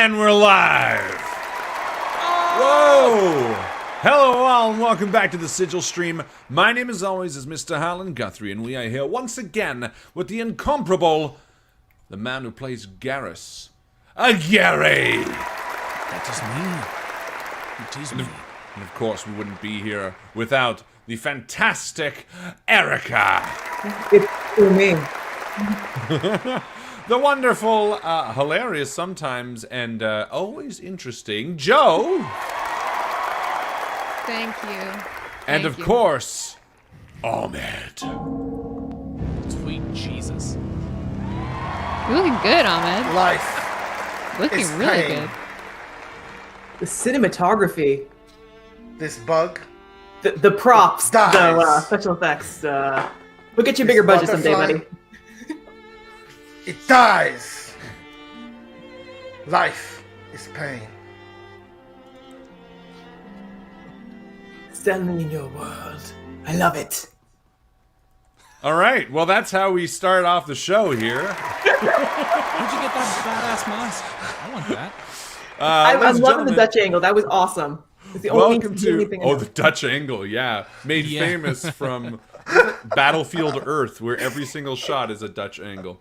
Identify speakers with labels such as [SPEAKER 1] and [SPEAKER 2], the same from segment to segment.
[SPEAKER 1] And we're live! Whoa! Hello all and welcome back to the Sigil stream. My name as always is Mr. Harlan Guthrie, and we are here once again with the incomparable, the man who plays Garrus, Gary!
[SPEAKER 2] That is me. It is me.
[SPEAKER 1] And of course we wouldn't be here without the fantastic Erica!
[SPEAKER 3] It's for me.
[SPEAKER 1] The wonderful, hilarious sometimes, and always interesting Joe!
[SPEAKER 4] Thank you.
[SPEAKER 1] And of course, Ahmed.
[SPEAKER 2] Sweet Jesus.
[SPEAKER 4] You're looking good, Ahmed.
[SPEAKER 5] Life.
[SPEAKER 4] Looking
[SPEAKER 5] It's
[SPEAKER 4] really
[SPEAKER 5] pain.
[SPEAKER 4] good.
[SPEAKER 3] The cinematography,
[SPEAKER 5] This bug.
[SPEAKER 3] the props,
[SPEAKER 5] Dies.
[SPEAKER 3] the special effects. We'll get you a bigger budget someday,
[SPEAKER 5] butterfly.
[SPEAKER 3] buddy.
[SPEAKER 5] It dies. Life is pain.
[SPEAKER 3] Standing in your world. I love it.
[SPEAKER 1] All right, well, that's how we start off the show here.
[SPEAKER 2] Where'd you get that badass mask? I want that.
[SPEAKER 3] I'm
[SPEAKER 1] ladies and
[SPEAKER 3] loving the
[SPEAKER 1] gentlemen,
[SPEAKER 3] Dutch angle. That was awesome. It's the only
[SPEAKER 1] welcome to
[SPEAKER 3] thing I know.
[SPEAKER 1] the Dutch angle. Yeah, made
[SPEAKER 2] Yeah.
[SPEAKER 1] famous from Battlefield Earth, where every single shot is a Dutch angle.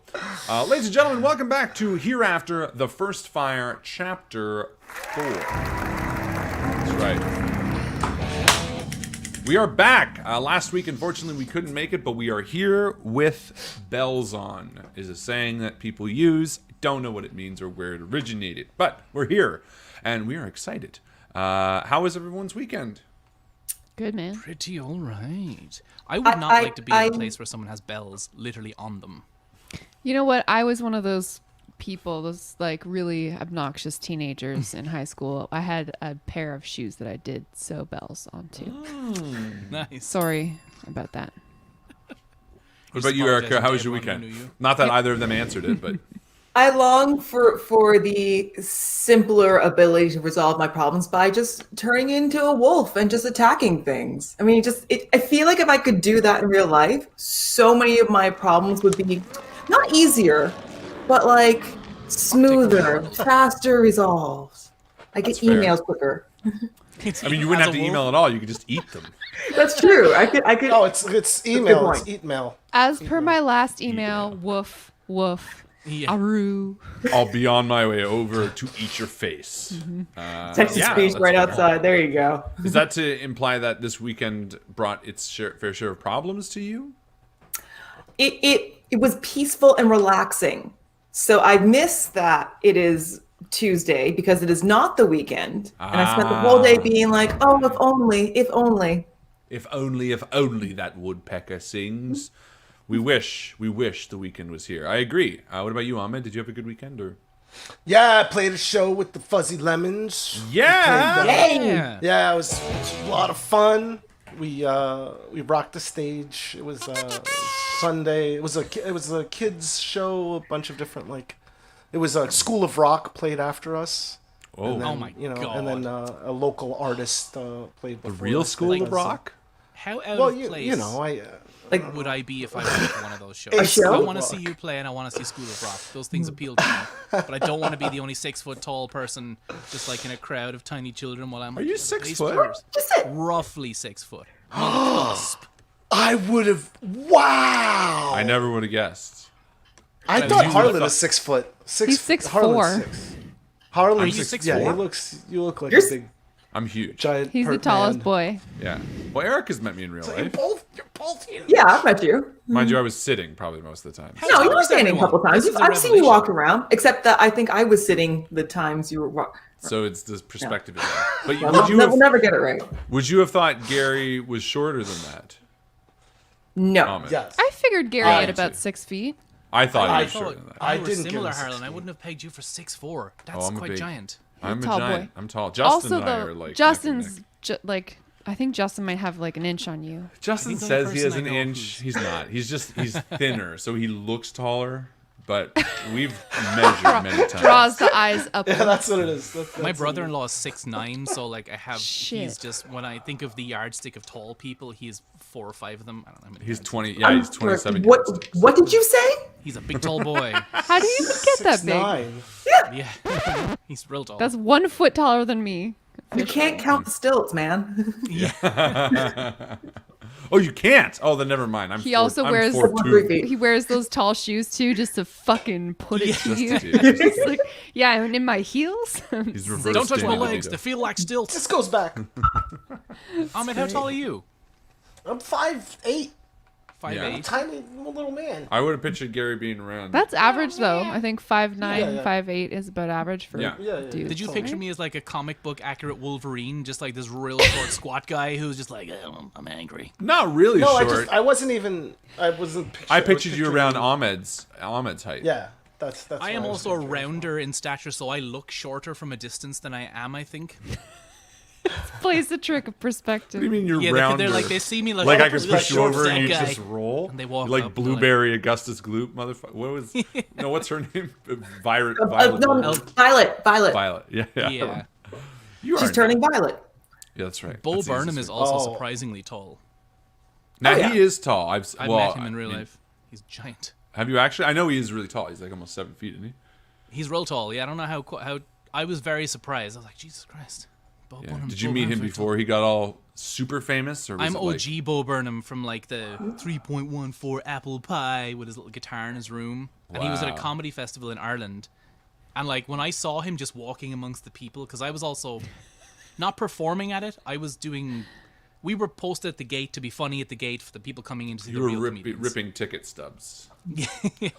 [SPEAKER 1] Ladies and gentlemen, welcome back to Hereafter, the First Fire, Chapter 4. That's right. We are back. Last week, unfortunately, we couldn't make it, but we are here with bells on. Is a saying that people use. Don't know what it means or where it originated, but we're here, and we are excited. How was everyone's weekend?
[SPEAKER 4] Good, man.
[SPEAKER 2] Pretty alright. I would not like to be in a place where someone has bells literally on them.
[SPEAKER 4] You know what? I was one of those people, those like really obnoxious teenagers in high school. I had a pair of shoes that I did sew bells onto.
[SPEAKER 2] Nice.
[SPEAKER 4] Sorry about that.
[SPEAKER 1] What about you, Erica? How was your weekend? Not that either of them answered it, but
[SPEAKER 3] I long for the simpler ability to resolve my problems by just turning into a wolf and just attacking things. I mean, I feel like if I could do that in real life, so many of my problems would be not easier, but like smoother, faster resolved. I get
[SPEAKER 1] That's fair.
[SPEAKER 3] emails quicker.
[SPEAKER 1] I mean, you wouldn't have to email at all. You could just eat them.
[SPEAKER 3] That's true. I could.
[SPEAKER 5] Oh, it's email. It's
[SPEAKER 3] point.
[SPEAKER 5] email.
[SPEAKER 4] As per my last email, woof, woof,
[SPEAKER 2] Yeah.
[SPEAKER 4] aru.
[SPEAKER 1] I'll be on my way over to eat your face.
[SPEAKER 3] Text to
[SPEAKER 1] yeah,
[SPEAKER 3] speech
[SPEAKER 1] that's
[SPEAKER 3] right
[SPEAKER 1] fair.
[SPEAKER 3] outside. There you go.
[SPEAKER 1] Is that to imply that this weekend brought its fair share of problems to you?
[SPEAKER 3] It was peaceful and relaxing. So I miss that it is Tuesday because it is not the weekend. And I spent the whole day being like, oh, if only, if only.
[SPEAKER 1] If only that woodpecker sings. We wish the weekend was here. I agree. What about you, Ahmed? Did you have a good weekend? Or
[SPEAKER 5] Yeah, I played a show with the Fuzzy Lemons.
[SPEAKER 1] yeah,
[SPEAKER 2] Yeah.
[SPEAKER 5] Yeah, it was a lot of fun. We rocked the stage. It was Sunday. It was a kids show. A bunch of different it was a School of Rock played after us.
[SPEAKER 1] Oh,
[SPEAKER 5] And then,
[SPEAKER 2] Oh my God.
[SPEAKER 5] And then a local artist played
[SPEAKER 1] the
[SPEAKER 5] before
[SPEAKER 1] real
[SPEAKER 5] us.
[SPEAKER 1] School of Rock.
[SPEAKER 2] How out
[SPEAKER 5] Well,
[SPEAKER 2] of place
[SPEAKER 5] you know, I
[SPEAKER 2] would I be if I went to one of those shows?
[SPEAKER 5] A
[SPEAKER 3] show?
[SPEAKER 2] I want to see you play and I want to see School of Rock. Those things appeal to me. But I don't want to be the only 6 foot tall person just like in a crowd of tiny children while I'm
[SPEAKER 1] Are you
[SPEAKER 2] on
[SPEAKER 1] 6
[SPEAKER 2] bass
[SPEAKER 1] foot?
[SPEAKER 2] players.
[SPEAKER 3] Just it.
[SPEAKER 2] Roughly 6 foot. On the cusp.
[SPEAKER 5] I would have. Wow.
[SPEAKER 1] I never would have guessed.
[SPEAKER 5] I
[SPEAKER 1] Did
[SPEAKER 5] thought
[SPEAKER 1] you
[SPEAKER 5] Harlan
[SPEAKER 1] look
[SPEAKER 5] is 6 foot.
[SPEAKER 4] He's 6'4".
[SPEAKER 5] Harlan's 6. Harlan's
[SPEAKER 2] Are you
[SPEAKER 5] 6.
[SPEAKER 2] 6'4"?
[SPEAKER 5] Yeah, you look like
[SPEAKER 3] You're
[SPEAKER 5] a big
[SPEAKER 1] I'm huge.
[SPEAKER 5] giant.
[SPEAKER 4] He's the
[SPEAKER 5] pert
[SPEAKER 4] tallest
[SPEAKER 5] man.
[SPEAKER 4] boy.
[SPEAKER 1] Yeah. Well, Eric has met me in real
[SPEAKER 5] You're
[SPEAKER 1] life.
[SPEAKER 5] both huge.
[SPEAKER 3] Yeah, I've met you.
[SPEAKER 1] Mind you, I was sitting probably most of the time.
[SPEAKER 3] No, you were
[SPEAKER 2] Where's
[SPEAKER 3] standing a
[SPEAKER 2] everyone?
[SPEAKER 3] couple times.
[SPEAKER 2] This is a
[SPEAKER 3] I've seen you
[SPEAKER 2] revelation.
[SPEAKER 3] walk around, except that I think I was sitting the times you were.
[SPEAKER 1] So it's the perspective of that. But
[SPEAKER 3] We'll never get it right.
[SPEAKER 1] would you have thought Gary was shorter than that?
[SPEAKER 3] No.
[SPEAKER 1] Ahmed?
[SPEAKER 5] Yes.
[SPEAKER 4] I figured Gary
[SPEAKER 1] I
[SPEAKER 4] at
[SPEAKER 1] see.
[SPEAKER 4] about 6 feet.
[SPEAKER 1] I thought
[SPEAKER 5] I
[SPEAKER 1] he was
[SPEAKER 5] thought-
[SPEAKER 1] shorter than that.
[SPEAKER 5] I
[SPEAKER 2] You were
[SPEAKER 5] didn't
[SPEAKER 2] similar,
[SPEAKER 5] give him
[SPEAKER 2] Harlan. I
[SPEAKER 5] 16.
[SPEAKER 2] wouldn't have pegged you for 6'4". That's
[SPEAKER 1] Oh, I'm a
[SPEAKER 2] quite
[SPEAKER 1] big-
[SPEAKER 2] giant.
[SPEAKER 1] I'm a
[SPEAKER 4] Tall
[SPEAKER 1] giant.
[SPEAKER 4] boy.
[SPEAKER 1] I'm tall. Justin
[SPEAKER 4] Also,
[SPEAKER 1] and I are
[SPEAKER 4] though,
[SPEAKER 1] like
[SPEAKER 4] Justin's
[SPEAKER 1] neck and neck.
[SPEAKER 4] I think Justin might have like an inch on you.
[SPEAKER 1] Justin
[SPEAKER 2] He's the only
[SPEAKER 1] says he has
[SPEAKER 2] person
[SPEAKER 1] an
[SPEAKER 2] I know
[SPEAKER 1] inch.
[SPEAKER 2] who's-
[SPEAKER 1] He's not. He's thinner, so he looks taller. but we've measured many times.
[SPEAKER 4] Draws the eyes up.
[SPEAKER 5] Yeah, that's what it is.
[SPEAKER 2] My brother-in-law is 6'9", so like he's
[SPEAKER 4] Shit.
[SPEAKER 2] just, when I think of the yardstick of tall people, he's 4 or 5 of them. I don't know how many.
[SPEAKER 1] He's
[SPEAKER 2] yards.
[SPEAKER 1] 20. Yeah, he's 27.
[SPEAKER 3] What did you say?
[SPEAKER 2] He's a big tall boy.
[SPEAKER 4] How do you even get that big?
[SPEAKER 5] 6'9".
[SPEAKER 2] Yeah, he's real tall.
[SPEAKER 4] That's 1 foot taller than me.
[SPEAKER 3] You can't count the stilts, man.
[SPEAKER 1] Oh, you can't. Oh, then never mind.
[SPEAKER 4] He also
[SPEAKER 1] I'm
[SPEAKER 4] wears
[SPEAKER 1] 4'2".
[SPEAKER 4] he wears those tall shoes too, just to fucking put it to you.
[SPEAKER 1] Just to do it.
[SPEAKER 4] Just like, yeah, and in my heels.
[SPEAKER 1] He's reverse
[SPEAKER 2] Don't touch my
[SPEAKER 1] Danny
[SPEAKER 2] legs.
[SPEAKER 1] DeVito.
[SPEAKER 2] They feel like stilts.
[SPEAKER 5] This goes back.
[SPEAKER 2] Ahmed, how tall are you?
[SPEAKER 5] I'm 5'8".
[SPEAKER 2] 5'8".
[SPEAKER 1] Yeah.
[SPEAKER 5] Tiny little man.
[SPEAKER 1] I would have pictured Gary being around.
[SPEAKER 4] That's average though. I think 5'9",
[SPEAKER 5] Yeah.
[SPEAKER 4] 5'8" is about average for
[SPEAKER 1] Yeah.
[SPEAKER 5] Yeah.
[SPEAKER 4] dudes.
[SPEAKER 2] Did you
[SPEAKER 5] So-
[SPEAKER 2] picture me as like a comic book accurate Wolverine, just like this real short squat guy who's just like, I'm angry.
[SPEAKER 1] Not really
[SPEAKER 5] No,
[SPEAKER 1] short.
[SPEAKER 5] I wasn't even. I wasn't.
[SPEAKER 1] I
[SPEAKER 5] was
[SPEAKER 1] pictured you around
[SPEAKER 5] picturing-
[SPEAKER 1] Ahmed's height.
[SPEAKER 5] Yeah, that's.
[SPEAKER 2] I am
[SPEAKER 5] what was
[SPEAKER 2] also a
[SPEAKER 5] picturing.
[SPEAKER 2] rounder in stature, so I look shorter from a distance than I am, I think.
[SPEAKER 4] Plays the trick of
[SPEAKER 1] What do you
[SPEAKER 4] perspective.
[SPEAKER 1] mean you're
[SPEAKER 2] Yeah,
[SPEAKER 1] rounder?
[SPEAKER 2] they're like, they see me like,
[SPEAKER 1] Like
[SPEAKER 2] oh,
[SPEAKER 1] I could
[SPEAKER 2] look,
[SPEAKER 1] push you
[SPEAKER 2] short
[SPEAKER 1] over and
[SPEAKER 2] fat
[SPEAKER 1] you
[SPEAKER 2] guy.
[SPEAKER 1] just roll.
[SPEAKER 2] And they walk
[SPEAKER 1] like
[SPEAKER 2] up and they're like-
[SPEAKER 1] Blueberry Augustus Gloop, motherfucker. What was? No, what's her name? Violet.
[SPEAKER 3] No, Violet.
[SPEAKER 1] Violet. Yeah.
[SPEAKER 2] Yeah.
[SPEAKER 1] You
[SPEAKER 3] She's
[SPEAKER 1] are
[SPEAKER 3] turning violet.
[SPEAKER 1] Yeah, that's right.
[SPEAKER 2] Bo
[SPEAKER 1] That's the
[SPEAKER 2] Burnham
[SPEAKER 1] easiest
[SPEAKER 2] is
[SPEAKER 1] way.
[SPEAKER 2] also
[SPEAKER 5] Oh.
[SPEAKER 2] surprisingly tall.
[SPEAKER 1] Now
[SPEAKER 3] Oh, yeah.
[SPEAKER 1] he is tall. I've
[SPEAKER 2] I've
[SPEAKER 1] well,
[SPEAKER 2] met him in
[SPEAKER 1] I
[SPEAKER 2] real
[SPEAKER 1] mean,
[SPEAKER 2] life. He's giant.
[SPEAKER 1] Have you actually? I know he is really tall. He's like almost 7 feet, isn't he?
[SPEAKER 2] He's real tall. Yeah, I don't know how. I was very surprised. I was like, Jesus Christ. Bo
[SPEAKER 1] Yeah.
[SPEAKER 2] Burnham,
[SPEAKER 1] Did you
[SPEAKER 2] Bo
[SPEAKER 1] meet him
[SPEAKER 2] Burnham's very
[SPEAKER 1] before he got all super famous, or was
[SPEAKER 2] I'm
[SPEAKER 1] it
[SPEAKER 2] OG
[SPEAKER 1] like,
[SPEAKER 2] Bo Burnham from like the 3.14 apple pie with his little guitar in his room. And he was at a
[SPEAKER 1] Wow.
[SPEAKER 2] comedy festival in Ireland. And like when I saw him just walking amongst the people, because I was also not performing at it, I was doing. We were posted at the gate to be funny at the gate for the people coming in to see
[SPEAKER 1] you
[SPEAKER 2] the
[SPEAKER 1] were
[SPEAKER 2] real
[SPEAKER 1] ripping
[SPEAKER 2] comedians.
[SPEAKER 1] ticket stubs?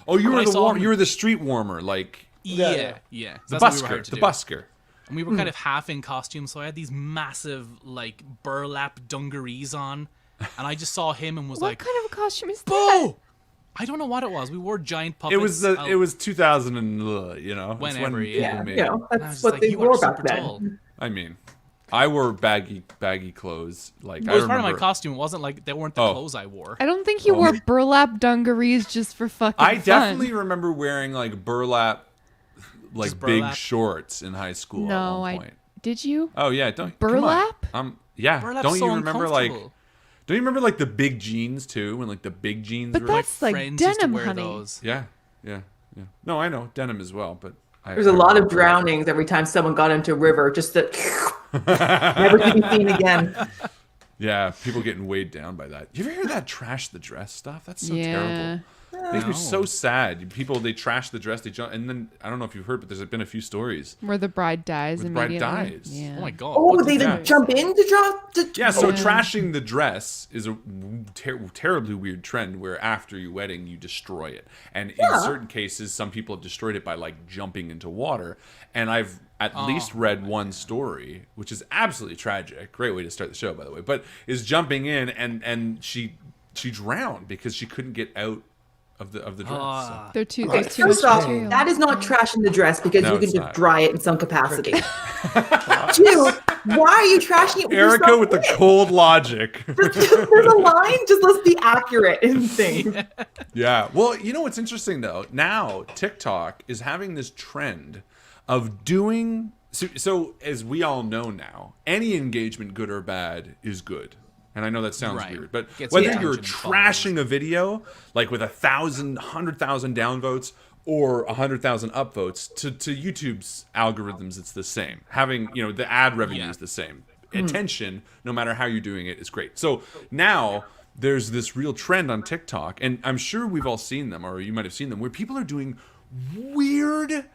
[SPEAKER 1] Oh, you
[SPEAKER 2] When
[SPEAKER 1] were
[SPEAKER 2] I
[SPEAKER 1] the
[SPEAKER 2] saw him-
[SPEAKER 1] you were the street warmer, like
[SPEAKER 2] Yeah.
[SPEAKER 1] the
[SPEAKER 2] That's what we were
[SPEAKER 1] busker,
[SPEAKER 2] hired to
[SPEAKER 1] the
[SPEAKER 2] do.
[SPEAKER 1] busker.
[SPEAKER 2] And we were kind of half in costume, so I had these massive like burlap dungarees on, and I just saw him and was
[SPEAKER 4] What
[SPEAKER 2] like,
[SPEAKER 4] kind of a costume is that?
[SPEAKER 2] "Bo!" I don't know what it was. We wore giant puppets.
[SPEAKER 1] It was 2000 and you know it's
[SPEAKER 2] Whenever,
[SPEAKER 1] when
[SPEAKER 2] yeah.
[SPEAKER 1] people made
[SPEAKER 3] You
[SPEAKER 1] it.
[SPEAKER 3] know,
[SPEAKER 2] And I was
[SPEAKER 3] that's
[SPEAKER 2] just
[SPEAKER 3] what
[SPEAKER 2] like,
[SPEAKER 3] they
[SPEAKER 2] "You are
[SPEAKER 3] wore
[SPEAKER 2] super
[SPEAKER 3] back
[SPEAKER 2] tall."
[SPEAKER 3] then.
[SPEAKER 1] I mean, I wore baggy clothes. Like
[SPEAKER 2] It
[SPEAKER 1] I
[SPEAKER 2] was part of my
[SPEAKER 1] remember.
[SPEAKER 2] costume. It wasn't like they weren't the
[SPEAKER 1] Oh.
[SPEAKER 2] clothes I wore.
[SPEAKER 4] I don't think he wore burlap dungarees just for fucking
[SPEAKER 1] I
[SPEAKER 4] fun.
[SPEAKER 1] definitely remember wearing like burlap, like
[SPEAKER 2] Just
[SPEAKER 1] big
[SPEAKER 2] burlap?
[SPEAKER 1] shorts in high school. at
[SPEAKER 4] No,
[SPEAKER 1] one
[SPEAKER 4] I
[SPEAKER 1] point.
[SPEAKER 4] did you?
[SPEAKER 1] Oh yeah, don't come on.
[SPEAKER 4] Burlap?
[SPEAKER 1] Yeah.
[SPEAKER 2] Burlap's
[SPEAKER 1] Don't
[SPEAKER 2] so
[SPEAKER 1] you remember like?
[SPEAKER 2] uncomfortable.
[SPEAKER 1] Don't you remember like the big jeans too? When like the big jeans
[SPEAKER 4] But
[SPEAKER 1] were
[SPEAKER 4] that's like
[SPEAKER 2] Friends used to
[SPEAKER 4] denim,
[SPEAKER 2] wear
[SPEAKER 4] honey.
[SPEAKER 2] those.
[SPEAKER 1] yeah. No, I know denim as well, but
[SPEAKER 3] There's a lot of drownings every time someone got into a river, just to never to be seen again.
[SPEAKER 1] Yeah, people getting weighed down by that. You ever hear that trash the dress stuff? That's so
[SPEAKER 4] Yeah.
[SPEAKER 1] terrible. It makes me
[SPEAKER 2] No.
[SPEAKER 1] so sad. People they trash the dress, they jump, and then I don't know if you've heard, but there's been a few stories.
[SPEAKER 4] Where the bride dies
[SPEAKER 1] Where the bride
[SPEAKER 4] immediately.
[SPEAKER 1] dies.
[SPEAKER 4] Yeah.
[SPEAKER 2] Oh my god.
[SPEAKER 3] Oh,
[SPEAKER 2] what
[SPEAKER 3] they
[SPEAKER 2] the-
[SPEAKER 3] even jump in to drop.
[SPEAKER 1] Yeah, so
[SPEAKER 4] Yeah.
[SPEAKER 1] trashing the dress is a terribly weird trend where after your wedding you destroy it. And in certain cases, some people have destroyed it by like jumping into water. And I've at least read one story, which is absolutely tragic. Great way to start the show, by the way. But is jumping in and she drowned because she couldn't get out of the dress. So.
[SPEAKER 4] There's too
[SPEAKER 3] Okay,
[SPEAKER 4] much
[SPEAKER 3] first off,
[SPEAKER 4] material.
[SPEAKER 3] that is not trashing the dress because
[SPEAKER 1] No,
[SPEAKER 3] you can
[SPEAKER 1] it's
[SPEAKER 3] just
[SPEAKER 1] not.
[SPEAKER 3] dry it in some capacity. Two, why are you trashing it? With
[SPEAKER 1] Erica
[SPEAKER 3] yourself
[SPEAKER 1] with the
[SPEAKER 3] in it?
[SPEAKER 1] cold logic.
[SPEAKER 3] There's a line. Just let's be accurate and things.
[SPEAKER 1] Yeah. Well, you know what's interesting though? Now TikTok is having this trend of doing so as we all know now, any engagement, good or bad, is good. And I know that sounds
[SPEAKER 2] Right.
[SPEAKER 1] weird, but
[SPEAKER 2] Gets
[SPEAKER 1] whether
[SPEAKER 2] attention
[SPEAKER 1] you're
[SPEAKER 2] and
[SPEAKER 1] trashing a video like with 100,000 downvotes or 100,000 upvotes to YouTube's algorithms, it's the same. Having the ad revenue
[SPEAKER 2] Yeah.
[SPEAKER 1] is the same. Attention, no matter how you're doing it, is great. So now there's this real trend on TikTok, and I'm sure we've all seen them, or you might have seen them, where people are doing weird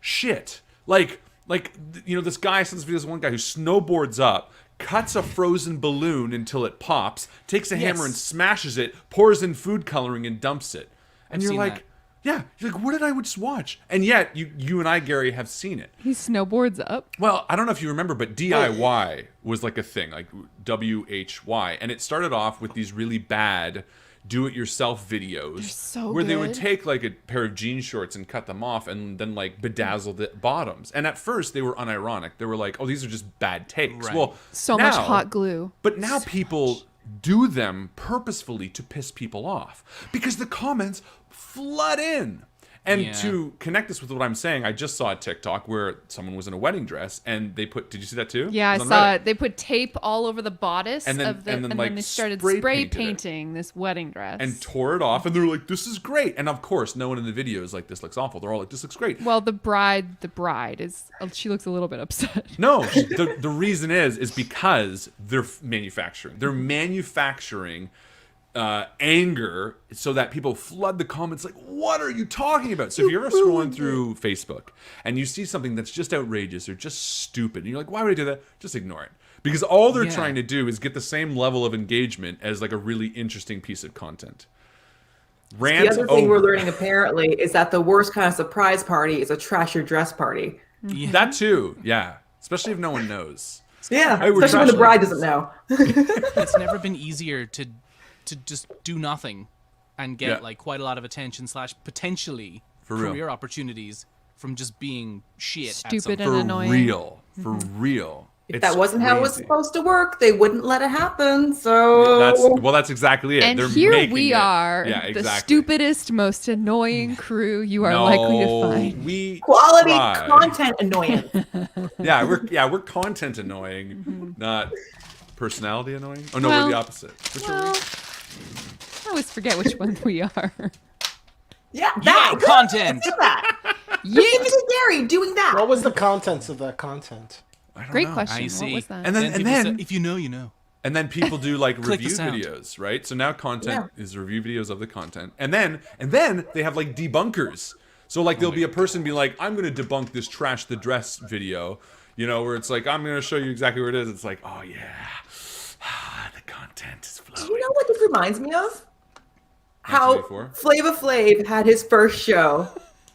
[SPEAKER 1] shit. Like this guy sends videos of one guy who snowboards up, cuts a frozen balloon until it pops, takes a hammer and smashes it, pours in food coloring and dumps it. And
[SPEAKER 2] I've
[SPEAKER 1] you're
[SPEAKER 2] seen
[SPEAKER 1] like,
[SPEAKER 2] that.
[SPEAKER 1] yeah, you're like, what did I just watch? And yet you and I, Gary, have seen it.
[SPEAKER 4] He snowboards up.
[SPEAKER 1] Well, I don't know if you remember, but DIY was like a thing, like WHY, and it started off with these really bad do-it-yourself videos
[SPEAKER 4] so
[SPEAKER 1] where they would
[SPEAKER 4] good.
[SPEAKER 1] take like a pair of jean shorts and cut them off and then like bedazzle the bottoms. And at first they were unironic. They were like, oh, these are just bad takes.
[SPEAKER 2] Right.
[SPEAKER 1] Well,
[SPEAKER 4] So much
[SPEAKER 1] now-
[SPEAKER 4] hot glue.
[SPEAKER 1] But now people do them purposefully to piss people off because the comments flood in. And
[SPEAKER 2] Yeah.
[SPEAKER 1] to connect this with what I'm saying, I just saw a TikTok where someone was in a wedding dress and they put, did you see that too?
[SPEAKER 4] Yeah, I
[SPEAKER 1] It was on
[SPEAKER 4] saw
[SPEAKER 1] Reddit.
[SPEAKER 4] it. They put tape all over the bodice
[SPEAKER 1] And then-
[SPEAKER 4] of the,
[SPEAKER 1] and then,
[SPEAKER 4] and
[SPEAKER 1] like,
[SPEAKER 4] then they started
[SPEAKER 1] spray
[SPEAKER 4] spray
[SPEAKER 1] painted it.
[SPEAKER 4] painting this wedding dress.
[SPEAKER 1] And tore it off, and they're like, "This is great." And of course, no one in the video is like, "This looks awful." They're all like, "This looks great."
[SPEAKER 4] well, the bride is she looks a little bit upset.
[SPEAKER 1] No, the reason is because they're manufacturing. They're manufacturing anger so that people flood the comments like, "What are you talking about?" So if you're ever scrolling through Facebook and you see something that's just outrageous or just stupid, and you're like, "Why would I do that?" Just ignore it. Because all they're
[SPEAKER 2] Yeah.
[SPEAKER 1] trying to do is get the same level of engagement as like a really interesting piece of content. Rant
[SPEAKER 3] The other thing
[SPEAKER 1] over.
[SPEAKER 3] we're learning apparently is that the worst kind of surprise party is a trash your dress party.
[SPEAKER 2] Yeah.
[SPEAKER 1] That too, yeah. Especially if no one knows.
[SPEAKER 3] Yeah,
[SPEAKER 1] Hey, we're
[SPEAKER 3] especially when the
[SPEAKER 1] trashing.
[SPEAKER 3] bride doesn't know.
[SPEAKER 2] It's never been easier to just do nothing and get
[SPEAKER 1] Yeah.
[SPEAKER 2] like quite a lot of attention / potentially
[SPEAKER 1] For real.
[SPEAKER 2] career opportunities from just being shit at
[SPEAKER 4] Stupid
[SPEAKER 2] something.
[SPEAKER 4] and
[SPEAKER 1] For
[SPEAKER 4] annoying.
[SPEAKER 1] real. For real.
[SPEAKER 3] If
[SPEAKER 1] It's
[SPEAKER 3] that wasn't how it was
[SPEAKER 1] crazy.
[SPEAKER 3] supposed to work, they wouldn't let it happen. So
[SPEAKER 1] That's exactly it.
[SPEAKER 4] And
[SPEAKER 1] They're
[SPEAKER 4] here
[SPEAKER 1] making
[SPEAKER 4] we
[SPEAKER 1] it.
[SPEAKER 4] are,
[SPEAKER 1] Yeah,
[SPEAKER 4] the
[SPEAKER 1] exactly.
[SPEAKER 4] stupidest, most annoying crew you are
[SPEAKER 1] No,
[SPEAKER 4] likely to find.
[SPEAKER 1] we
[SPEAKER 3] quality
[SPEAKER 1] try.
[SPEAKER 3] content annoyance.
[SPEAKER 1] we're content annoying, not personality annoying. Oh no,
[SPEAKER 4] Well,
[SPEAKER 1] we're the opposite. Which are
[SPEAKER 4] Well,
[SPEAKER 1] we?
[SPEAKER 4] I always forget which one we are.
[SPEAKER 3] Yeah,
[SPEAKER 2] Yeah,
[SPEAKER 3] that
[SPEAKER 2] content.
[SPEAKER 3] Do that.
[SPEAKER 4] Yeah.
[SPEAKER 3] Give it to Gary doing that.
[SPEAKER 5] What was the contents of that content?
[SPEAKER 1] I don't
[SPEAKER 4] Great
[SPEAKER 1] know.
[SPEAKER 4] question.
[SPEAKER 2] I
[SPEAKER 4] What
[SPEAKER 2] see.
[SPEAKER 4] was that?
[SPEAKER 1] And then
[SPEAKER 2] people say, if you know, you know.
[SPEAKER 1] And then people do like
[SPEAKER 2] Click the
[SPEAKER 1] review
[SPEAKER 2] sound.
[SPEAKER 1] videos, right? So now content is review videos of the content. And then they have like debunkers. So like there'll be a person be like, "I'm going to debunk this trash the dress video," you know, where it's like, "I'm going to show you exactly where it is." It's like, "Oh yeah. The content is flowing."
[SPEAKER 3] You know what this reminds me of? How
[SPEAKER 1] 1984?
[SPEAKER 3] Flava Flav had his first show,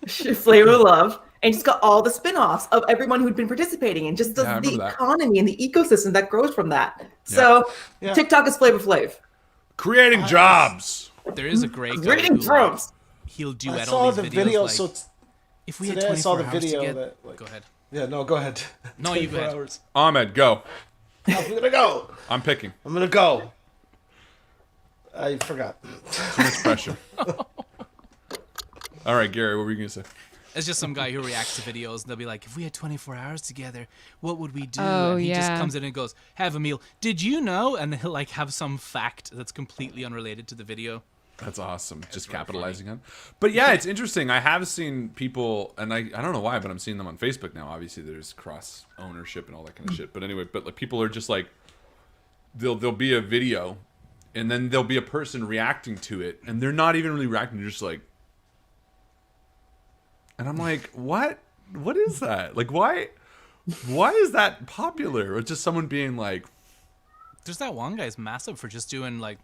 [SPEAKER 3] Flavor of Love, and just got all the spin-offs of everyone who'd been participating and just
[SPEAKER 1] Yeah, I
[SPEAKER 3] the
[SPEAKER 1] remember that.
[SPEAKER 3] economy and the ecosystem that grows from that. So
[SPEAKER 5] Yeah.
[SPEAKER 3] TikTok is Flavor Flav.
[SPEAKER 1] Creating jobs.
[SPEAKER 2] There is a great guy
[SPEAKER 3] Reading
[SPEAKER 2] who,
[SPEAKER 3] drums.
[SPEAKER 2] he'll do
[SPEAKER 5] I
[SPEAKER 2] it
[SPEAKER 5] saw
[SPEAKER 2] on
[SPEAKER 5] the
[SPEAKER 2] these videos.
[SPEAKER 5] video,
[SPEAKER 2] like,
[SPEAKER 5] so it's,
[SPEAKER 2] if we had
[SPEAKER 5] today I
[SPEAKER 2] 24
[SPEAKER 5] saw the
[SPEAKER 2] hours
[SPEAKER 5] video
[SPEAKER 2] to get...
[SPEAKER 5] that, like-
[SPEAKER 2] Go ahead.
[SPEAKER 5] yeah, no, go ahead.
[SPEAKER 2] No, you go
[SPEAKER 5] 24
[SPEAKER 2] ahead.
[SPEAKER 5] hours.
[SPEAKER 1] Ahmed, go.
[SPEAKER 5] I'm gonna go.
[SPEAKER 1] I'm picking.
[SPEAKER 5] I'm gonna go. I forgot.
[SPEAKER 1] Too much pressure. All right, Gary, what were you going to say?
[SPEAKER 2] It's just some guy who reacts to videos, and they'll be like, if we had 24 hours together, what would we do?
[SPEAKER 4] Oh,
[SPEAKER 2] and he just
[SPEAKER 4] yeah.
[SPEAKER 2] comes in and goes, have a meal. Did you know? And he'll like have some fact that's completely unrelated to the video.
[SPEAKER 1] That's awesome. Just
[SPEAKER 2] very
[SPEAKER 1] capitalizing on. But yeah, it's interesting. I have seen people, and I don't know why, but I'm seeing them on Facebook now. Obviously, there's cross ownership and all that kind of shit. But anyway, but like people are just like, there'll be a video, and then there'll be a person reacting to it, and they're not even really reacting. They're just like, and I'm like, what? What is that? Like, why? Why is that popular? Or just someone being like,
[SPEAKER 2] There's that one guy's massive for just doing like...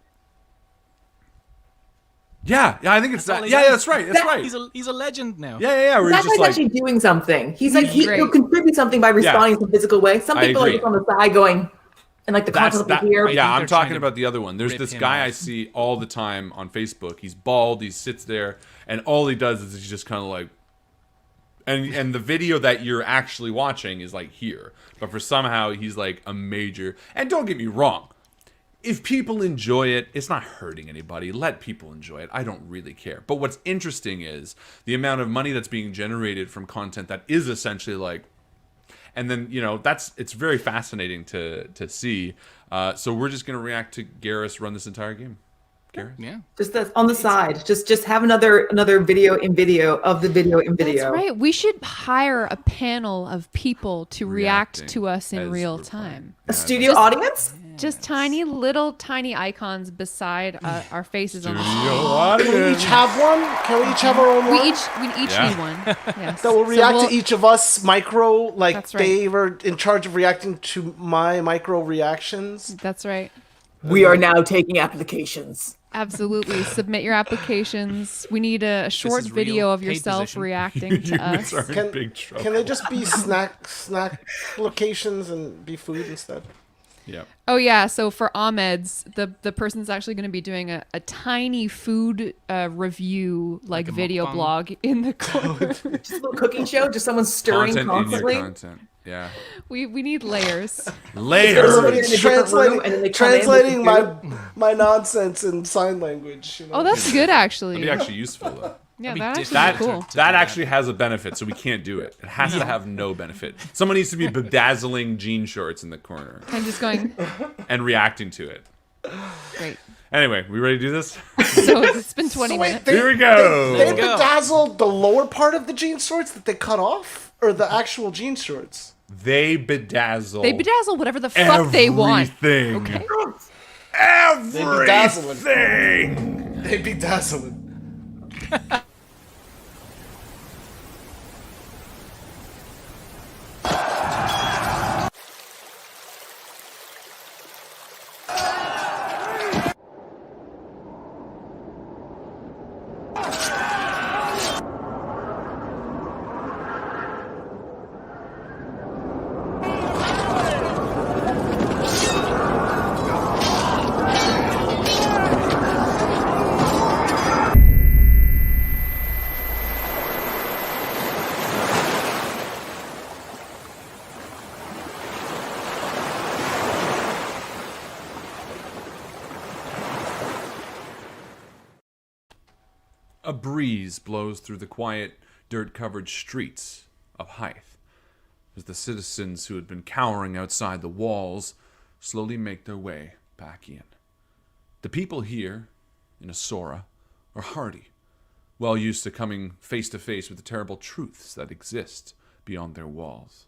[SPEAKER 1] yeah, I think it's
[SPEAKER 2] That's all
[SPEAKER 1] that.
[SPEAKER 2] he
[SPEAKER 1] Yeah,
[SPEAKER 2] does.
[SPEAKER 1] that's right. That's right.
[SPEAKER 2] He's a legend now.
[SPEAKER 1] Yeah. Where
[SPEAKER 3] That
[SPEAKER 1] he's
[SPEAKER 3] guy's
[SPEAKER 1] just like,
[SPEAKER 3] actually doing something. He's like,
[SPEAKER 4] He's
[SPEAKER 3] he'll
[SPEAKER 4] great.
[SPEAKER 3] contribute something by responding in some physical way. Some
[SPEAKER 1] I
[SPEAKER 3] people are
[SPEAKER 1] agree.
[SPEAKER 3] just on the side going, and like the
[SPEAKER 1] That's
[SPEAKER 3] content
[SPEAKER 1] that.
[SPEAKER 3] will be here.
[SPEAKER 2] I
[SPEAKER 1] Yeah,
[SPEAKER 2] think
[SPEAKER 1] I'm
[SPEAKER 2] they're trying
[SPEAKER 1] talking
[SPEAKER 2] to
[SPEAKER 1] about the other one. There's
[SPEAKER 2] rip
[SPEAKER 1] this
[SPEAKER 2] him
[SPEAKER 1] guy I
[SPEAKER 2] off.
[SPEAKER 1] see all the time on Facebook. He's bald. He sits there, and all he does is he's just kind of like, and the video that you're actually watching is like here, but for somehow he's like a major. And don't get me wrong, if people enjoy it, it's not hurting anybody. Let people enjoy it. I don't really care. But what's interesting is the amount of money that's being generated from content that is essentially like. And then, you know, it's very fascinating to see. So we're just going to react to Garrus run this entire game. Garrus?
[SPEAKER 2] Yeah.
[SPEAKER 3] Just that's on the side. Just have another video in video of the video in video.
[SPEAKER 4] That's right. We should hire a panel of people to react
[SPEAKER 1] Reacting
[SPEAKER 4] to us in
[SPEAKER 1] as
[SPEAKER 4] real
[SPEAKER 1] we're
[SPEAKER 4] time.
[SPEAKER 3] A studio audience?
[SPEAKER 4] Just tiny icons beside our faces on the
[SPEAKER 1] Studio
[SPEAKER 4] screen.
[SPEAKER 5] Can we each
[SPEAKER 1] audience.
[SPEAKER 5] have one? Can we each have our own
[SPEAKER 4] We
[SPEAKER 5] one?
[SPEAKER 4] each
[SPEAKER 1] Yeah.
[SPEAKER 4] need one. Yes.
[SPEAKER 5] That will
[SPEAKER 4] So
[SPEAKER 5] react
[SPEAKER 4] we'll-
[SPEAKER 5] to each of us micro, like
[SPEAKER 4] That's right.
[SPEAKER 5] they were in charge of reacting to my micro reactions.
[SPEAKER 4] That's right.
[SPEAKER 3] We are now taking applications.
[SPEAKER 4] Absolutely. Submit your applications. We need a short
[SPEAKER 2] is real
[SPEAKER 4] video of
[SPEAKER 2] paid
[SPEAKER 4] yourself
[SPEAKER 2] position.
[SPEAKER 4] reacting to us.
[SPEAKER 1] Are in
[SPEAKER 5] Can,
[SPEAKER 1] big trouble.
[SPEAKER 5] can they just be snack locations and be food instead?
[SPEAKER 1] Yeah.
[SPEAKER 4] Oh yeah, so for Ahmed's, the person's actually going to be doing a tiny food review like
[SPEAKER 2] a
[SPEAKER 4] video
[SPEAKER 2] mukbang?
[SPEAKER 4] blog in the corner.
[SPEAKER 3] Just a little cooking show, just someone stirring
[SPEAKER 1] Content
[SPEAKER 3] constantly.
[SPEAKER 1] in your content. Yeah.
[SPEAKER 4] we need layers.
[SPEAKER 1] Layers.
[SPEAKER 3] Everybody in a different room, and then they come in with
[SPEAKER 5] Translating
[SPEAKER 3] the food.
[SPEAKER 5] my nonsense in sign language. You know?
[SPEAKER 4] Oh, that's good
[SPEAKER 1] That'd
[SPEAKER 4] actually.
[SPEAKER 1] be actually useful though.
[SPEAKER 4] Yeah,
[SPEAKER 2] That'd be
[SPEAKER 4] that actually
[SPEAKER 2] difficult.
[SPEAKER 4] is cool.
[SPEAKER 1] That actually has a benefit, so we can't do it. It has to have no benefit. Someone needs to be bedazzling jean shorts in the corner
[SPEAKER 4] I'm just going,
[SPEAKER 1] and reacting to it.
[SPEAKER 4] great.
[SPEAKER 1] Anyway, we ready to do this?
[SPEAKER 4] So it's been 20
[SPEAKER 5] So wait,
[SPEAKER 4] minutes.
[SPEAKER 1] Here we go.
[SPEAKER 5] They
[SPEAKER 2] Let's go.
[SPEAKER 5] bedazzled the lower part of the jean shorts that they cut off, or the actual jean shorts?
[SPEAKER 1] They bedazzle.
[SPEAKER 4] They bedazzle whatever the fuck they want.
[SPEAKER 1] Everything.
[SPEAKER 4] Okay.
[SPEAKER 1] Everything.
[SPEAKER 5] They bedazzling.
[SPEAKER 1] A breeze blows through the quiet, dirt-covered streets of Hythe as the citizens who had been cowering outside the walls slowly make their way back in. The people here, in Asora, are hardy, well used to coming face to face with the terrible truths that exist beyond their walls.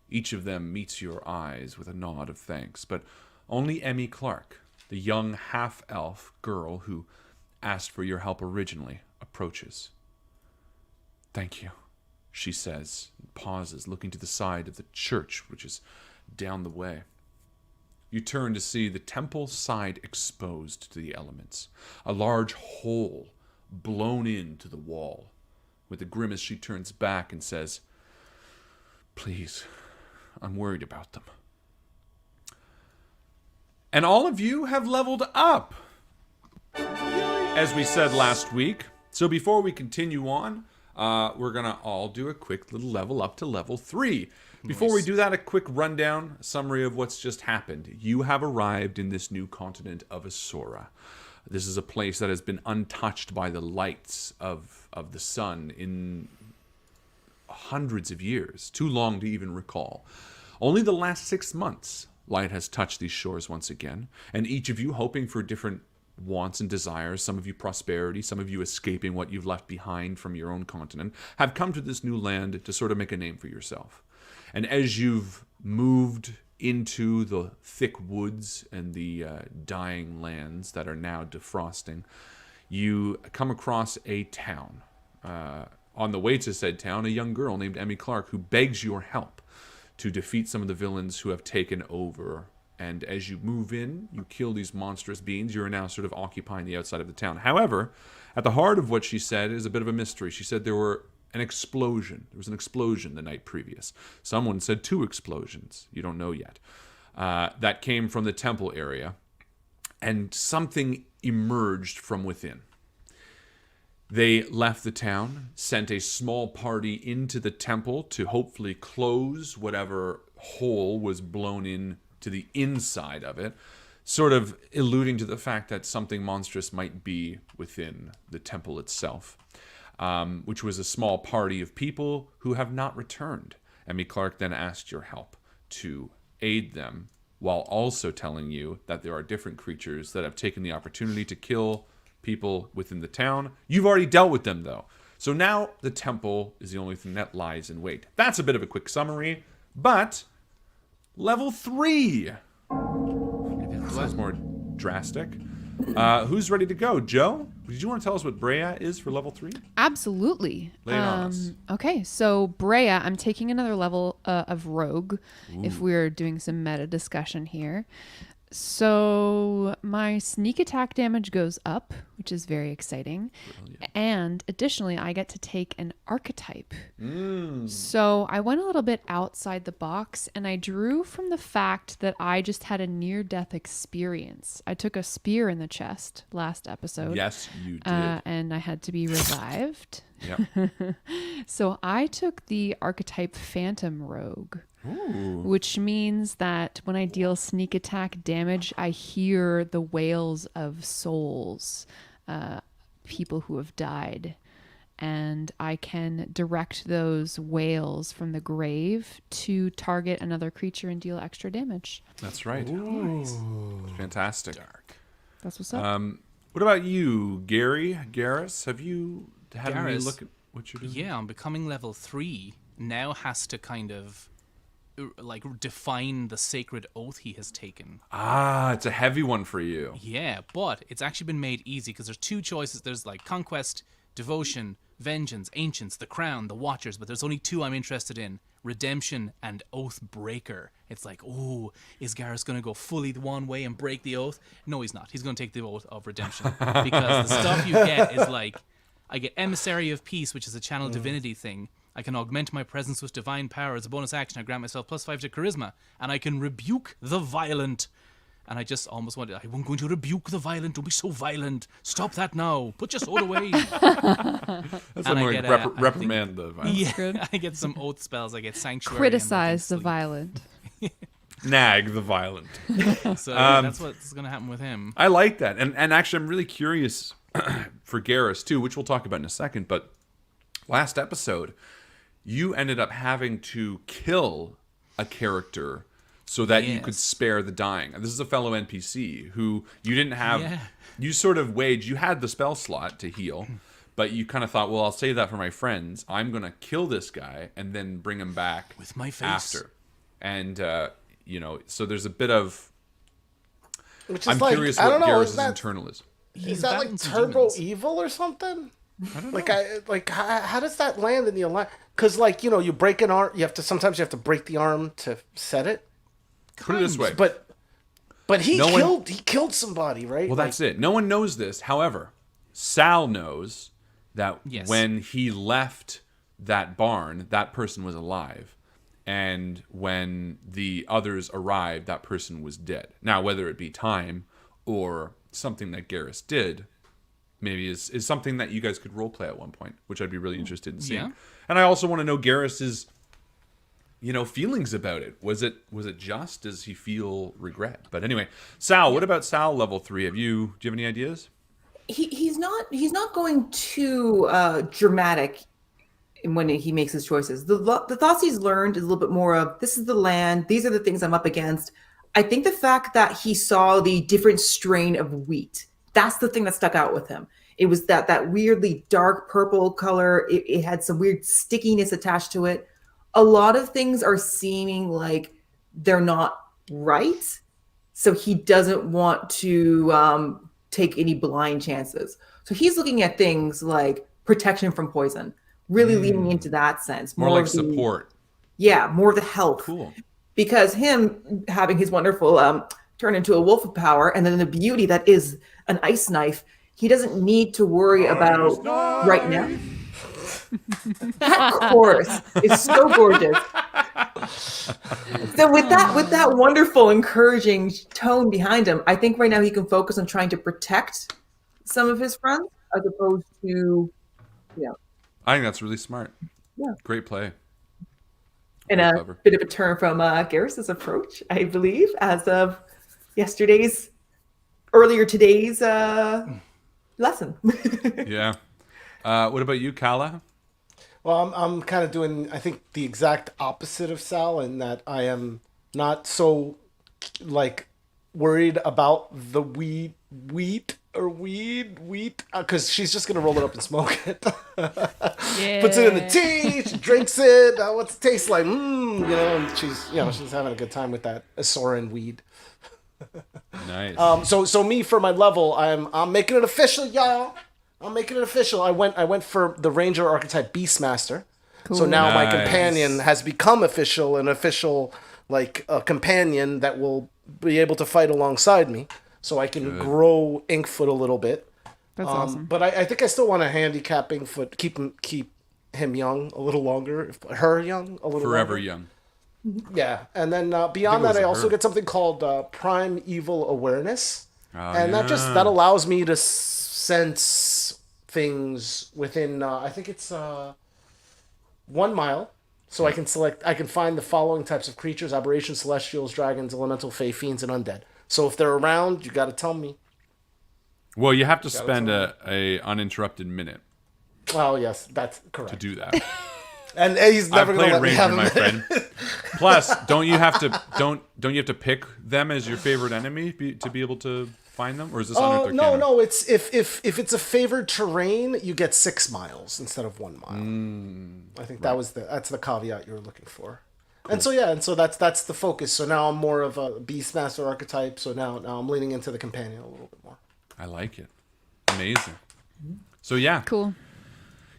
[SPEAKER 1] Each of them meets your eyes with a nod of thanks, but only Emmy Clark, the young half-elf girl who asked for your help originally, approaches. "Thank you," she says, and pauses, looking to the side of the church, which is down the way. You turn to see the temple side exposed to the elements, a large hole blown into the wall. With a grimace, she turns back and says, "Please, I'm worried about them." And all of you have leveled up, as we said last week. So before we continue on, we're going to all do a quick little level up to level 3. Before we do that, a quick rundown, summary of what's just happened. You have arrived in this new continent of Asora. This is a place that has been untouched by the lights of the sun in hundreds of years, too long to even recall. Only the last 6 months, light has touched these shores once again, and each of you hoping for different wants and desires, some of you prosperity, some of you escaping what you've left behind from your own continent, have come to this new land to sort of make a name for yourself. And as you've moved into the thick woods and the dying lands that are now defrosting, you come across a town. On the way to said town, a young girl named Emmy Clark who begs your help to defeat some of the villains who have taken over. And as you move in, you kill these monstrous beings. You are now sort of occupying the outside of the town. However, at the heart of what she said is a bit of a mystery. She said there was an explosion the night previous. Someone said 2 explosions. You don't know yet. That came from the temple area. And something emerged from within. They left the town, sent a small party into the temple to hopefully close whatever hole was blown in to the inside of it, sort of alluding to the fact that something monstrous might be within the temple itself, which was a small party of people who have not returned. Emmy Clark then asked your help to aid them, while also telling you that there are different creatures that have taken the opportunity to kill people within the town. You've already dealt with them, though. So now the temple is the only thing that lies in wait. That's a bit of a quick summary, but level 3. Sounds more drastic. Who's ready to go? Joe, did you want to tell us what Brea is for level 3?
[SPEAKER 4] Absolutely.
[SPEAKER 1] Lay it on us.
[SPEAKER 4] Okay, so Brea, I'm taking another level of rogue. If we're doing some meta discussion here. So my sneak attack damage goes up, which is very exciting. Brilliant. And additionally, I get to take an archetype. So I went a little bit outside the box and I drew from the fact that I just had a near-death experience. I took a spear in the chest last episode.
[SPEAKER 1] Yes, you did.
[SPEAKER 4] And I had to be revived.
[SPEAKER 1] Yep.
[SPEAKER 4] So I took the archetype Phantom Rogue.
[SPEAKER 1] Ooh.
[SPEAKER 4] Which means that when I deal sneak attack damage, I hear the wails of souls people who have died. And I can direct those wails from the grave to target another creature and deal extra damage.
[SPEAKER 1] That's right. Fantastic.
[SPEAKER 4] That's what's up.
[SPEAKER 1] What about you, Gary? Garrus? Have you had any
[SPEAKER 2] Garrus,
[SPEAKER 1] look at what you're doing?
[SPEAKER 2] Yeah, I'm becoming level 3. Now has to kind of like define the sacred oath he has taken.
[SPEAKER 1] Ah, it's a heavy one for you.
[SPEAKER 2] Yeah, but it's actually been made easy because there's 2 choices. There's like conquest, devotion, vengeance, ancients, the crown, the watchers, but there's only 2 I'm interested in: redemption and oath breaker. It's like, oh, is Garrus going to go fully the one way and break the oath? No, he's not. He's going to take the oath of redemption because the stuff you get is like, I get emissary of peace, which is a channel divinity thing. I can augment my presence with divine power. As a bonus action, I grant myself +5 to charisma, and I can rebuke the violent. And I just almost wanted, I'm going to rebuke the violent. Don't be so violent. Stop that now. Put your sword away.
[SPEAKER 1] That's
[SPEAKER 2] And I
[SPEAKER 1] like
[SPEAKER 2] get,
[SPEAKER 1] reprimand the violence.
[SPEAKER 2] Yeah, I get some oath spells. I get sanctuary.
[SPEAKER 4] Criticize the
[SPEAKER 2] and
[SPEAKER 4] violent.
[SPEAKER 1] Nag the violent.
[SPEAKER 2] So that's what's going to happen with him.
[SPEAKER 1] I like that. And actually, I'm really curious for Garrus, too, which we'll talk about in a second. But last episode, you ended up having to kill a character so that you could spare the dying. This is a fellow NPC who you didn't have...
[SPEAKER 2] Yeah.
[SPEAKER 1] You sort of you had the spell slot to heal, but you kind of thought, well, I'll save that for my friends. I'm going to kill this guy and then bring him back
[SPEAKER 2] With my face.
[SPEAKER 1] after. And, so there's a bit of...
[SPEAKER 5] Which is
[SPEAKER 1] I'm
[SPEAKER 5] like,
[SPEAKER 1] curious
[SPEAKER 5] I don't
[SPEAKER 1] what
[SPEAKER 5] know,
[SPEAKER 1] Garrus' internal is.
[SPEAKER 5] is that like
[SPEAKER 2] battling some
[SPEAKER 5] turbo
[SPEAKER 2] demons.
[SPEAKER 5] evil or something? How does that land in the alliance? Because you break an arm, sometimes you have to break the arm to set it.
[SPEAKER 1] Put it this way.
[SPEAKER 5] But he
[SPEAKER 1] No
[SPEAKER 5] killed somebody, right?
[SPEAKER 1] Well, that's it. No one knows this. However, Sal knows that
[SPEAKER 2] Yes.
[SPEAKER 1] when he left that barn, that person was alive. And when the others arrived, that person was dead. Now, whether it be time or something that Garrus did, maybe is something that you guys could roleplay at one point, which I'd be really interested in seeing.
[SPEAKER 2] Yeah.
[SPEAKER 1] And I also want to know Garrus's, feelings about it. Was it just? Does he feel regret? But anyway, Sal, what about Sal level 3? Do you have any ideas?
[SPEAKER 3] He's not going too dramatic when he makes his choices. The thoughts he's learned is a little bit more of, this is the land, these are the things I'm up against. I think the fact that he saw the different strain of wheat, that's the thing that stuck out with him. It was that weirdly dark purple color. It had some weird stickiness attached to it. A lot of things are seeming like they're not right. So he doesn't want to take any blind chances. So he's looking at things like protection from poison, really leaning into that sense.
[SPEAKER 1] More like
[SPEAKER 3] of the-
[SPEAKER 1] support.
[SPEAKER 3] Yeah, more of the health.
[SPEAKER 1] Cool.
[SPEAKER 3] Because him having his wonderful turn into a wolf of power, and then the beauty that is an ice knife, he doesn't need to worry about right now. That chorus is so gorgeous. So with that wonderful, encouraging tone behind him, I think right now he can focus on trying to protect some of his friends as opposed to,
[SPEAKER 1] I think that's really smart.
[SPEAKER 3] Yeah.
[SPEAKER 1] Great play.
[SPEAKER 3] and
[SPEAKER 1] Very
[SPEAKER 3] a
[SPEAKER 1] clever.
[SPEAKER 3] bit of a turn from Garrus's approach, I believe, as of earlier today's lesson.
[SPEAKER 1] Yeah. What about you, Kala?
[SPEAKER 5] Well, I'm kind of doing, I think, the exact opposite of Sal in that I am not so, worried about the weed, because she's just going to roll it up and smoke it.
[SPEAKER 4] Yeah.
[SPEAKER 5] Puts it in the tea, she drinks it, what's it taste like? And she's having a good time with that Asora weed.
[SPEAKER 1] Nice.
[SPEAKER 5] So me for my level, I'm making it official, y'all. I'm making it official. I went for the Ranger archetype Beastmaster.
[SPEAKER 4] Cool.
[SPEAKER 5] So now my
[SPEAKER 1] Nice.
[SPEAKER 5] companion has become an official a companion that will be able to fight alongside me. So I can grow Inkfoot a little bit.
[SPEAKER 4] That's awesome.
[SPEAKER 5] But I think I still want to handicap Inkfoot, keep him young a little longer, her young a little
[SPEAKER 1] Forever
[SPEAKER 5] longer.
[SPEAKER 1] young.
[SPEAKER 5] Yeah, and then beyond
[SPEAKER 1] it was
[SPEAKER 5] that, I
[SPEAKER 1] a
[SPEAKER 5] also
[SPEAKER 1] her.
[SPEAKER 5] get something called Prime Evil Awareness, and
[SPEAKER 1] yeah.
[SPEAKER 5] that allows me to sense things within. I think it's 1 mile, so I can find the following types of creatures: aberrations, celestials, dragons, elemental, fae, fiends, and undead. So if they're around, you got to tell me.
[SPEAKER 1] Well, you have to spend a uninterrupted minute
[SPEAKER 5] Oh yes, that's correct.
[SPEAKER 1] to do that.
[SPEAKER 5] And he's never
[SPEAKER 1] I've
[SPEAKER 5] going to
[SPEAKER 1] played
[SPEAKER 5] let me
[SPEAKER 1] Ranger,
[SPEAKER 5] have him.
[SPEAKER 1] my friend. Plus, don't you have to pick them as your favorite enemy to be able to find them, or is this
[SPEAKER 5] Oh
[SPEAKER 1] under
[SPEAKER 5] no! It's if it's a favored terrain, you get 6 miles instead of 1 mile. I think that's the caveat you were looking for. Cool. And so that's the focus. So now I'm more of a Beastmaster archetype. So now I'm leaning into the companion a little bit more.
[SPEAKER 1] I like it. Amazing. So yeah,
[SPEAKER 4] Cool.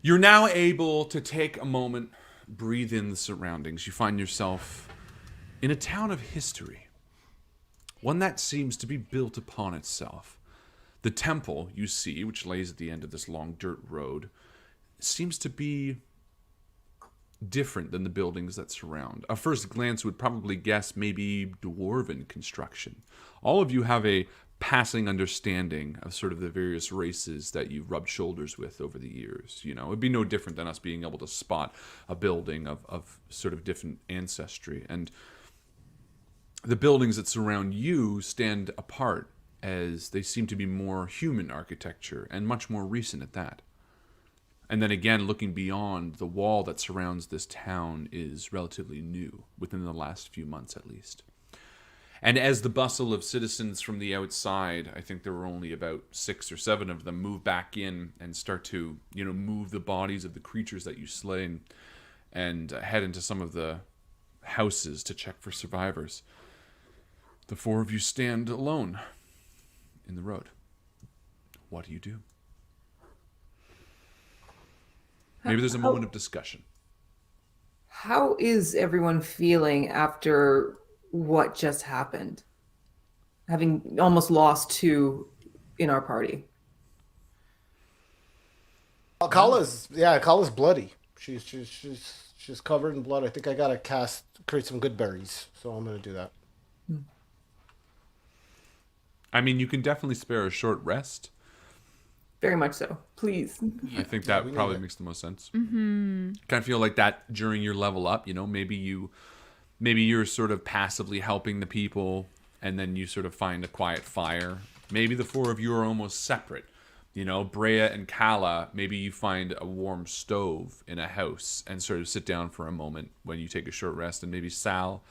[SPEAKER 1] you're now able to take a moment, breathe in the surroundings. You find yourself in a town of history, one that seems to be built upon itself. The temple you see, which lays at the end of this long dirt road, seems to be different than the buildings that surround. A first glance would probably guess maybe dwarven construction. All of you have a passing understanding of sort of the various races that you've rubbed shoulders with over the years. You know, it'd be no different than us being able to spot a building of sort of different ancestry. And the buildings that surround you stand apart as they seem to be more human architecture and much more recent at that. And then again, looking beyond, the wall that surrounds this town is relatively new, within the last few months at least. And as the bustle of citizens from the outside, I think there were only about 6 or 7 of them, move back in and start to, move the bodies of the creatures that you slain and head into some of the houses to check for survivors. The 4 of you stand alone in the road. What do you do? Maybe there's a moment of discussion.
[SPEAKER 3] How is everyone feeling after what just happened? Having almost lost 2 in our party.
[SPEAKER 5] Kala's bloody. She's covered in blood. I think I gotta create some good berries, so I'm gonna do that.
[SPEAKER 1] I mean, you can definitely spare a short rest.
[SPEAKER 3] Very much so. Please.
[SPEAKER 1] I think that probably makes the most sense. Mm-hmm. Kind of feel like that during your level up, maybe you're sort of passively helping the people, and then you sort of find a quiet fire. Maybe the 4 of you are almost separate. Brea and Kala, maybe you find a warm stove in a house and sort of sit down for a moment when you take a short rest. And maybe Sal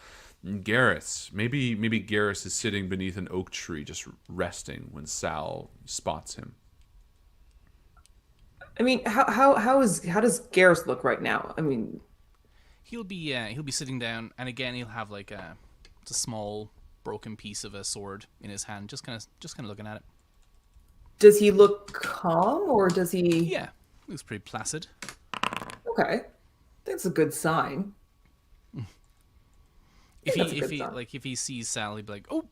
[SPEAKER 1] and Garrus. Maybe Garrus is sitting beneath an oak tree just resting when Sal spots him.
[SPEAKER 3] I mean, how does Garrus look right now? I mean,
[SPEAKER 2] He'll be sitting down, and again he'll have like it's a small broken piece of a sword in his hand, just kind of looking at it.
[SPEAKER 3] does he look calm or does he?
[SPEAKER 2] Yeah, looks pretty placid.
[SPEAKER 3] Okay, that's a good sign.
[SPEAKER 2] If he sees Sal, he'd be like, "Oh,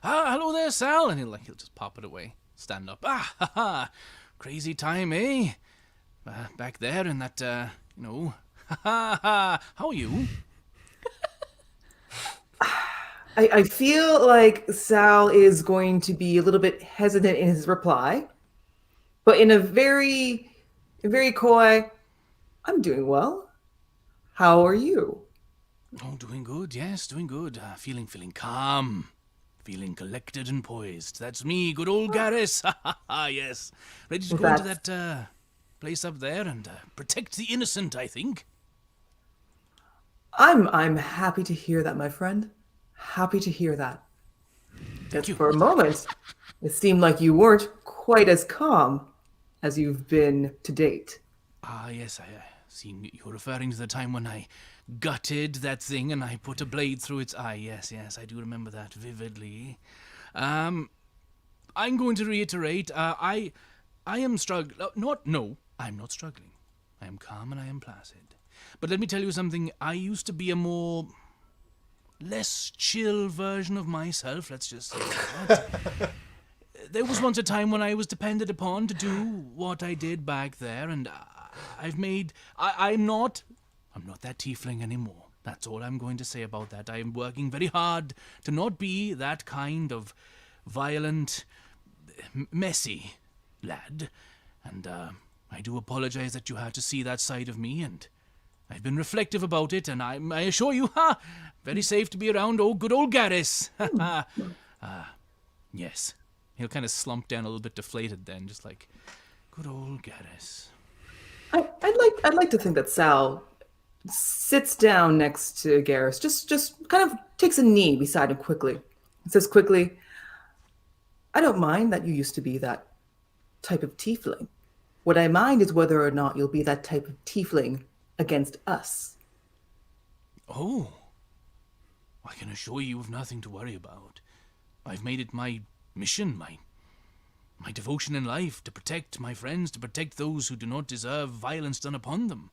[SPEAKER 2] hello there, Sal," and he'll just pop it away, stand up. Crazy time, eh? Back there in that, how are you?
[SPEAKER 3] I feel like Sal is going to be a little bit hesitant in his reply, but in a very, very coy, I'm doing well. How are you?
[SPEAKER 2] Oh, doing good, yes, doing good. Feeling calm. Feeling collected and poised. That's me, good old Garrus. Yes. Ready to go into that place up there and protect the innocent, I think.
[SPEAKER 3] I'm happy to hear that, my friend. Happy to hear that.
[SPEAKER 2] Thank you.
[SPEAKER 3] For a moment, it seemed like you weren't quite as calm as you've been to date.
[SPEAKER 2] Yes, I see you're referring to the time when I gutted that thing and I put a blade through its eye. Yes, I do remember that vividly. I'm going to reiterate, I am struggling. I'm not struggling. I am calm and I am placid. But let me tell you something, I used to be a less chill version of myself, let's just say that. There was once a time when I was depended upon to do what I did back there, and I'm not that tiefling anymore. That's all I'm going to say about that. I am working very hard to not be that kind of violent, messy lad. And I do apologize that you had to see that side of me, and I've been reflective about it, and I assure you, very safe to be around good old Garrus. Yes. He'll kind of slump down a little bit deflated then, just like, good old Garrus.
[SPEAKER 3] I'd like to think that Sal sits down next to Garrus, just kind of takes a knee beside him quickly. And says quickly, I don't mind that you used to be that type of tiefling. What I mind is whether or not you'll be that type of tiefling against us.
[SPEAKER 2] Oh, I can assure you of nothing to worry about. I've made it my mission, my devotion in life, to protect my friends, to protect those who do not deserve violence done upon them.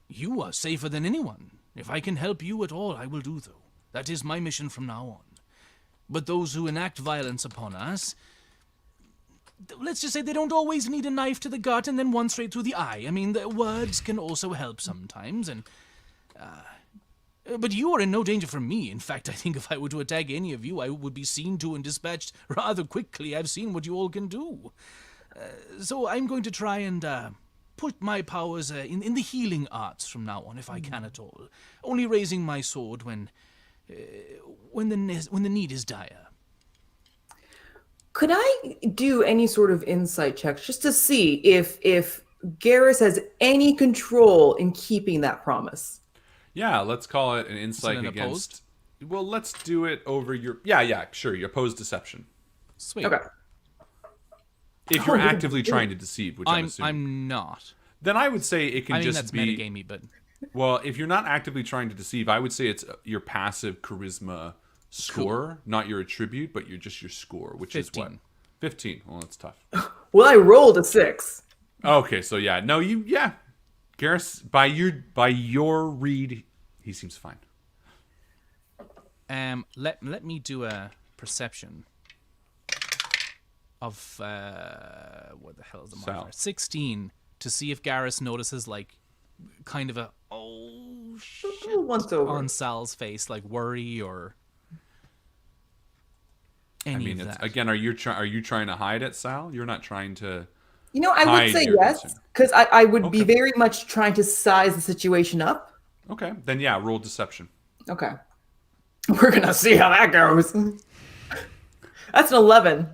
[SPEAKER 2] You are safer than anyone. If I can help you at all, I will do so. That is my mission from now on. But those who enact violence upon us, let's just say they don't always need a knife to the gut and then one straight through the eye. I mean, the words can also help sometimes, and... but you are in no danger from me. In fact, I think if I were to attack any of you, I would be seen to and dispatched rather quickly. I've seen what you all can do. So I'm going to try and put my powers in the healing arts from now on, if I can at all. Only raising my sword when the need is dire.
[SPEAKER 3] Could I do any sort of insight checks just to see if Garrus has any control in keeping that promise?
[SPEAKER 1] Yeah, let's call it an insight
[SPEAKER 2] an
[SPEAKER 1] against. Well, let's do it over your. Yeah, sure. Your opposed deception.
[SPEAKER 2] Sweet.
[SPEAKER 3] Okay.
[SPEAKER 1] If you're actively trying to deceive, which I'm assuming.
[SPEAKER 2] I'm not.
[SPEAKER 1] Then I would say it can
[SPEAKER 2] I mean,
[SPEAKER 1] just
[SPEAKER 2] that's
[SPEAKER 1] be.
[SPEAKER 2] metagamey, but...
[SPEAKER 1] Well, if you're not actively trying to deceive, I would say it's your passive charisma score, not your attribute, but your score, which
[SPEAKER 2] 15.
[SPEAKER 1] is what? 15. Well, that's tough.
[SPEAKER 3] Well, I rolled a 6.
[SPEAKER 1] Okay, so yeah. No, Garrus, by your read, he seems fine.
[SPEAKER 2] Let me do a perception of what the hell is the modifier? 16 to see if Garrus notices like kind of a shit
[SPEAKER 3] Once over.
[SPEAKER 2] on Sal's face, like worry or any of that.
[SPEAKER 1] Again, are you trying to hide it, Sal? You're not trying to.
[SPEAKER 3] You know, I would
[SPEAKER 1] hide
[SPEAKER 3] say
[SPEAKER 1] your
[SPEAKER 3] yes,
[SPEAKER 1] concern.
[SPEAKER 3] because I would be
[SPEAKER 1] Okay.
[SPEAKER 3] very much trying to size the situation up.
[SPEAKER 1] Okay, then yeah, roll deception.
[SPEAKER 3] Okay. We're going to see how that goes. That's an 11.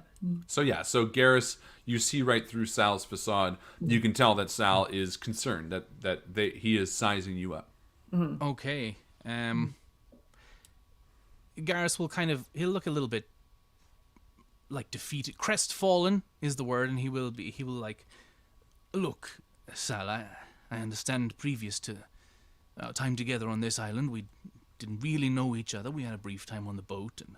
[SPEAKER 1] So Garrus, you see right through Sal's facade. You can tell that Sal is concerned that he is sizing you up.
[SPEAKER 2] Okay. Garrus will he'll look a little bit like defeated. Crestfallen is the word, and he will like, look, Sal, I understand previous to our time together on this island, we didn't really know each other. We had a brief time on the boat, and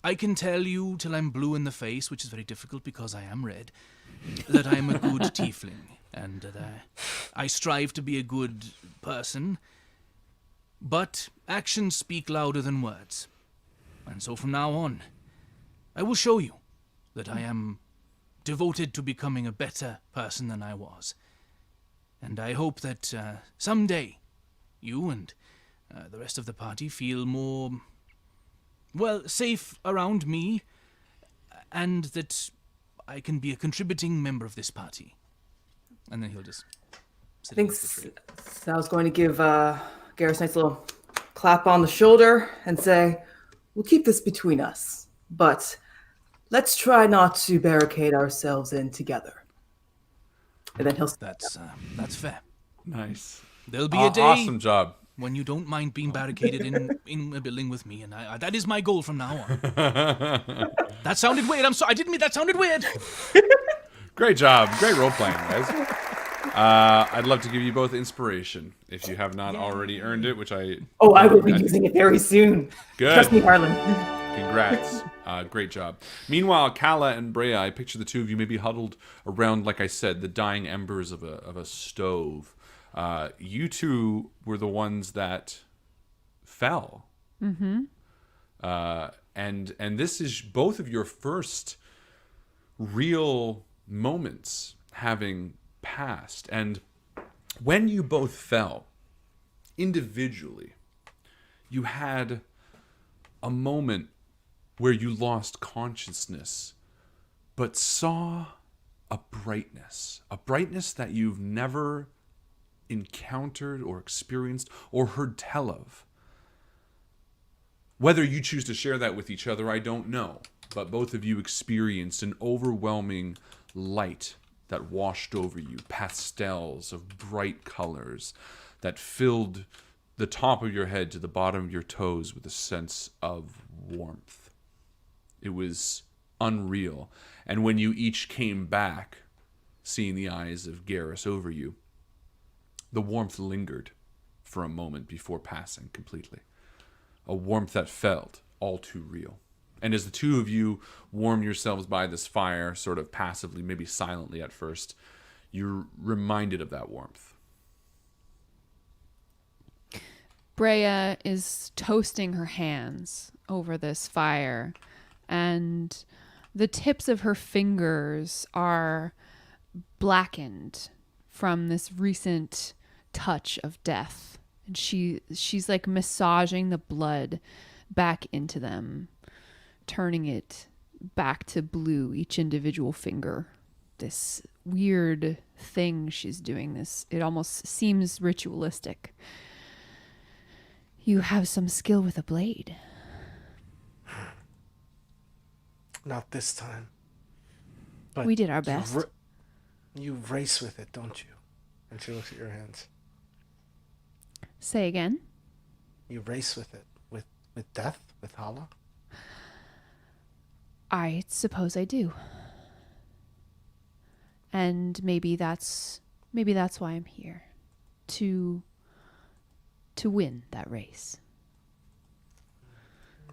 [SPEAKER 2] I can tell you till I'm blue in the face, which is very difficult because I am red, that I am a good tiefling, and that I strive to be a good person, but actions speak louder than words. And so from now on, I will show you that I am devoted to becoming a better person than I was. And I hope that someday you and the rest of the party feel more, well, safe around me, and that I can be a contributing member of this party. And then he'll just sit
[SPEAKER 3] I think
[SPEAKER 2] against the tree.
[SPEAKER 3] Sal's going to give Garrus a nice little clap on the shoulder and say, we'll keep this between us, but let's try not to barricade ourselves in together. And then he'll...
[SPEAKER 2] That's fair.
[SPEAKER 1] Nice.
[SPEAKER 2] There'll be a day
[SPEAKER 1] Awesome job.
[SPEAKER 2] when you don't mind being barricaded in a building with me, and that is my goal from now on. That sounded weird. I'm sorry. I didn't mean that sounded weird.
[SPEAKER 1] Great job. Great role playing, guys. I'd love to give you both inspiration if you have not already earned it, which I.
[SPEAKER 3] Oh, I will be using it very soon.
[SPEAKER 1] Good.
[SPEAKER 3] Trust me, Harlan.
[SPEAKER 1] Congrats. Great job. Meanwhile, Kala and Brea, I picture the two of you maybe huddled around, like I said, the dying embers of a stove. You two were the ones that fell. Mm-hmm. And this is both of your first real moments having passed. And when you both fell individually, you had a moment where you lost consciousness, but saw a brightness that you've never encountered or experienced or heard tell of. Whether you choose to share that with each other, I don't know. But both of you experienced an overwhelming light that washed over you, pastels of bright colors that filled the top of your head to the bottom of your toes with a sense of warmth. It was unreal. And when you each came back, seeing the eyes of Garrus over you, the warmth lingered for a moment before passing completely. A warmth that felt all too real. And as the two of you warm yourselves by this fire, sort of passively, maybe silently at first, you're reminded of that warmth.
[SPEAKER 4] Brea is toasting her hands over this fire, and the tips of her fingers are blackened from this recent touch of death. And she's like massaging the blood back into them, turning it back to blue, each individual finger. This weird thing she's doing, this, it almost seems ritualistic. You have some skill with a blade.
[SPEAKER 5] Not this time. But
[SPEAKER 4] We did our best.
[SPEAKER 5] You race with it, don't you? And she looks at your hands.
[SPEAKER 4] Say again?
[SPEAKER 5] You race with it. With death? With Hala?
[SPEAKER 4] I suppose I do. And maybe that's why I'm here. To win that race.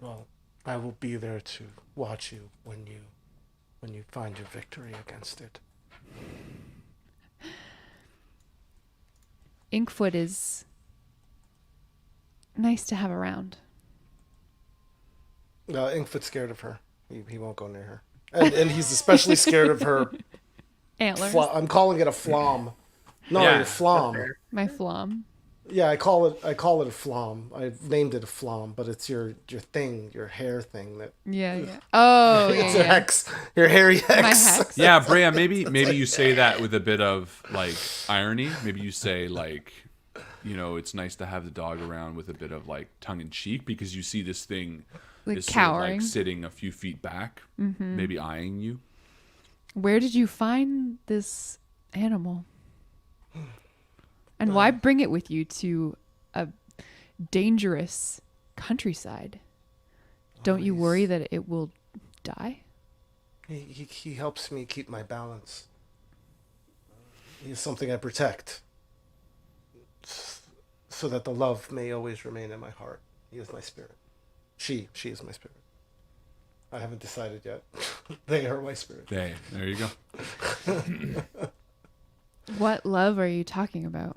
[SPEAKER 5] Well, I will be there to watch you when you find your victory against it.
[SPEAKER 4] Inkfoot is nice to have around.
[SPEAKER 5] Inkfoot's scared of her. He won't go near her. And he's especially scared of her
[SPEAKER 4] Antlers.
[SPEAKER 5] I'm calling it a flom. No,
[SPEAKER 1] Yeah.
[SPEAKER 5] your flom.
[SPEAKER 4] My flom.
[SPEAKER 5] Yeah, I call it a flom. I've named it a flom, but it's your thing, your hair thing that
[SPEAKER 4] Yeah. Oh,
[SPEAKER 5] it's
[SPEAKER 4] yeah.
[SPEAKER 5] a hex. Your hairy hex.
[SPEAKER 4] My hex.
[SPEAKER 1] Yeah, Brea, maybe you say that with a bit of like irony. Maybe you say like, you know, it's nice to have the dog around with a bit of like tongue in cheek, because you see this thing
[SPEAKER 4] Like
[SPEAKER 1] is sort of
[SPEAKER 4] cowering.
[SPEAKER 1] like sitting a few feet back, maybe eyeing you.
[SPEAKER 4] Where did you find this animal? And why bring it with you to a dangerous countryside? Don't you worry that it will die?
[SPEAKER 5] He helps me keep my balance. He's something I protect, so that the love may always remain in my heart. He is my spirit. She is my spirit. I haven't decided yet. They are my spirit.
[SPEAKER 1] There you go.
[SPEAKER 4] What love are you talking about?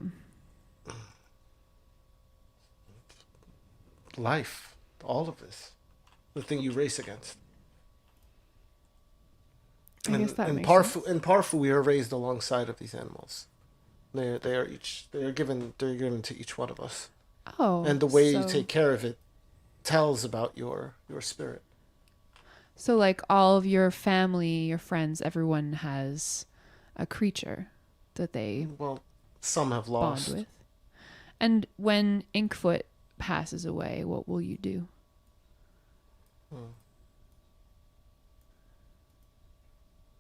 [SPEAKER 5] Life, all of this, the thing you race against.
[SPEAKER 4] I guess that
[SPEAKER 5] in
[SPEAKER 4] makes
[SPEAKER 5] Parfu, in Parfu, we are raised alongside of these animals. They are given to each one of us,
[SPEAKER 4] Oh.
[SPEAKER 5] and the way you
[SPEAKER 4] so-
[SPEAKER 5] take care of it tells about your spirit.
[SPEAKER 4] So, like, all of your family, your friends, everyone has a creature that they
[SPEAKER 5] Well, some have
[SPEAKER 4] bond
[SPEAKER 5] lost.
[SPEAKER 4] with. And when Inkfoot passes away, what will you do?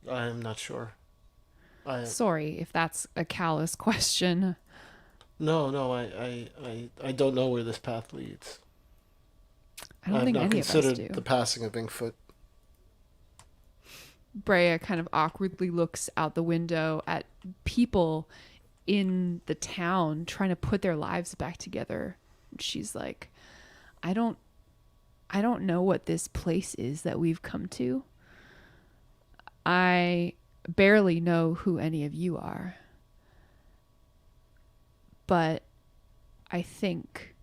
[SPEAKER 5] I am not sure.
[SPEAKER 4] Sorry if that's a callous question.
[SPEAKER 5] No, I don't know where this path leads.
[SPEAKER 4] I don't
[SPEAKER 5] have
[SPEAKER 4] think
[SPEAKER 5] not
[SPEAKER 4] any of us
[SPEAKER 5] considered
[SPEAKER 4] do.
[SPEAKER 5] the passing of Inkfoot.
[SPEAKER 4] Brea kind of awkwardly looks out the window at people in the town trying to put their lives back together. She's like, I don't know what this place is that we've come to. I barely know who any of you are. But I think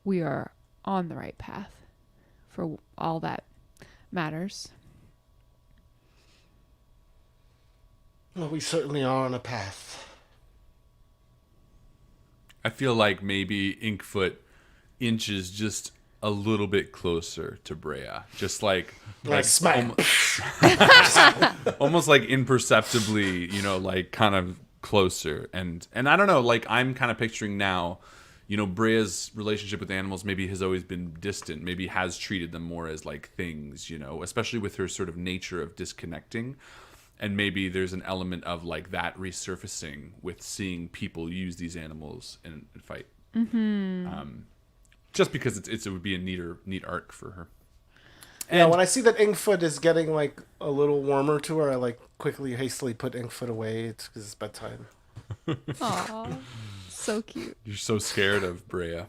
[SPEAKER 4] we are on the right path for all that matters.
[SPEAKER 5] Well, we certainly are on a path.
[SPEAKER 1] I feel like maybe Inkfoot inches just a little bit closer to Brea, just like
[SPEAKER 5] Smack.
[SPEAKER 1] almost like imperceptibly, you know, like kind of closer. And I don't know, like I'm kind of picturing now, Brea's relationship with animals maybe has always been distant, maybe has treated them more as like things, especially with her sort of nature of disconnecting. And maybe there's an element of like that resurfacing with seeing people use these animals in fight. Just because it would be a neat arc for her.
[SPEAKER 5] And when I see that Inkfoot is getting like a little warmer to her, I like quickly, hastily put Inkfoot away. It's because it's bedtime.
[SPEAKER 4] Aw, so cute.
[SPEAKER 1] You're so scared of Brea.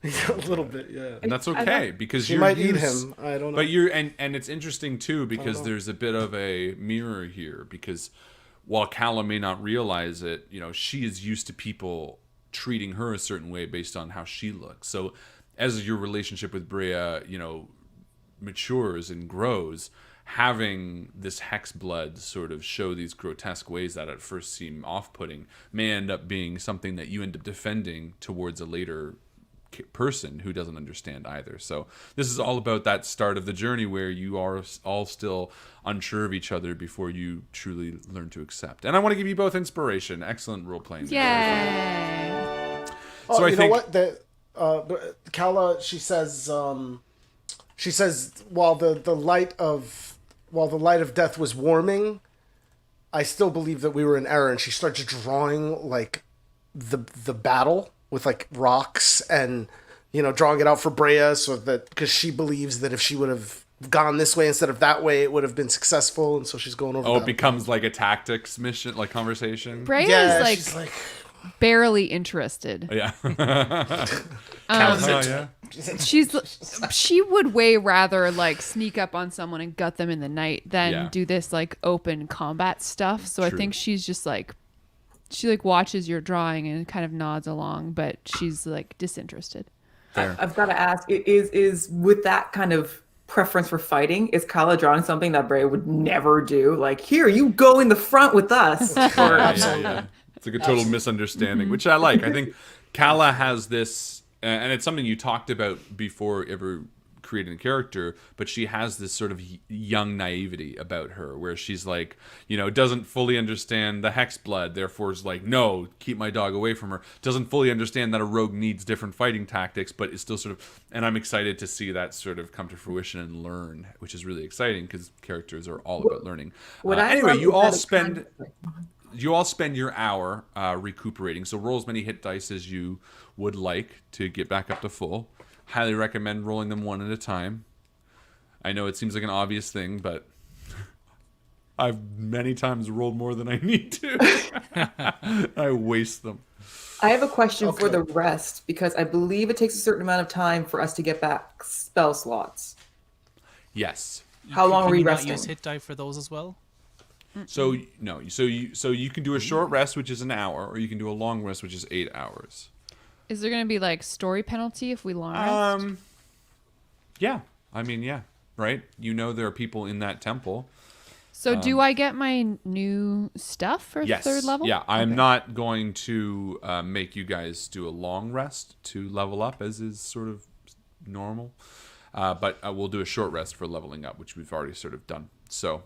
[SPEAKER 5] A little bit, yeah.
[SPEAKER 1] And that's okay because
[SPEAKER 5] She might eat him. I don't know.
[SPEAKER 1] But and it's interesting too because there's a bit of a mirror here because while Calla may not realize it, she is used to people treating her a certain way based on how she looks. So as your relationship with Brea, matures and grows, having this hex blood sort of show these grotesque ways that at first seem off-putting may end up being something that you end up defending towards a later person who doesn't understand either. So this is all about that start of the journey where you are all still unsure of each other before you truly learn to accept. And I want to give you both inspiration. Excellent role-playing.
[SPEAKER 4] Yay!
[SPEAKER 5] So I think what? Calla, she says while the light of death was warming, I still believe that we were in error. And she starts drawing like the battle with like rocks and drawing it out for Brea, so that because she believes that if she would have gone this way instead of that way, it would have been successful. And so she's going over.
[SPEAKER 1] Oh, it becomes like a tactics mission, like conversation.
[SPEAKER 4] Brea is
[SPEAKER 5] she's like
[SPEAKER 4] barely interested.
[SPEAKER 1] Yeah.
[SPEAKER 4] She would way rather like sneak up on someone and gut them in the night than do this like open combat stuff. So I think she's just like, she like watches your drawing and kind of nods along, but she's like disinterested.
[SPEAKER 1] Fair.
[SPEAKER 3] I've got to ask, is with that kind of preference for fighting, is Calla drawing something that Brea would never do? Like, here, you go in the front with us.
[SPEAKER 1] Yeah. It's like a total misunderstanding, which I like. I think Calla has this, and it's something you talked about before ever creating a character, but she has this sort of young naivety about her where she's like, doesn't fully understand the hex blood, therefore is like, no, keep my dog away from her. Doesn't fully understand that a rogue needs different fighting tactics, but it's still sort of, and I'm excited to see that sort of come to fruition and learn, which is really exciting because characters are all about learning. Anyway, you all spend your hour recuperating, so roll as many hit dice as you would like to get back up to full. Highly recommend rolling them one at a time. I know it seems like an obvious thing, but I've many times rolled more than I need to. I waste them.
[SPEAKER 3] I have a question for the rest, because I believe it takes a certain amount of time for us to get back spell slots.
[SPEAKER 1] Yes.
[SPEAKER 3] How long are we
[SPEAKER 2] Can you not
[SPEAKER 3] resting?
[SPEAKER 2] use hit die for those as well?
[SPEAKER 1] So no. So you can do a short rest, which is an hour, or you can do a long rest, which is 8 hours.
[SPEAKER 4] Is there going to be like story penalty if we long rest?
[SPEAKER 1] Yeah. I mean, yeah. Right. There are people in that temple.
[SPEAKER 4] So do I get my new stuff for
[SPEAKER 1] Yes.
[SPEAKER 4] third level?
[SPEAKER 1] Yeah. I'm not going to make you guys do a long rest to level up, as is sort of normal. But we'll do a short rest for leveling up, which we've already sort of done. So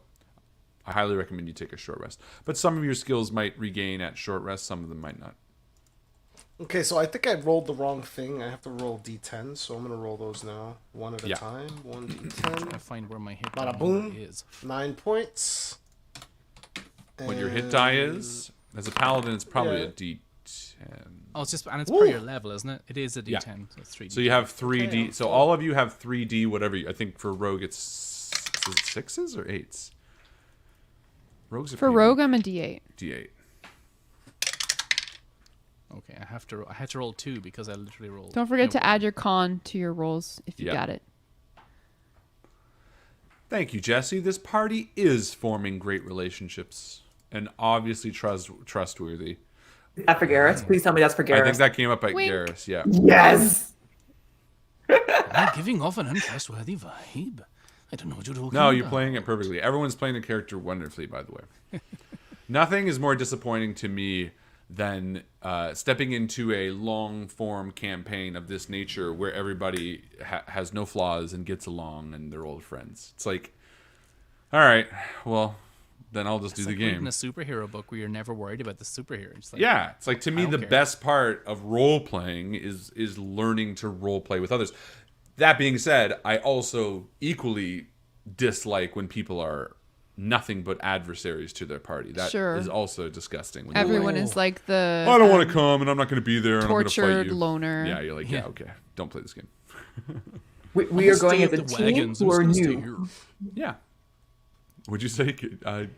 [SPEAKER 1] I highly recommend you take a short rest. But some of your skills might regain at short rest. Some of them might not.
[SPEAKER 5] Okay, so I think I rolled the wrong thing. I have to roll d10, so I'm going to roll those now. One at a time. 1d10.
[SPEAKER 2] I find where my hit
[SPEAKER 5] Bada
[SPEAKER 2] die
[SPEAKER 5] boom.
[SPEAKER 2] is.
[SPEAKER 5] 9 points.
[SPEAKER 1] What your hit die is? As a paladin, it's probably
[SPEAKER 5] Yeah.
[SPEAKER 1] a d10.
[SPEAKER 2] Oh, it's per your level, isn't it? It is a d10, so it's 3d10.
[SPEAKER 1] So you have 3d. So all of you have 3d, whatever. I think for rogue, it's is it 6s or 8s? Rogues are
[SPEAKER 4] For
[SPEAKER 1] pretty
[SPEAKER 4] rogue, I'm a D8.
[SPEAKER 1] D8.
[SPEAKER 2] Okay, I had to roll 2 because I literally rolled.
[SPEAKER 4] Don't forget to add your con to your rolls if you
[SPEAKER 1] Yep.
[SPEAKER 4] got it.
[SPEAKER 1] Thank you, Jesse. This party is forming great relationships and obviously trustworthy.
[SPEAKER 3] Is that for Garrus? Please tell me that's for
[SPEAKER 1] I think
[SPEAKER 3] Garrus.
[SPEAKER 1] that came up at
[SPEAKER 4] Wink.
[SPEAKER 1] Garrus, yeah.
[SPEAKER 3] Yes.
[SPEAKER 2] I'm giving off an untrustworthy vibe. I don't know what you're talking
[SPEAKER 1] No,
[SPEAKER 2] about.
[SPEAKER 1] you're playing it perfectly. Everyone's playing the character wonderfully, by the way. Nothing is more disappointing to me than stepping into a long-form campaign of this nature where everybody has no flaws and gets along and they're old friends. It's like, all right, well, then I'll just do
[SPEAKER 2] It's
[SPEAKER 1] the
[SPEAKER 2] like
[SPEAKER 1] game.
[SPEAKER 2] reading a superhero book where you're never worried about the superhero. It's like,
[SPEAKER 1] Yeah, it's like to me
[SPEAKER 2] don't
[SPEAKER 1] the
[SPEAKER 2] care.
[SPEAKER 1] best part of role playing is learning to role play with others. That being said, I also equally dislike when people are nothing but adversaries to their party. That is
[SPEAKER 4] Sure.
[SPEAKER 1] also disgusting. When you're
[SPEAKER 4] Everyone
[SPEAKER 1] like,
[SPEAKER 4] is like the
[SPEAKER 1] I don't want to come and I'm not going to be there and I'm going to fight
[SPEAKER 4] tortured
[SPEAKER 1] you.
[SPEAKER 4] loner.
[SPEAKER 1] Yeah, you're like, yeah,
[SPEAKER 2] Yeah.
[SPEAKER 1] okay, don't play this game.
[SPEAKER 3] We are going
[SPEAKER 2] Stay
[SPEAKER 3] as
[SPEAKER 2] at
[SPEAKER 3] a
[SPEAKER 2] the
[SPEAKER 3] team
[SPEAKER 2] wagons, I'm
[SPEAKER 3] who
[SPEAKER 2] just
[SPEAKER 3] are
[SPEAKER 2] gonna stay
[SPEAKER 3] new.
[SPEAKER 2] here.
[SPEAKER 1] Yeah. Would you say,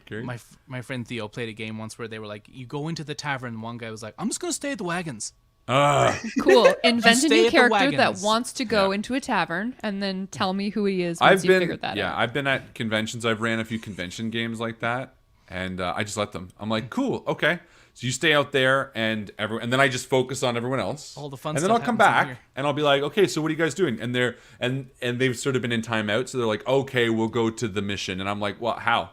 [SPEAKER 1] Gary?
[SPEAKER 2] My friend Theo played a game once where they were like, you go into the tavern, and one guy was like, I'm just going to stay at the wagons.
[SPEAKER 4] Cool. Invent a
[SPEAKER 2] stay
[SPEAKER 4] new
[SPEAKER 2] at the
[SPEAKER 4] character that
[SPEAKER 2] wagons.
[SPEAKER 4] wants to go
[SPEAKER 1] Yeah.
[SPEAKER 4] into a tavern and then tell me who he is once you figured that out.
[SPEAKER 1] I've been at conventions. I've ran a few convention games like that, and I just let them. I'm like, cool, okay. So you stay out there, and then I just focus on everyone else.
[SPEAKER 2] All the fun
[SPEAKER 1] and then
[SPEAKER 2] stuff
[SPEAKER 1] I'll come
[SPEAKER 2] happens in
[SPEAKER 1] back,
[SPEAKER 2] here.
[SPEAKER 1] and I'll be like, okay, so what are you guys doing? And they've sort of been in timeout, so they're like, okay, we'll go to the mission, and I'm like, well, how?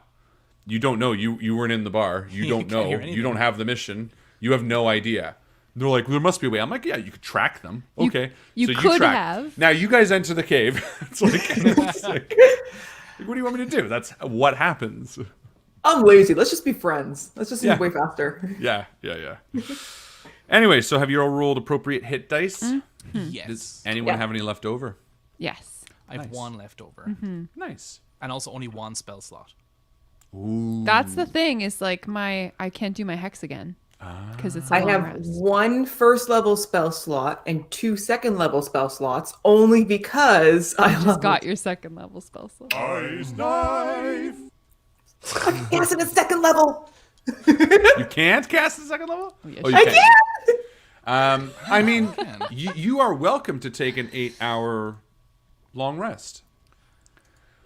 [SPEAKER 1] You don't know. You weren't in the bar. You don't
[SPEAKER 2] can't hear
[SPEAKER 1] know. You
[SPEAKER 2] anything.
[SPEAKER 1] don't have the mission. You have no idea. They're like, well, there must be a way. I'm like, yeah, you could track them. Okay.
[SPEAKER 4] you
[SPEAKER 1] so
[SPEAKER 4] could
[SPEAKER 1] track.
[SPEAKER 4] have.
[SPEAKER 1] Now you guys enter the cave. It's like, what do you want me to do? That's what happens.
[SPEAKER 3] I'm lazy. Let's just be friends. Let's just
[SPEAKER 1] Yeah.
[SPEAKER 3] move way faster.
[SPEAKER 1] Yeah. Anyway, so have you all rolled appropriate hit dice?
[SPEAKER 2] Yes.
[SPEAKER 1] Does anyone
[SPEAKER 3] Yeah.
[SPEAKER 1] have any left over?
[SPEAKER 4] Yes.
[SPEAKER 2] I have
[SPEAKER 1] Nice.
[SPEAKER 2] one left over.
[SPEAKER 4] Mm-hmm.
[SPEAKER 1] Nice.
[SPEAKER 2] And also only one spell slot.
[SPEAKER 4] That's the thing is like I can't do my hex again because it's a
[SPEAKER 3] I
[SPEAKER 4] long
[SPEAKER 3] have
[SPEAKER 4] rest.
[SPEAKER 3] one first level spell slot and 2 second level spell slots only because I
[SPEAKER 4] Just got your second level spell slot.
[SPEAKER 1] Ice knife.
[SPEAKER 3] Yes, in a second level.
[SPEAKER 1] You can't cast the second level?
[SPEAKER 4] yes,
[SPEAKER 1] Oh,
[SPEAKER 4] you
[SPEAKER 1] you
[SPEAKER 3] I
[SPEAKER 1] can.
[SPEAKER 3] can't.
[SPEAKER 1] I mean, you are welcome to take an 8-hour long rest.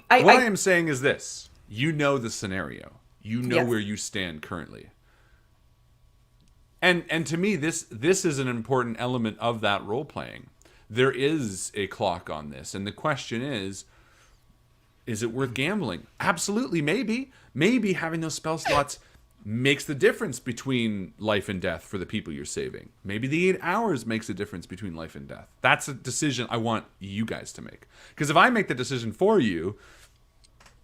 [SPEAKER 1] What I am saying is this. You know the scenario. You know
[SPEAKER 3] Yes.
[SPEAKER 1] where you stand currently. And to me, this is an important element of that role playing. There is a clock on this, and the question is it worth gambling? Absolutely, maybe. Maybe having those spell slots makes the difference between life and death for the people you're saving. Maybe the 8 hours makes a difference between life and death. That's a decision I want you guys to make. Because if I make the decision for you,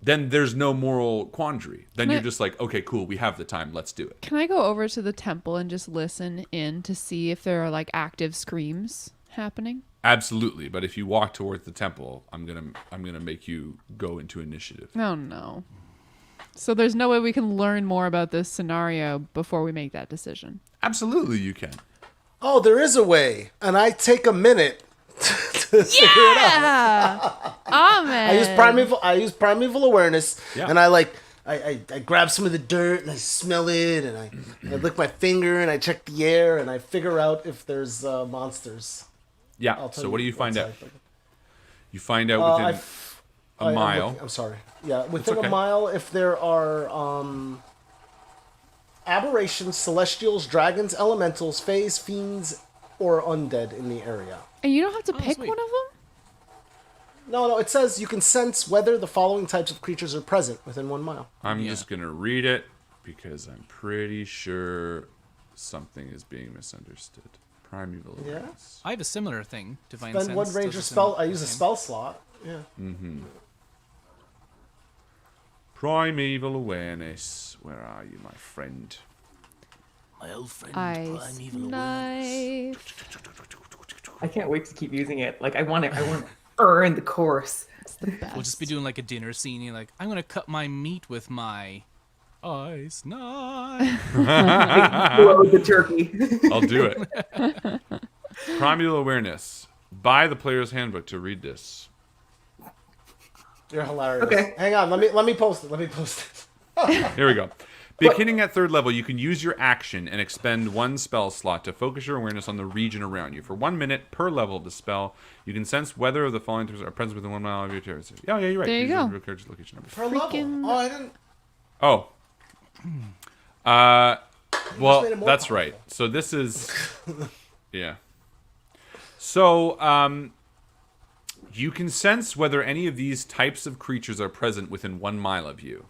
[SPEAKER 1] then there's no moral quandary. Then you're just like, okay, cool, we have the time, let's do it.
[SPEAKER 4] Can I go over to the temple and just listen in to see if there are like active screams happening?
[SPEAKER 1] Absolutely, but if you walk towards the temple, I'm gonna make you go into initiative.
[SPEAKER 4] Oh no. So there's no way we can learn more about this scenario before we make that decision.
[SPEAKER 1] Absolutely, you can.
[SPEAKER 5] Oh, there is a way, and I take a minute to figure it out.
[SPEAKER 4] Yeah. Amen.
[SPEAKER 5] I use primeval awareness,
[SPEAKER 1] Yeah.
[SPEAKER 5] and I grab some of the dirt and I smell it, and I lick my finger and I check the air and I figure out if there's monsters.
[SPEAKER 1] Yeah.
[SPEAKER 5] I'll tell
[SPEAKER 1] So what do you find
[SPEAKER 5] one
[SPEAKER 1] out?
[SPEAKER 5] second.
[SPEAKER 1] You find out within
[SPEAKER 5] I'm
[SPEAKER 1] mile.
[SPEAKER 5] looking- I'm sorry. Yeah, within
[SPEAKER 1] okay.
[SPEAKER 5] a mile, if there are aberrations, celestials, dragons, elementals, fays, fiends, or undead in the area.
[SPEAKER 4] And you don't have to pick
[SPEAKER 2] sweet.
[SPEAKER 4] one of them?
[SPEAKER 5] No, it says you can sense whether the following types of creatures are present within 1 mile.
[SPEAKER 1] I'm just gonna read it because I'm pretty sure something is being misunderstood. Primeval
[SPEAKER 5] Yeah?
[SPEAKER 1] awareness.
[SPEAKER 2] I have a similar thing. Divine
[SPEAKER 5] Then
[SPEAKER 2] Sense.
[SPEAKER 5] one
[SPEAKER 2] does
[SPEAKER 5] ranger
[SPEAKER 2] a
[SPEAKER 5] spell.
[SPEAKER 2] similar
[SPEAKER 5] I use a
[SPEAKER 2] thing.
[SPEAKER 5] spell slot. Yeah.
[SPEAKER 1] Primeval awareness. Where are you, my friend?
[SPEAKER 2] My old friend,
[SPEAKER 4] Ice knife.
[SPEAKER 3] I can't wait to keep using it. Like I want to earn the course.
[SPEAKER 4] It's the best.
[SPEAKER 2] We'll just be doing like a dinner scene. You're like, I'm gonna cut my meat with my ice knife.
[SPEAKER 3] Blow the turkey.
[SPEAKER 1] I'll do it. Primeval awareness. Buy the player's handbook to read this.
[SPEAKER 5] You're hilarious.
[SPEAKER 3] Okay.
[SPEAKER 5] Hang on. Let me post it. Let me post it.
[SPEAKER 1] Here we go. Beginning at 3rd level, you can use your action and expend 1 spell slot to focus your awareness on the region around you. For 1 minute per level of the spell, you can sense whether the following types are present within 1 mile of your territory. Yeah, you're right.
[SPEAKER 4] There you
[SPEAKER 1] Use your
[SPEAKER 4] go.
[SPEAKER 1] real character's location number.
[SPEAKER 5] Per
[SPEAKER 4] Freaking-
[SPEAKER 5] level. Oh, I didn't.
[SPEAKER 1] Oh. Well,
[SPEAKER 5] made it more
[SPEAKER 1] that's right. So this is... Yeah. So, you can sense whether any of these types of creatures are present within 1 mile of you.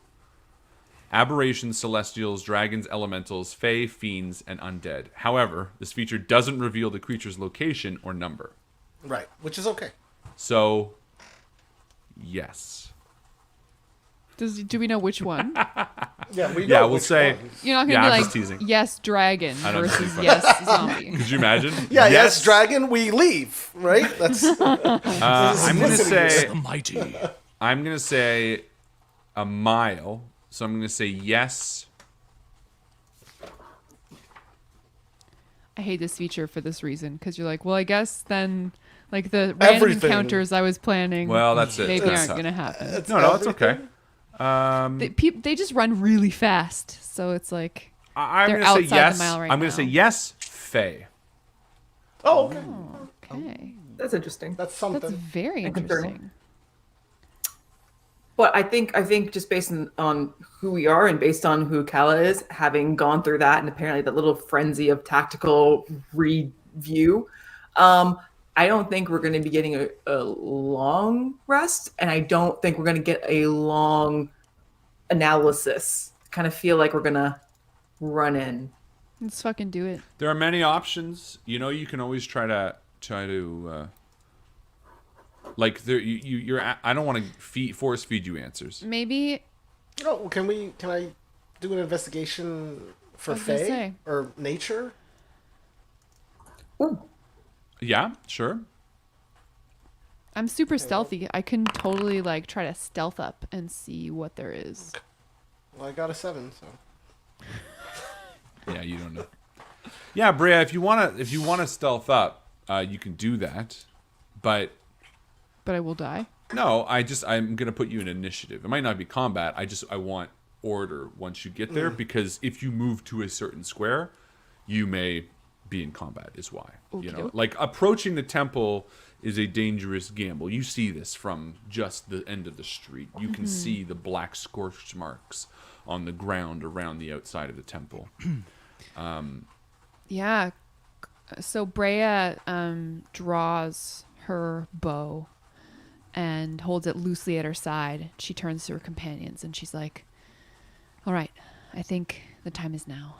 [SPEAKER 1] Aberrations, celestials, dragons, elementals, fae, fiends, and undead. However, this feature doesn't reveal the creature's location or number.
[SPEAKER 5] Right, which is okay.
[SPEAKER 1] So, yes.
[SPEAKER 4] Do we know which one?
[SPEAKER 5] Yeah, we know
[SPEAKER 1] Yeah, we'll
[SPEAKER 5] which
[SPEAKER 1] say.
[SPEAKER 5] ones.
[SPEAKER 4] You're not
[SPEAKER 1] Yeah,
[SPEAKER 4] gonna
[SPEAKER 1] I'm
[SPEAKER 4] be
[SPEAKER 1] just teasing.
[SPEAKER 4] like, yes, dragon
[SPEAKER 1] I don't
[SPEAKER 4] versus
[SPEAKER 1] think
[SPEAKER 4] yes, zombie.
[SPEAKER 1] Could you imagine?
[SPEAKER 5] Yeah, yes, dragon, we leave, right? That's
[SPEAKER 1] I'm gonna say.
[SPEAKER 2] Mighty.
[SPEAKER 1] I'm gonna say a mile. So I'm gonna say yes.
[SPEAKER 4] I hate this feature for this reason because you're like, well, I guess then, like the random
[SPEAKER 5] Everything.
[SPEAKER 4] encounters I was planning,
[SPEAKER 1] Well, that's it.
[SPEAKER 4] maybe
[SPEAKER 1] That's
[SPEAKER 4] aren't
[SPEAKER 1] tough.
[SPEAKER 4] gonna happen.
[SPEAKER 1] No, it's okay.
[SPEAKER 4] They just run really fast, so it's like
[SPEAKER 1] I'm
[SPEAKER 4] They're
[SPEAKER 1] gonna say
[SPEAKER 4] outside
[SPEAKER 1] yes.
[SPEAKER 4] the mile right
[SPEAKER 1] I'm gonna
[SPEAKER 4] now.
[SPEAKER 1] say yes. Faye.
[SPEAKER 5] Oh, okay.
[SPEAKER 4] okay,
[SPEAKER 3] That's interesting.
[SPEAKER 5] That's something.
[SPEAKER 4] that's very
[SPEAKER 3] And concerning.
[SPEAKER 4] interesting.
[SPEAKER 3] But I think just based on who we are and based on who Kala is, having gone through that and apparently that little frenzy of tactical review, I don't think we're going to be getting a long rest, and I don't think we're going to get a long analysis. Kind of feel like we're going to run in.
[SPEAKER 4] Let's fucking do it.
[SPEAKER 1] There are many options. You know, you can always try to like there. You're. I don't want to force feed you answers.
[SPEAKER 4] Maybe
[SPEAKER 5] Oh, can I do an investigation for
[SPEAKER 4] I was gonna
[SPEAKER 5] Fae
[SPEAKER 4] say.
[SPEAKER 5] or nature?
[SPEAKER 3] Ooh.
[SPEAKER 1] Yeah, sure.
[SPEAKER 4] I'm super stealthy. I can totally like try to stealth up and see what there is.
[SPEAKER 5] Well, I got a 7, so.
[SPEAKER 1] Yeah, you don't know. Yeah, Brea, if you wanna stealth up, you can do that. But
[SPEAKER 4] But I will die.
[SPEAKER 1] no, I'm gonna put you in initiative. It might not be combat. I want order once you get there, because if you move to a certain square, you may be in combat. Is why you know,
[SPEAKER 4] Okey-doke.
[SPEAKER 1] like approaching the temple is a dangerous gamble. You see this from just the end of the street. You can see the black scorch marks on the ground around the outside of the temple.
[SPEAKER 4] Yeah. So Brea draws her bow and holds it loosely at her side. She turns to her companions and she's like, all right, I think the time is now.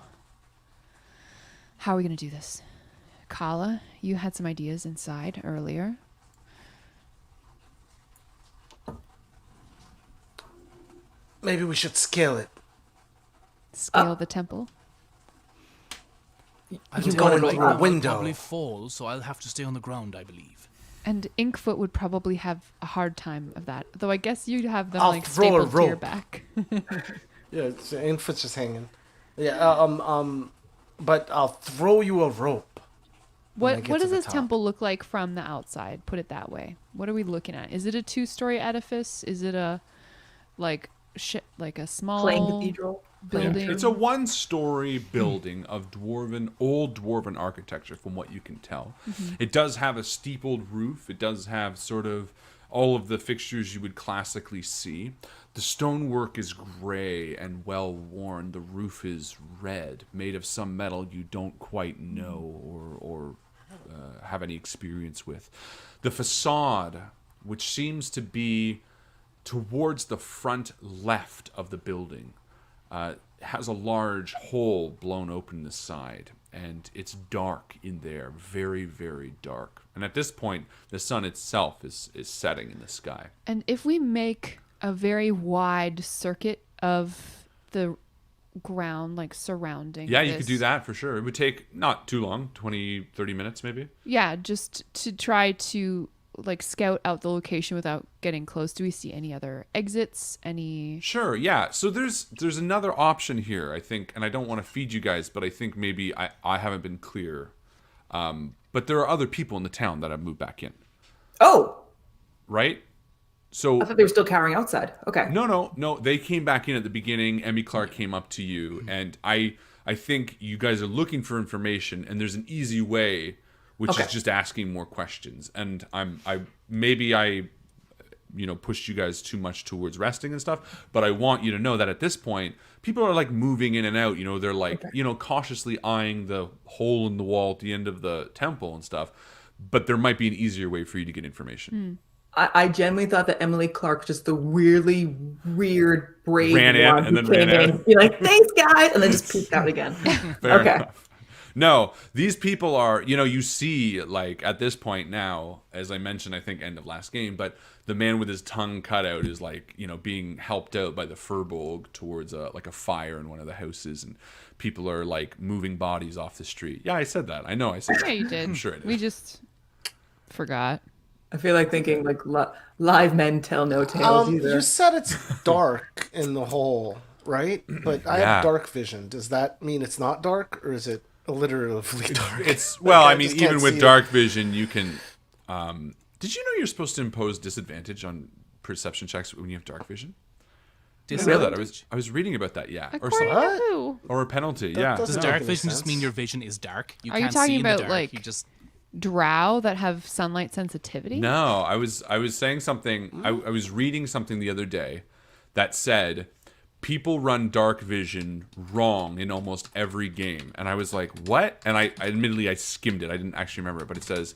[SPEAKER 4] How are we going to do this? Kala, you had some ideas inside earlier.
[SPEAKER 5] Maybe we should scale it.
[SPEAKER 4] Scale the temple.
[SPEAKER 2] I
[SPEAKER 5] can
[SPEAKER 2] think
[SPEAKER 5] go
[SPEAKER 2] I
[SPEAKER 5] into
[SPEAKER 2] might-
[SPEAKER 5] a
[SPEAKER 2] I might
[SPEAKER 5] window.
[SPEAKER 2] probably fall, so I'll have to stay on the ground, I believe.
[SPEAKER 4] And Inkfoot would probably have a hard time of that. Though I guess you'd have them
[SPEAKER 5] I'll
[SPEAKER 4] like
[SPEAKER 5] throw a
[SPEAKER 4] stapled to your
[SPEAKER 5] rope.
[SPEAKER 4] back.
[SPEAKER 5] Yeah, it's Infant's just hanging. Yeah, but I'll throw you a rope. when I
[SPEAKER 4] What
[SPEAKER 5] get
[SPEAKER 4] what
[SPEAKER 5] to
[SPEAKER 4] does
[SPEAKER 5] the
[SPEAKER 4] this
[SPEAKER 5] top.
[SPEAKER 4] temple look like from the outside? Put it that way. What are we looking at? Is it a 2-story edifice? Is it a like a small
[SPEAKER 3] Plain cathedral.
[SPEAKER 4] building?
[SPEAKER 1] It's a one-story building of old dwarven architecture, from what you can tell. It does have a steepled roof. It does have sort of all of the fixtures you would classically see. The stonework is gray and well worn. The roof is red, made of some metal you don't quite know or have any experience with. The facade, which seems to be towards the front left of the building, has a large hole blown open in the side, and it's dark in there, very, very dark. And at this point, the sun itself is setting in the sky.
[SPEAKER 4] And if we make a very wide circuit of the ground, like surrounding
[SPEAKER 1] Yeah, you
[SPEAKER 4] this-
[SPEAKER 1] could do that for sure. It would take not too long, 20, 30 minutes maybe.
[SPEAKER 4] Yeah, just to try to like scout out the location without getting close. Do we see any other exits? Any?
[SPEAKER 1] Sure, yeah. So there's another option here, I think, and I don't want to feed you guys, but I think maybe I haven't been clear. But there are other people in the town that have moved back in,
[SPEAKER 3] Oh,
[SPEAKER 1] right? So
[SPEAKER 3] I thought they were still cowering outside. Okay.
[SPEAKER 1] No. They came back in at the beginning. Emmy Clark came up to you, and I think you guys are looking for information, and there's an easy way, which
[SPEAKER 3] Okay.
[SPEAKER 1] is just asking more questions. And I pushed you guys too much towards resting and stuff, but I want you to know that at this point, people are like moving in and out. You know, they're like cautiously eyeing the hole in the wall at the end of the temple and stuff. But there might be an easier way for you to get information.
[SPEAKER 3] I genuinely thought that Emily Clark, just the weirdly weird, brave
[SPEAKER 1] Ran in
[SPEAKER 3] one
[SPEAKER 1] and
[SPEAKER 3] who
[SPEAKER 1] then ran
[SPEAKER 3] came
[SPEAKER 1] out.
[SPEAKER 3] in, be like, "Thanks, guys," and then just peeked out again.
[SPEAKER 1] Fair
[SPEAKER 3] Okay.
[SPEAKER 1] enough. No, these people are, you see, like, at this point now, as I mentioned, I think end of last game, but the man with his tongue cut out is, like, being helped out by the Furbolg towards a fire in one of the houses, and people are, like, moving bodies off the street. Yeah, I said that. I know I said that.
[SPEAKER 4] Yeah, you did.
[SPEAKER 1] I'm sure I did.
[SPEAKER 4] We just forgot.
[SPEAKER 3] I feel like thinking like live men tell no tales either.
[SPEAKER 5] You said it's dark in the hole, right? But I have dark vision. Does that mean it's not dark, or is it literally dark?
[SPEAKER 1] It's well,
[SPEAKER 5] Like,
[SPEAKER 1] I mean,
[SPEAKER 5] just can't
[SPEAKER 1] even with
[SPEAKER 5] see
[SPEAKER 1] dark vision, you can. Did you know you're supposed to impose disadvantage on perception checks when you have dark vision? I didn't know that. I was reading about that. Yeah,
[SPEAKER 4] According to who?
[SPEAKER 1] or a penalty.
[SPEAKER 5] That
[SPEAKER 1] Yeah.
[SPEAKER 5] doesn't
[SPEAKER 2] Does
[SPEAKER 5] make
[SPEAKER 2] dark
[SPEAKER 5] any
[SPEAKER 2] vision just
[SPEAKER 5] sense.
[SPEAKER 2] mean your vision is dark?
[SPEAKER 4] Are you
[SPEAKER 2] can't
[SPEAKER 4] talking
[SPEAKER 2] see in the
[SPEAKER 4] about,
[SPEAKER 2] dark.
[SPEAKER 4] like-
[SPEAKER 2] You just
[SPEAKER 4] Drow that have sunlight sensitivity?
[SPEAKER 1] No, I was saying something. I was reading something the other day that said people run dark vision wrong in almost every game, and I was like, what? And I admittedly I skimmed it. I didn't actually remember it, but it says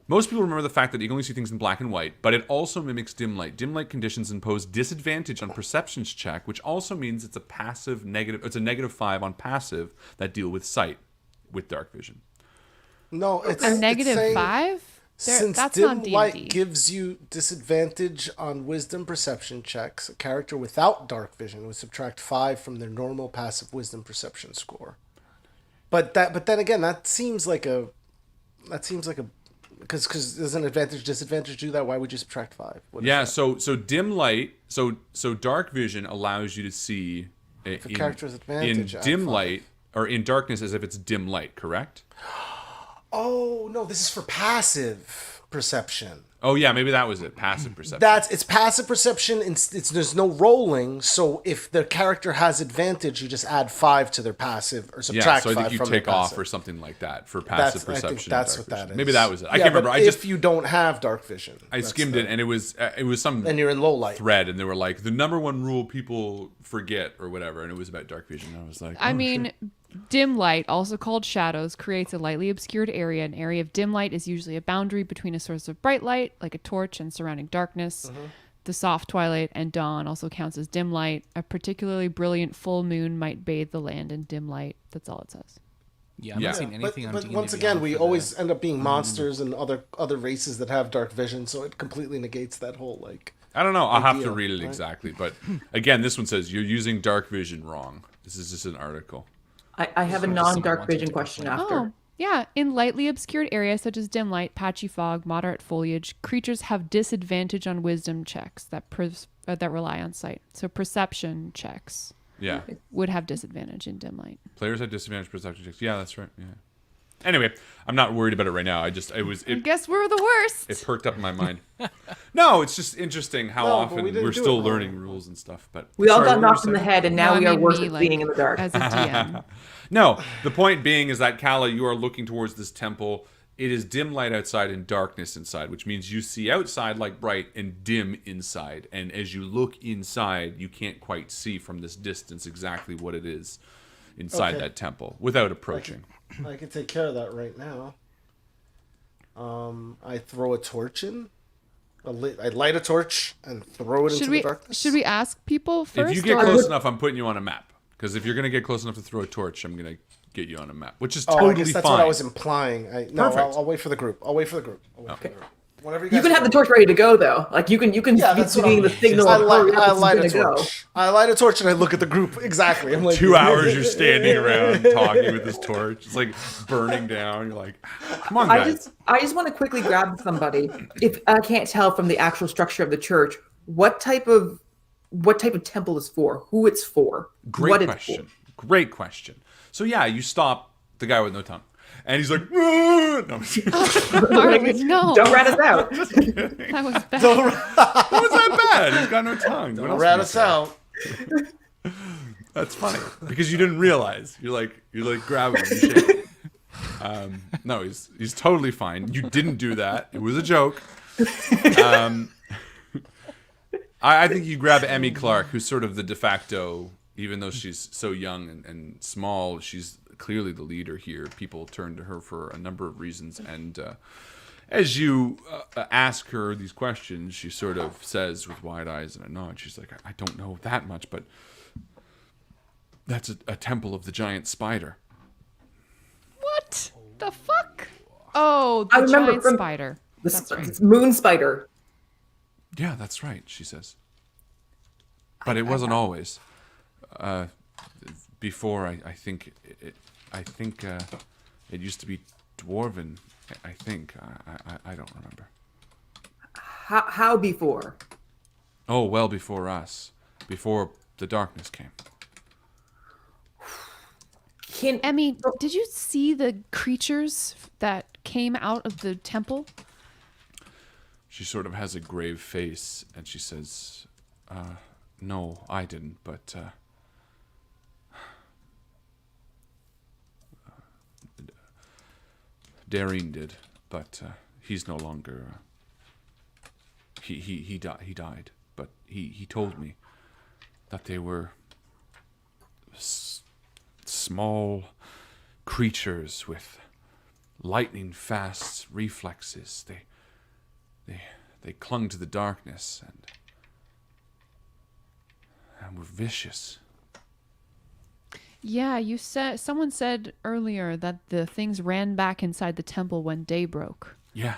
[SPEAKER 1] most people remember the fact that you can only see things in black and white, but it also mimics dim light. Dim light conditions impose disadvantage on perceptions check, which also means it's a passive negative. It's a -5 on passive that deal with sight with dark vision.
[SPEAKER 5] No, it's
[SPEAKER 4] A negative
[SPEAKER 5] it's saying,
[SPEAKER 4] 5?
[SPEAKER 5] Since
[SPEAKER 4] That's
[SPEAKER 5] dim
[SPEAKER 4] not
[SPEAKER 5] light
[SPEAKER 4] D&D.
[SPEAKER 5] gives you disadvantage on wisdom perception checks, a character without dark vision would subtract 5 from their normal passive wisdom perception score. But then again, that seems like a because doesn't advantage disadvantage do that? Why would you subtract 5? What is
[SPEAKER 1] Yeah,
[SPEAKER 5] that?
[SPEAKER 1] so dim light, so dark vision allows you to see
[SPEAKER 5] a character's advantage
[SPEAKER 1] in
[SPEAKER 5] at
[SPEAKER 1] dim
[SPEAKER 5] 5.
[SPEAKER 1] light or in darkness as if it's dim light, correct?
[SPEAKER 5] Oh no, this is for passive perception.
[SPEAKER 1] Oh yeah, maybe that was it. Passive perception.
[SPEAKER 5] It's passive perception. It's there's no rolling. So if the character has advantage, you just add 5 to their passive or
[SPEAKER 1] yeah,
[SPEAKER 5] subtract
[SPEAKER 1] so I
[SPEAKER 5] 5
[SPEAKER 1] think you
[SPEAKER 5] from
[SPEAKER 1] take
[SPEAKER 5] their
[SPEAKER 1] off
[SPEAKER 5] passive.
[SPEAKER 1] or something like that for passive
[SPEAKER 5] I
[SPEAKER 1] perception.
[SPEAKER 5] think that's
[SPEAKER 1] and
[SPEAKER 5] what
[SPEAKER 1] dark
[SPEAKER 5] that
[SPEAKER 1] vision.
[SPEAKER 5] is.
[SPEAKER 1] Maybe that was it. I
[SPEAKER 5] Yeah,
[SPEAKER 1] can't remember.
[SPEAKER 5] but
[SPEAKER 1] I just
[SPEAKER 5] if you don't have dark vision,
[SPEAKER 1] I skimmed it and it was some
[SPEAKER 5] and you're in low light.
[SPEAKER 1] thread and they were like the number one rule people forget or whatever, and it was about dark vision. And I was like,
[SPEAKER 4] I
[SPEAKER 1] oh,
[SPEAKER 4] mean,
[SPEAKER 1] shit.
[SPEAKER 4] dim light, also called shadows, creates a lightly obscured area. An area of dim light is usually a boundary between a source of bright light, like a torch, and surrounding darkness. The soft twilight and dawn also counts as dim light. A particularly brilliant full moon might bathe the land in dim light. That's all it says.
[SPEAKER 2] yeah. I've
[SPEAKER 1] Yeah.
[SPEAKER 2] not seen anything on
[SPEAKER 5] But
[SPEAKER 2] D&D
[SPEAKER 5] once again,
[SPEAKER 2] Beyond
[SPEAKER 5] we
[SPEAKER 2] for
[SPEAKER 5] always end up being monsters and other races that have dark vision, so it completely negates that whole like.
[SPEAKER 1] I don't know. I'll have to
[SPEAKER 5] idea,
[SPEAKER 1] read it
[SPEAKER 5] right?
[SPEAKER 1] exactly, but again, this one says you're using dark vision wrong. This is just an article.
[SPEAKER 3] I have a
[SPEAKER 2] Just
[SPEAKER 3] non-dark
[SPEAKER 2] wanted
[SPEAKER 3] vision
[SPEAKER 2] to
[SPEAKER 3] question
[SPEAKER 2] complain.
[SPEAKER 3] after.
[SPEAKER 4] Oh, yeah. In lightly obscured areas such as dim light, patchy fog, moderate foliage, creatures have disadvantage on wisdom checks that rely on sight. So perception checks
[SPEAKER 1] Yeah,
[SPEAKER 4] would have disadvantage in dim light.
[SPEAKER 1] players have disadvantage perception checks. Yeah, that's right. Yeah. Anyway, I'm not worried about it right now. I
[SPEAKER 4] Guess we're the worst.
[SPEAKER 1] it perked up in my mind. No, it's just interesting how
[SPEAKER 5] No, but
[SPEAKER 1] often
[SPEAKER 5] we didn't
[SPEAKER 1] we're
[SPEAKER 5] do
[SPEAKER 1] still
[SPEAKER 5] it
[SPEAKER 1] learning
[SPEAKER 5] wrong.
[SPEAKER 1] rules and stuff. But
[SPEAKER 3] We all
[SPEAKER 1] Sorry,
[SPEAKER 3] got
[SPEAKER 1] what were
[SPEAKER 3] knocked
[SPEAKER 1] you
[SPEAKER 3] in the
[SPEAKER 1] saying?
[SPEAKER 3] head, and now
[SPEAKER 4] No,
[SPEAKER 3] we
[SPEAKER 4] I
[SPEAKER 3] are
[SPEAKER 4] mean
[SPEAKER 3] worse
[SPEAKER 4] me,
[SPEAKER 3] at
[SPEAKER 4] like,
[SPEAKER 3] being in the dark.
[SPEAKER 4] As a DM.
[SPEAKER 1] No, the point being is that Kala, you are looking towards this temple. It is dim light outside and darkness inside, which means you see outside like bright and dim inside. And as you look inside, you can't quite see from this distance exactly what it is inside
[SPEAKER 5] Okay.
[SPEAKER 1] that temple without approaching.
[SPEAKER 5] I can take care of that right now. I throw a torch in. I light a torch and throw it into the darkness.
[SPEAKER 4] Should we ask people first?
[SPEAKER 1] If you get
[SPEAKER 4] or-
[SPEAKER 1] close enough, I'm putting you on a map. Because if you're going to get close enough to throw a torch, I'm going to get you on a map, which is
[SPEAKER 5] Oh,
[SPEAKER 1] totally
[SPEAKER 5] I guess that's
[SPEAKER 1] fine.
[SPEAKER 5] what I was implying. No,
[SPEAKER 1] Perfect.
[SPEAKER 5] I'll wait for the group. I'll wait for the group. Whenever you
[SPEAKER 3] You
[SPEAKER 5] guys
[SPEAKER 3] can have the
[SPEAKER 5] want.
[SPEAKER 3] torch ready to go, though. Like you can
[SPEAKER 5] Yeah,
[SPEAKER 3] be
[SPEAKER 5] that's what
[SPEAKER 3] giving the signal.
[SPEAKER 5] I
[SPEAKER 3] of,
[SPEAKER 5] light,
[SPEAKER 3] hurry up,
[SPEAKER 5] I
[SPEAKER 3] it's
[SPEAKER 5] light a
[SPEAKER 3] gonna go.
[SPEAKER 5] torch. I light a torch and I look at the group. Exactly. I'm like
[SPEAKER 1] 2 hours you're standing around talking with this torch. It's like burning down. You're like, come on, guys.
[SPEAKER 3] I just want to quickly grab somebody. If I can't tell from the actual structure of the church, what type of temple is for? Who it's for?
[SPEAKER 1] Great
[SPEAKER 3] what
[SPEAKER 1] question. Great question. So yeah, you stop the guy with no tongue. And he's like, "Ah!" No, I'm just kidding.
[SPEAKER 4] Harley, no.
[SPEAKER 3] Don't rat us out.
[SPEAKER 4] That was bad.
[SPEAKER 1] How was that bad? He's got no tongue. What
[SPEAKER 5] Don't
[SPEAKER 1] else
[SPEAKER 5] rat
[SPEAKER 1] can you
[SPEAKER 5] us
[SPEAKER 1] say?
[SPEAKER 5] out.
[SPEAKER 1] That's funny because you didn't realize. You're like grabbing him. And shaking. No, he's totally fine. You didn't do that. It was a joke. I think you grab Emmy Clark, who's sort of the de facto, even though she's so young and small, she's clearly the leader here. People turn to her for a number of reasons. And as you ask her these questions, she sort of says with wide eyes and a nod, she's like, I don't know that much, but that's a temple of the giant spider.
[SPEAKER 4] The fuck? Oh,
[SPEAKER 3] I
[SPEAKER 4] the
[SPEAKER 3] remember
[SPEAKER 4] giant
[SPEAKER 3] from-
[SPEAKER 4] spider. That's right.
[SPEAKER 3] It's moon spider.
[SPEAKER 1] Yeah, that's right, she says. But it wasn't always. Before, I think it used to be dwarven. I think. I don't remember.
[SPEAKER 3] How before?
[SPEAKER 1] Oh, well before us. Before the darkness came.
[SPEAKER 4] Emmy, did you see the creatures that came out of the temple?
[SPEAKER 1] She sort of has a grave face, and she says, no, I didn't, but, Darine did, but, he's no longer, he died, but he told me that they were small creatures with lightning fast reflexes. They clung to the darkness and were vicious.
[SPEAKER 4] Yeah, someone said earlier that the things ran back inside the temple when day broke.
[SPEAKER 1] Yeah,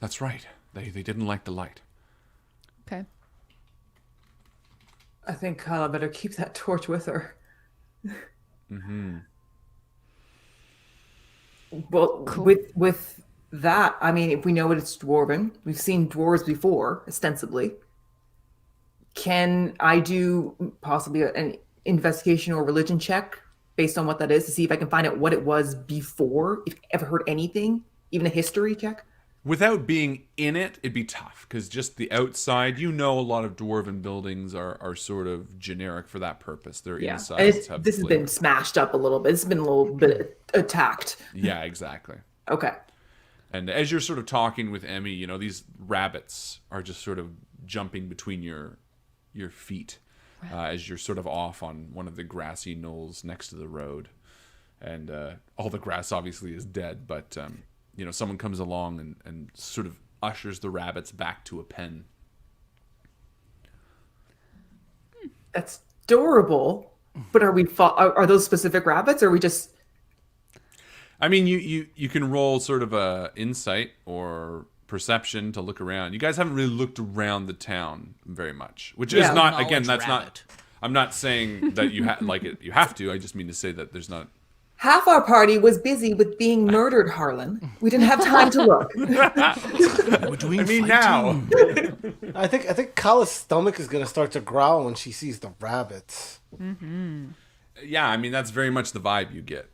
[SPEAKER 1] that's right. They didn't like the light.
[SPEAKER 4] Okay.
[SPEAKER 3] I think Kyla better keep that torch with her. Well,
[SPEAKER 4] Cool.
[SPEAKER 3] with that, I mean, if we know it's dwarven, we've seen dwarves before, ostensibly. Can I do possibly an investigation or religion check based on what that is to see if I can find out what it was before? If I ever heard anything, even a history check?
[SPEAKER 1] Without being in it, it'd be tough, because just the outside, a lot of dwarven buildings are sort of generic for that purpose. Their
[SPEAKER 3] Yeah.
[SPEAKER 1] insides have
[SPEAKER 3] This has
[SPEAKER 1] flavor.
[SPEAKER 3] been smashed up a little bit. It's been a little bit attacked.
[SPEAKER 1] Yeah, exactly.
[SPEAKER 3] Okay.
[SPEAKER 1] And as you're sort of talking with Emmy, these rabbits are just sort of jumping between your feet as you're sort of off on one of the grassy knolls next to the road. And all the grass obviously is dead, but someone comes along and sort of ushers the rabbits back to a pen.
[SPEAKER 3] That's adorable. But are those specific rabbits, or are we just...
[SPEAKER 1] I mean, you can roll sort of a insight or perception to look around. You guys haven't really looked around the town very much, which is
[SPEAKER 3] Yeah.
[SPEAKER 1] not, again,
[SPEAKER 2] Knowledge
[SPEAKER 1] that's
[SPEAKER 2] rabbit.
[SPEAKER 1] not, I'm not saying that you you have to. I just mean to say that there's not.
[SPEAKER 3] Half our party was busy with being murdered, Harlan. We didn't have time to look.
[SPEAKER 2] We're doing
[SPEAKER 1] I mean,
[SPEAKER 2] fighting.
[SPEAKER 1] now.
[SPEAKER 5] I think Kyla's stomach is gonna start to growl when she sees the rabbits.
[SPEAKER 1] Yeah, I mean, that's very much the vibe you get.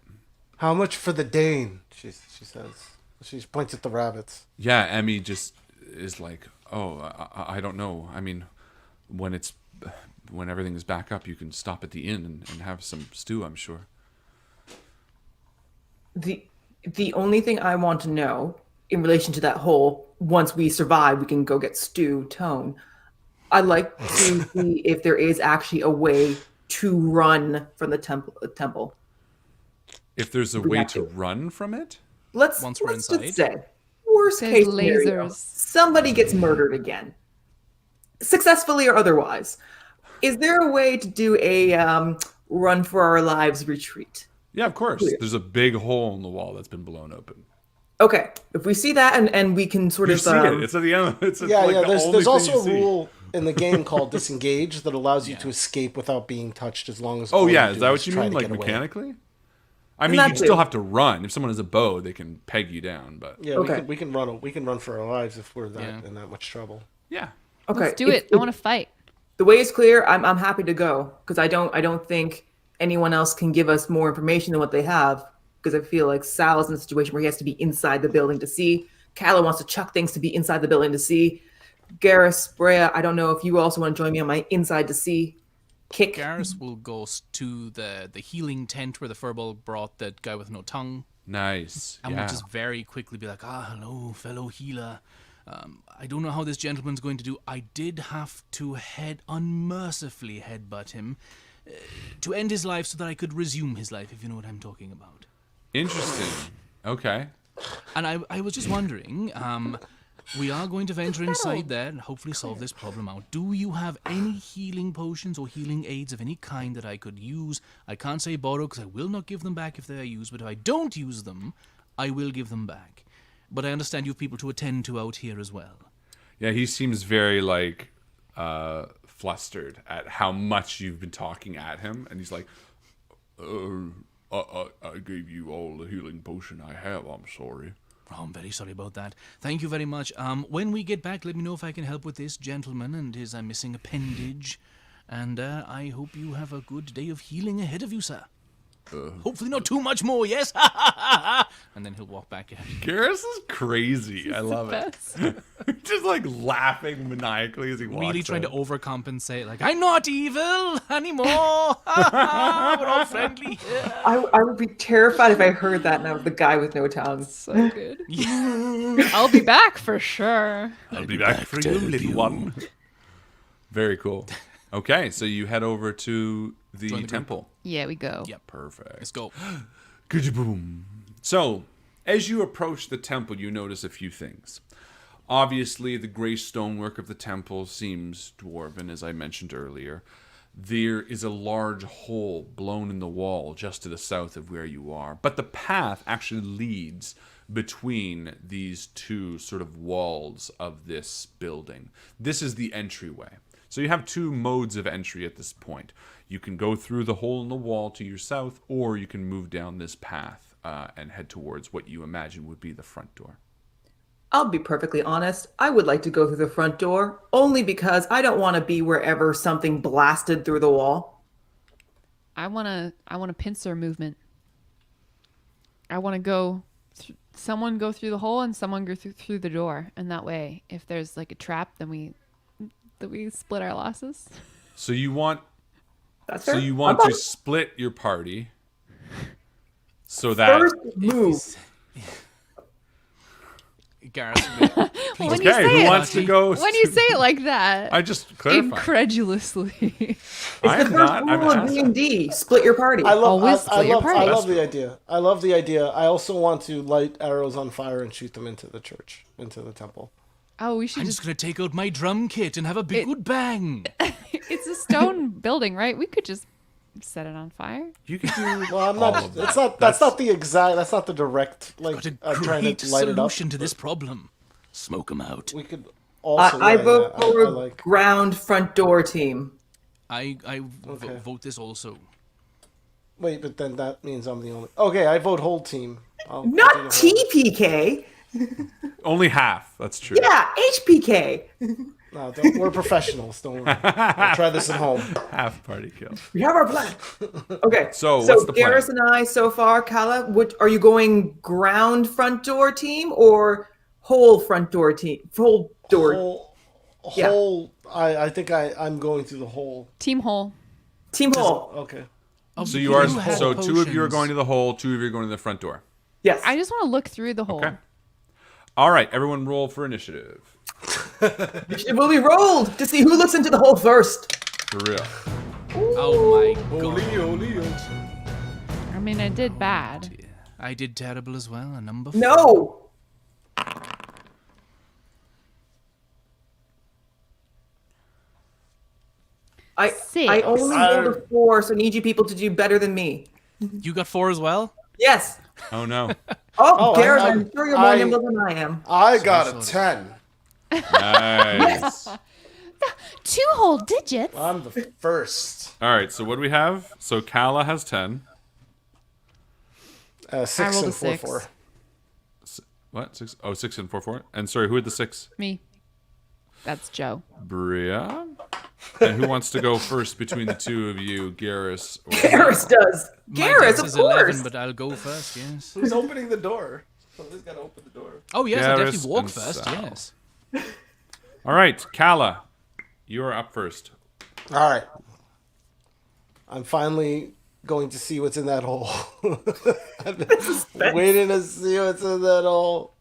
[SPEAKER 5] How much for the Dane? She says. She points at the rabbits.
[SPEAKER 1] Yeah, Emmy just is like, oh, I don't know. I mean, when everything is back up, you can stop at the inn and have some stew, I'm sure.
[SPEAKER 3] The only thing I want to know in relation to that whole once we survive, we can go get stew tone. I'd like to see if there is actually a way to run from the temple.
[SPEAKER 1] If there's a
[SPEAKER 3] We
[SPEAKER 1] way
[SPEAKER 3] have
[SPEAKER 1] to
[SPEAKER 3] to.
[SPEAKER 1] run from it?
[SPEAKER 3] Let's
[SPEAKER 2] Once we're
[SPEAKER 3] just
[SPEAKER 2] inside.
[SPEAKER 3] say, worst
[SPEAKER 4] There's
[SPEAKER 3] case scenario,
[SPEAKER 4] lasers.
[SPEAKER 3] somebody gets murdered again, successfully or otherwise. Is there a way to do a run for our lives retreat?
[SPEAKER 1] Yeah, of course.
[SPEAKER 3] Clear.
[SPEAKER 1] There's a big hole in the wall that's been blown open.
[SPEAKER 3] Okay, if we see that and we can sort
[SPEAKER 1] You
[SPEAKER 3] of
[SPEAKER 1] see it. It's at the end. It's
[SPEAKER 5] Yeah,
[SPEAKER 1] like
[SPEAKER 5] yeah.
[SPEAKER 1] the
[SPEAKER 5] There's
[SPEAKER 1] only thing
[SPEAKER 5] also
[SPEAKER 1] you
[SPEAKER 5] a
[SPEAKER 1] see.
[SPEAKER 5] rule in the game called disengage that allows you to escape without being touched as long as.
[SPEAKER 1] Oh
[SPEAKER 5] all
[SPEAKER 1] yeah,
[SPEAKER 5] you
[SPEAKER 1] is
[SPEAKER 5] do
[SPEAKER 1] that what you
[SPEAKER 5] try
[SPEAKER 1] mean,
[SPEAKER 5] to
[SPEAKER 1] like
[SPEAKER 5] get away.
[SPEAKER 1] mechanically? I mean,
[SPEAKER 3] That
[SPEAKER 1] you still
[SPEAKER 3] too.
[SPEAKER 1] have to run. If someone has a bow, they can peg you down. But
[SPEAKER 5] Yeah,
[SPEAKER 3] Okay.
[SPEAKER 5] we can run. We can run for our lives if we're
[SPEAKER 2] Yeah.
[SPEAKER 5] in that much trouble.
[SPEAKER 1] yeah,
[SPEAKER 3] okay,
[SPEAKER 4] Let's do it. I want to fight.
[SPEAKER 3] The way is clear. I'm happy to go because I don't think anyone else can give us more information than what they have. Because I feel like Sal's in a situation where he has to be inside the building to see. Calla wants to chuck things to be inside the building to see. Garrus, Brea, I don't know if you also want to join me on my inside to see kick.
[SPEAKER 2] Garrus will go to the healing tent where the furball brought that guy with no tongue.
[SPEAKER 1] nice.
[SPEAKER 2] And
[SPEAKER 1] yeah.
[SPEAKER 2] we'll just very quickly be like, hello, fellow healer. I don't know how this gentleman's going to do. I did have to unmercifully headbutt him to end his life so that I could resume his life, if you know what I'm talking about.
[SPEAKER 1] Interesting. Okay.
[SPEAKER 2] And I was just wondering, we are going to venture inside there and hopefully solve this problem out. Do you have any healing potions or healing aids of any kind that I could use? I can't say borrow because I will not give them back if they are used, but if I don't use them, I will give them back. But I understand you have people to attend to out here as well.
[SPEAKER 1] Yeah, he seems very like flustered at how much you've been talking at him, and he's like, I gave you all the healing potion I have. I'm sorry.
[SPEAKER 2] Oh, I'm very sorry about that. Thank you very much. When we get back, let me know if I can help with this gentleman and his missing appendage. And I hope you have a good day of healing ahead of you, sir. Hopefully not too much more, yes? And then he'll walk back in.
[SPEAKER 1] Garrus is crazy. I love it. Just like laughing maniacally as he walks
[SPEAKER 2] Really trying
[SPEAKER 1] in.
[SPEAKER 2] to overcompensate. Like, I'm not evil anymore. We're all friendly.
[SPEAKER 3] I would be terrified if I heard that and I was the guy with no tongue.
[SPEAKER 4] So good. I'll be back for sure.
[SPEAKER 1] I'll be back for you, little one. Very cool. Okay, so you head over to the temple.
[SPEAKER 4] Yeah, we go.
[SPEAKER 2] Yep.
[SPEAKER 1] Perfect.
[SPEAKER 2] Let's go.
[SPEAKER 1] Boom. So, as you approach the temple, you notice a few things. Obviously, the gray stonework of the temple seems dwarven, as I mentioned earlier. There is a large hole blown in the wall just to the south of where you are. But the path actually leads between these two sort of walls of this building. This is the entryway. So you have two modes of entry at this point. You can go through the hole in the wall to your south, or you can move down this path and head towards what you imagine would be the front door.
[SPEAKER 3] I'll be perfectly honest. I would like to go through the front door, only because I don't want to be wherever something blasted through the wall.
[SPEAKER 4] I want a pincer movement. I want to go. Someone go through the hole and someone go through the door, and that way, if there's like a trap, then we split our losses.
[SPEAKER 1] So you want
[SPEAKER 3] That's
[SPEAKER 1] So
[SPEAKER 3] fair.
[SPEAKER 1] you want
[SPEAKER 3] I'm
[SPEAKER 1] to split your party so that
[SPEAKER 3] First move.
[SPEAKER 2] Gareth, please.
[SPEAKER 4] When you
[SPEAKER 1] okay,
[SPEAKER 4] say
[SPEAKER 1] who
[SPEAKER 4] it-
[SPEAKER 1] wants to go?
[SPEAKER 4] When you say it like that,
[SPEAKER 1] I just clarified.
[SPEAKER 4] incredulously.
[SPEAKER 1] I am
[SPEAKER 3] The first
[SPEAKER 1] not. I'm
[SPEAKER 3] rule of
[SPEAKER 1] asking.
[SPEAKER 3] D&D, split your party.
[SPEAKER 5] I love,
[SPEAKER 4] Always
[SPEAKER 5] I
[SPEAKER 4] split your
[SPEAKER 5] love, I
[SPEAKER 4] party.
[SPEAKER 5] love the idea. I love the idea. I also want to light arrows on fire and shoot them into the church, into the temple.
[SPEAKER 4] Oh, we should
[SPEAKER 2] I'm just gonna take out my drum kit and have a big good bang.
[SPEAKER 4] It's a stone building, right? We could just set it on fire.
[SPEAKER 1] You can do.
[SPEAKER 5] Well, I'm
[SPEAKER 1] all
[SPEAKER 5] not.
[SPEAKER 1] of
[SPEAKER 5] It's
[SPEAKER 1] that.
[SPEAKER 5] not. That's not the exact. That's not the direct. Like
[SPEAKER 2] Got a
[SPEAKER 5] I'm trying
[SPEAKER 2] great
[SPEAKER 5] to light it up.
[SPEAKER 2] solution to this problem. Smoke 'em out.
[SPEAKER 5] We could also.
[SPEAKER 3] I
[SPEAKER 5] yeah,
[SPEAKER 3] vote
[SPEAKER 5] yeah,
[SPEAKER 3] for
[SPEAKER 5] I like.
[SPEAKER 3] ground front door team.
[SPEAKER 2] I
[SPEAKER 5] Okay.
[SPEAKER 2] vote this also.
[SPEAKER 5] Wait, but then that means I'm the only. Okay, I vote whole team. I'll do the
[SPEAKER 3] Not
[SPEAKER 5] whole-
[SPEAKER 3] TPK.
[SPEAKER 1] Only half. That's true.
[SPEAKER 3] Yeah, HPK.
[SPEAKER 5] No, don't, we're professionals. Don't worry. I'll try this at home.
[SPEAKER 1] Half party kill.
[SPEAKER 3] We have our plan. Okay.
[SPEAKER 1] So, what's the plan?
[SPEAKER 3] Garrus and I so far, Kala, are you going ground front door team or whole front door team? Whole door Yeah.
[SPEAKER 5] Whole. I think I'm going through the whole.
[SPEAKER 4] Team hole.
[SPEAKER 3] team whole.
[SPEAKER 5] Okay.
[SPEAKER 1] So you are.
[SPEAKER 2] had
[SPEAKER 1] So two of you are
[SPEAKER 2] potions.
[SPEAKER 1] going to the hole. Two of you are going to the front door.
[SPEAKER 3] Yes.
[SPEAKER 4] I just want to look through the hole.
[SPEAKER 1] Okay. All right. Everyone, roll for initiative.
[SPEAKER 3] It will be rolled to see who looks into the hole first.
[SPEAKER 1] For real.
[SPEAKER 2] Oh my god.
[SPEAKER 4] I mean, I did bad.
[SPEAKER 2] I did terrible as well. A number 4.
[SPEAKER 3] No. I
[SPEAKER 4] Six.
[SPEAKER 3] only rolled a 4, so I need you people to do better than me.
[SPEAKER 2] You got 4 as well?
[SPEAKER 3] Yes.
[SPEAKER 1] Oh no.
[SPEAKER 3] Oh, Garrus,
[SPEAKER 5] I-
[SPEAKER 3] I'm sure you're more
[SPEAKER 5] I-
[SPEAKER 3] nimble than I am.
[SPEAKER 5] I got a 10.
[SPEAKER 1] Nice.
[SPEAKER 4] 2 whole digits.
[SPEAKER 5] I'm the first.
[SPEAKER 1] All right. So what do we have? So Kala has 10.
[SPEAKER 5] 6
[SPEAKER 4] rolled a
[SPEAKER 5] and 4
[SPEAKER 4] 6.
[SPEAKER 5] 4.
[SPEAKER 1] What? 6? Oh, 6 and 4 4. And sorry, who had the 6?
[SPEAKER 4] Me. That's Joe.
[SPEAKER 1] Bria. And who wants to go first between the two of you, Garrus or
[SPEAKER 3] Garrus does.
[SPEAKER 2] My
[SPEAKER 3] Garrus,
[SPEAKER 2] dice
[SPEAKER 3] of
[SPEAKER 2] is
[SPEAKER 3] course.
[SPEAKER 2] 11, but I'll go first, yes.
[SPEAKER 5] Who's opening the door? Somebody's got to open the door.
[SPEAKER 2] Oh, yes, I'll
[SPEAKER 1] Garrus
[SPEAKER 2] definitely walk
[SPEAKER 1] and
[SPEAKER 2] first,
[SPEAKER 1] Sal.
[SPEAKER 2] yes.
[SPEAKER 1] All right, Kala, you are up first.
[SPEAKER 5] All right. I'm finally going to see what's in that hole. I've been waiting to see what's in that hole.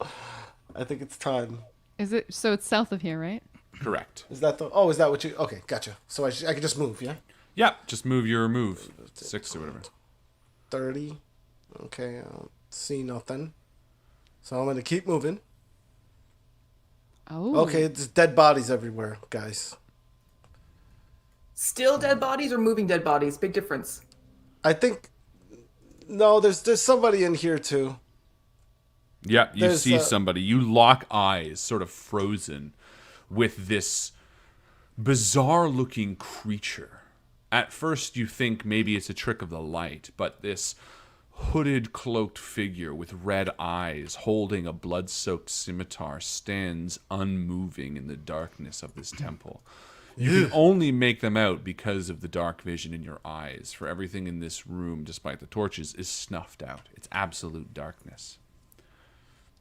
[SPEAKER 5] I think it's time.
[SPEAKER 4] Is it? So it's south of here, right?
[SPEAKER 1] Correct.
[SPEAKER 5] Is that the? Oh, is that what you? Okay, gotcha. So I can just move, yeah.
[SPEAKER 1] Yeah, just move your move. 6 or whatever.
[SPEAKER 5] 30. Okay, I don't see nothing. So I'm gonna keep moving.
[SPEAKER 4] Oh.
[SPEAKER 5] Okay, there's dead bodies everywhere, guys.
[SPEAKER 3] Still dead bodies or moving dead bodies? Big difference.
[SPEAKER 5] I think no, there's somebody in here too.
[SPEAKER 1] Yeah, you
[SPEAKER 5] There's,
[SPEAKER 1] see somebody. You lock eyes, sort of frozen, with this bizarre-looking creature. At first, you think maybe it's a trick of the light, but this hooded, cloaked figure with red eyes, holding a blood-soaked scimitar, stands unmoving in the darkness of this temple. You can only make them out because of the dark vision in your eyes, for everything in this room, despite the torches, is snuffed out. It's absolute darkness.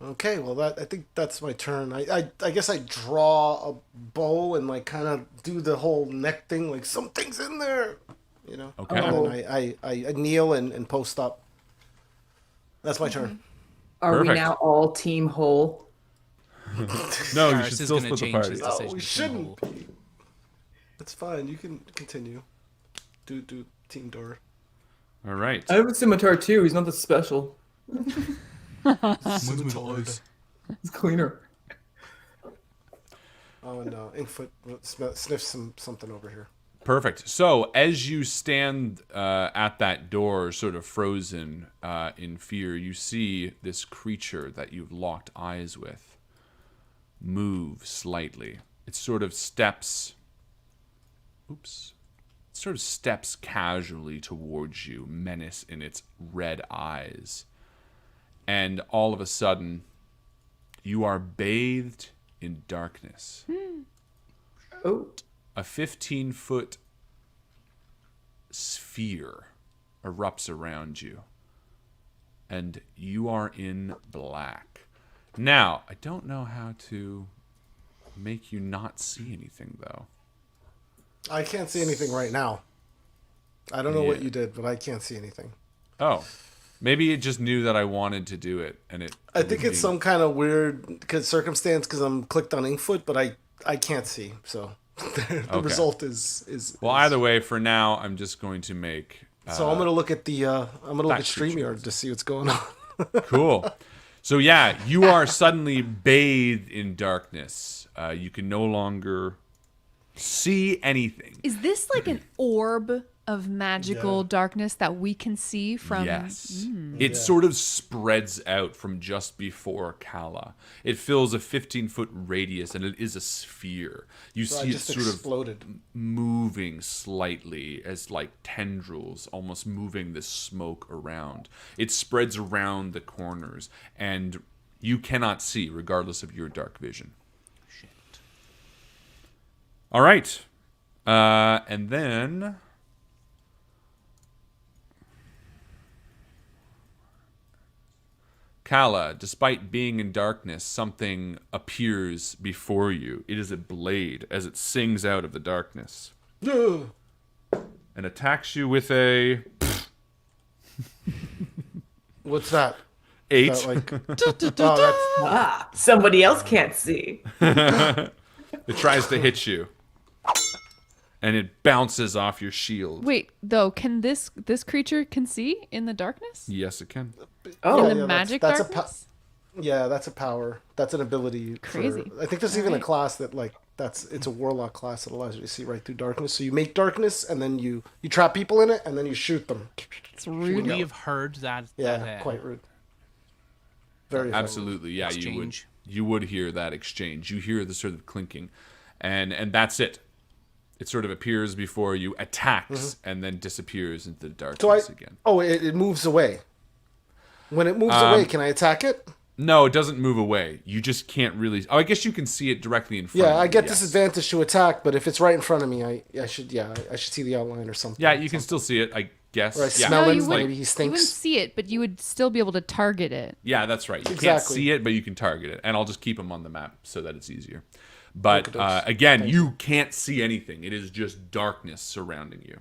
[SPEAKER 5] Okay, well, I think that's my turn. I guess I draw a bow and like kind of do the whole neck thing, like something's in there, you know.
[SPEAKER 1] Okay.
[SPEAKER 5] And then I kneel and post up. That's my turn.
[SPEAKER 3] Are we
[SPEAKER 1] Perfect.
[SPEAKER 3] now all team whole?
[SPEAKER 1] No, you
[SPEAKER 2] Karis
[SPEAKER 1] should
[SPEAKER 2] is
[SPEAKER 1] still
[SPEAKER 2] gonna
[SPEAKER 1] split the
[SPEAKER 2] change
[SPEAKER 1] party.
[SPEAKER 2] his
[SPEAKER 5] No,
[SPEAKER 2] decision
[SPEAKER 5] we
[SPEAKER 2] to
[SPEAKER 5] shouldn't.
[SPEAKER 2] Pinnacle.
[SPEAKER 5] It's fine. You can continue. Do team door.
[SPEAKER 1] All right.
[SPEAKER 3] I have a scimitar too. He's not that special. He's cleaner.
[SPEAKER 5] Oh, and Inkfoot sniffs something over here.
[SPEAKER 1] Perfect. So, as you stand at that door, sort of frozen in fear, you see this creature that you've locked eyes with move slightly. It sort of steps. Oops. It sort of steps casually towards you, menace in its red eyes. And all of a sudden, you are bathed in darkness.
[SPEAKER 3] Oh.
[SPEAKER 1] A 15-foot sphere erupts around you, and you are in black. Now, I don't know how to make you not see anything, though.
[SPEAKER 5] I can't see anything right now. I don't know what
[SPEAKER 1] Yeah.
[SPEAKER 5] you did, but I can't see anything.
[SPEAKER 1] Oh, maybe it just knew that I wanted to do it, and it.
[SPEAKER 5] I think it's some kind of weird circumstance because I'm clicked on Inkfoot, but I can't see. So the result is.
[SPEAKER 1] Well, either way, for now, I'm just going to make.
[SPEAKER 5] So I'm gonna look at the I'm gonna look at
[SPEAKER 1] creature.
[SPEAKER 5] StreamYard to see what's going on.
[SPEAKER 1] Cool. So yeah, you are suddenly bathed in darkness. You can no longer see anything.
[SPEAKER 4] Is this like an orb of magical darkness that we can see from?
[SPEAKER 1] Yes. It sort of spreads out from just before Kala. It fills a 15-foot radius, and it is a sphere. You
[SPEAKER 5] So I
[SPEAKER 1] see it
[SPEAKER 5] just
[SPEAKER 1] sort of
[SPEAKER 5] exploded.
[SPEAKER 1] moving slightly as like tendrils, almost moving this smoke around. It spreads around the corners, and you cannot see, regardless of your dark vision. Shit. All right. And then... Kala, despite being in darkness, something appears before you. It is a blade as it sings out of the darkness
[SPEAKER 5] Ugh.
[SPEAKER 1] and attacks you with a
[SPEAKER 5] What's that?
[SPEAKER 1] 8.
[SPEAKER 5] Is that like,
[SPEAKER 3] Ah, somebody else can't see.
[SPEAKER 1] It tries to hit you, and it bounces off your shield.
[SPEAKER 4] Wait, though, can this creature can see in the darkness?
[SPEAKER 1] Yes, it can.
[SPEAKER 3] Oh,
[SPEAKER 4] In the magic
[SPEAKER 5] that's
[SPEAKER 4] darkness?
[SPEAKER 5] yeah, that's a power. That's an ability.
[SPEAKER 4] Crazy.
[SPEAKER 5] I think there's even a class that like it's a warlock class that allows you to see right through darkness. So you make darkness, and then you trap people in it, and then you shoot them.
[SPEAKER 4] It's rude.
[SPEAKER 2] We have heard that.
[SPEAKER 5] Yeah,
[SPEAKER 2] that,
[SPEAKER 5] quite rude. Very effective.
[SPEAKER 1] Absolutely, yeah.
[SPEAKER 2] Exchange.
[SPEAKER 1] You would hear that exchange. You hear the sort of clinking, and that's it. It sort of appears before you, attacks, and then disappears into the darkness again.
[SPEAKER 5] Oh, it moves away. When it moves away, can I attack it?
[SPEAKER 1] No, it doesn't move away. You just can't really. Oh, I guess you can see it directly in front.
[SPEAKER 5] Yeah,
[SPEAKER 1] of you,
[SPEAKER 5] I get
[SPEAKER 1] yes.
[SPEAKER 5] disadvantage to attack, but if it's right in front of me, I should see the outline or something.
[SPEAKER 1] Yeah, you can still see it, I guess.
[SPEAKER 5] Or I
[SPEAKER 1] yeah.
[SPEAKER 5] smell
[SPEAKER 4] No,
[SPEAKER 5] it,
[SPEAKER 4] you wouldn't,
[SPEAKER 5] maybe he
[SPEAKER 4] you
[SPEAKER 5] stinks.
[SPEAKER 4] wouldn't see it, but you would still be able to target it.
[SPEAKER 1] Yeah, that's right. You can't
[SPEAKER 5] Exactly.
[SPEAKER 1] see it, but you can target it, and I'll just keep them on the map so that it's easier. But
[SPEAKER 5] Okey-dokes.
[SPEAKER 1] again, you can't see anything. It is just darkness surrounding you.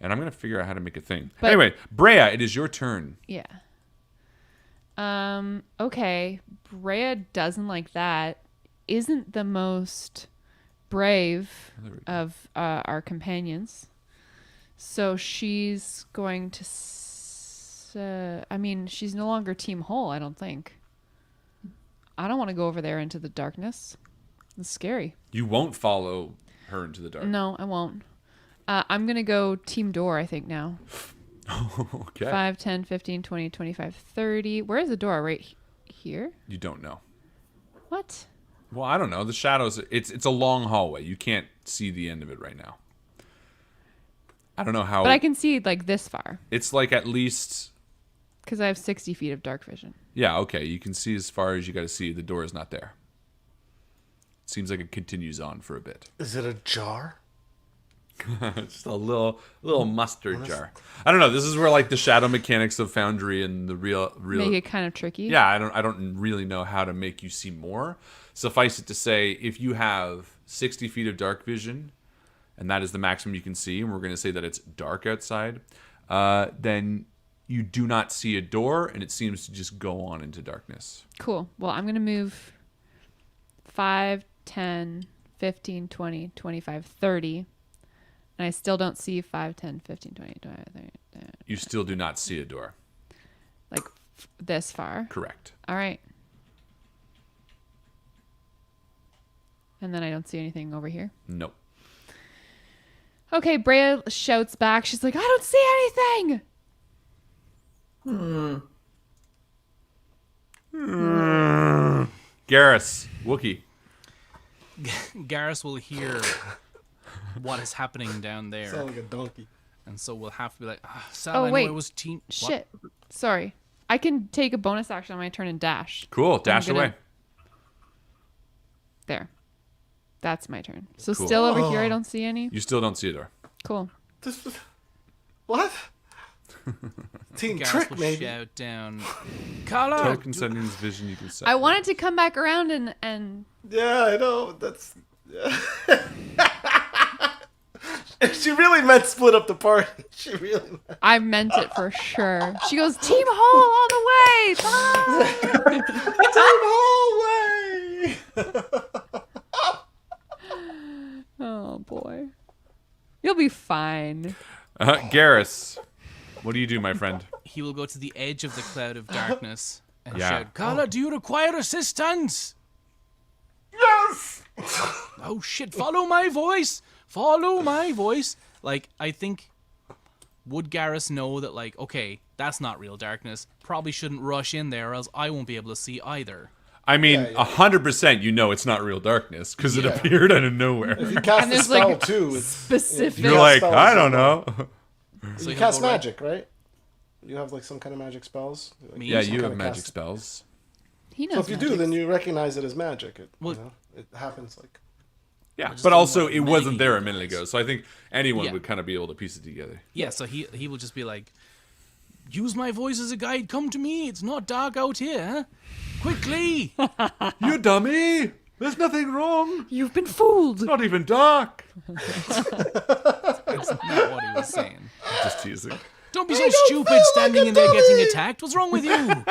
[SPEAKER 1] And I'm gonna figure out how to make a thing.
[SPEAKER 4] But-
[SPEAKER 1] Anyway, Brea, it is your turn.
[SPEAKER 4] Yeah. Okay. Brea doesn't like that. Isn't the most brave of our companions. So she's going to. I mean, she's no longer Team Whole, I don't think. I don't want to go over there into the darkness. It's scary.
[SPEAKER 1] You won't follow her into the dark.
[SPEAKER 4] No, I won't. I'm going to go Team Door, I think, now.
[SPEAKER 1] Okay.
[SPEAKER 4] 5, 10, 15, 20, 25, 30. Where is the door? Right. here?
[SPEAKER 1] You don't know.
[SPEAKER 4] What?
[SPEAKER 1] Well, I don't know. The shadows. It's a long hallway. You can't see the end of it right now. I don't know how.
[SPEAKER 4] But I can see like this far
[SPEAKER 1] It's like at least.
[SPEAKER 4] because I have 60 feet of dark vision.
[SPEAKER 1] Yeah. Okay. You can see as far as you got to see. The door is not there. It seems like it continues on for a bit.
[SPEAKER 5] Is it a jar?
[SPEAKER 1] Just a little mustard jar. I don't know. This is where like the shadow mechanics of Foundry and the real.
[SPEAKER 4] Make it kind of tricky.
[SPEAKER 1] Yeah, I don't really know how to make you see more. Suffice it to say, if you have 60 feet of dark vision, and that is the maximum you can see, and we're going to say that it's dark outside, then you do not see a door, and it seems to just go on into darkness.
[SPEAKER 4] Cool. Well, I'm going to move 5, 10, 15, 20, 25, 30. And I still don't see 5, 10, 15, 20, 25, 30.
[SPEAKER 1] You still do not see a door.
[SPEAKER 4] Like this far.
[SPEAKER 1] Correct.
[SPEAKER 4] All right. And then I don't see anything over here.
[SPEAKER 1] Nope.
[SPEAKER 4] Okay, Brea shouts back. She's like, I don't see anything.
[SPEAKER 1] Garrus, Wookie.
[SPEAKER 2] Garrus will hear what is happening down there,
[SPEAKER 5] Sound like a donkey.
[SPEAKER 2] and so we'll have to be like, Sal,
[SPEAKER 4] Oh,
[SPEAKER 2] I know
[SPEAKER 4] wait.
[SPEAKER 2] it was team. What?
[SPEAKER 4] Shit. Sorry. I can take a bonus action on my turn and dash.
[SPEAKER 1] Cool. Dash
[SPEAKER 4] gonna-
[SPEAKER 1] away.
[SPEAKER 4] There. That's my turn. So
[SPEAKER 1] Cool.
[SPEAKER 4] still over here, I don't see any.
[SPEAKER 1] You still don't see a door.
[SPEAKER 4] Cool.
[SPEAKER 5] What? Team
[SPEAKER 2] Garrus
[SPEAKER 5] trick,
[SPEAKER 2] will
[SPEAKER 5] maybe.
[SPEAKER 2] shout down, Kala.
[SPEAKER 1] Token settings, vision you can set.
[SPEAKER 4] I wanted to come back around and
[SPEAKER 5] Yeah, I know. That's. She really meant split up the party. She really meant.
[SPEAKER 4] I meant it for sure. She goes, Team Hall on the way. Bye.
[SPEAKER 5] Team hallway.
[SPEAKER 4] Oh boy. You'll be fine.
[SPEAKER 1] Garrus, what do you do, my friend?
[SPEAKER 2] He will go to the edge of the cloud of darkness and
[SPEAKER 1] Yeah.
[SPEAKER 2] shout, Kala, do you require assistance?
[SPEAKER 5] Yes.
[SPEAKER 2] Oh shit, follow my voice! Follow my voice! Like, I think, would Garrus know that, like, okay, that's not real darkness. Probably shouldn't rush in there, or else I won't be able to see either.
[SPEAKER 1] I mean,
[SPEAKER 5] Yeah.
[SPEAKER 1] 100% you know it's not real darkness, because it
[SPEAKER 5] Yeah.
[SPEAKER 1] appeared out of nowhere.
[SPEAKER 5] If you cast
[SPEAKER 4] And
[SPEAKER 5] a
[SPEAKER 4] there's,
[SPEAKER 5] spell
[SPEAKER 4] like,
[SPEAKER 5] too, it's,
[SPEAKER 4] Specific.
[SPEAKER 1] You're like,
[SPEAKER 5] spells,
[SPEAKER 1] I don't know.
[SPEAKER 2] So
[SPEAKER 5] you
[SPEAKER 2] he'll
[SPEAKER 5] cast
[SPEAKER 2] go right-
[SPEAKER 5] magic, right? You have like some kind of magic spells. Like,
[SPEAKER 2] Me?
[SPEAKER 1] Yeah,
[SPEAKER 5] some
[SPEAKER 1] you
[SPEAKER 5] kind
[SPEAKER 1] have
[SPEAKER 5] of
[SPEAKER 1] magic
[SPEAKER 5] cast-
[SPEAKER 1] spells.
[SPEAKER 4] He knows
[SPEAKER 5] So if you do,
[SPEAKER 4] magic.
[SPEAKER 5] then you recognize it as magic. It,
[SPEAKER 2] Well-
[SPEAKER 5] you know, it happens like.
[SPEAKER 1] Yeah,
[SPEAKER 2] just
[SPEAKER 1] but
[SPEAKER 2] don't
[SPEAKER 1] also
[SPEAKER 2] want
[SPEAKER 1] it wasn't there a
[SPEAKER 2] many
[SPEAKER 1] minute
[SPEAKER 2] guys.
[SPEAKER 1] ago, so I think anyone
[SPEAKER 2] Yeah.
[SPEAKER 1] would kind of be able to piece it together.
[SPEAKER 2] Yeah, so he will just be like, use my voice as a guide, come to me, it's not dark out here, huh? Quickly!
[SPEAKER 1] You dummy! There's nothing wrong.
[SPEAKER 4] You've been fooled.
[SPEAKER 1] It's not even dark.
[SPEAKER 2] That's not what he was saying.
[SPEAKER 1] Just teasing.
[SPEAKER 2] Don't be so stupid standing in there getting attacked. What's wrong with you?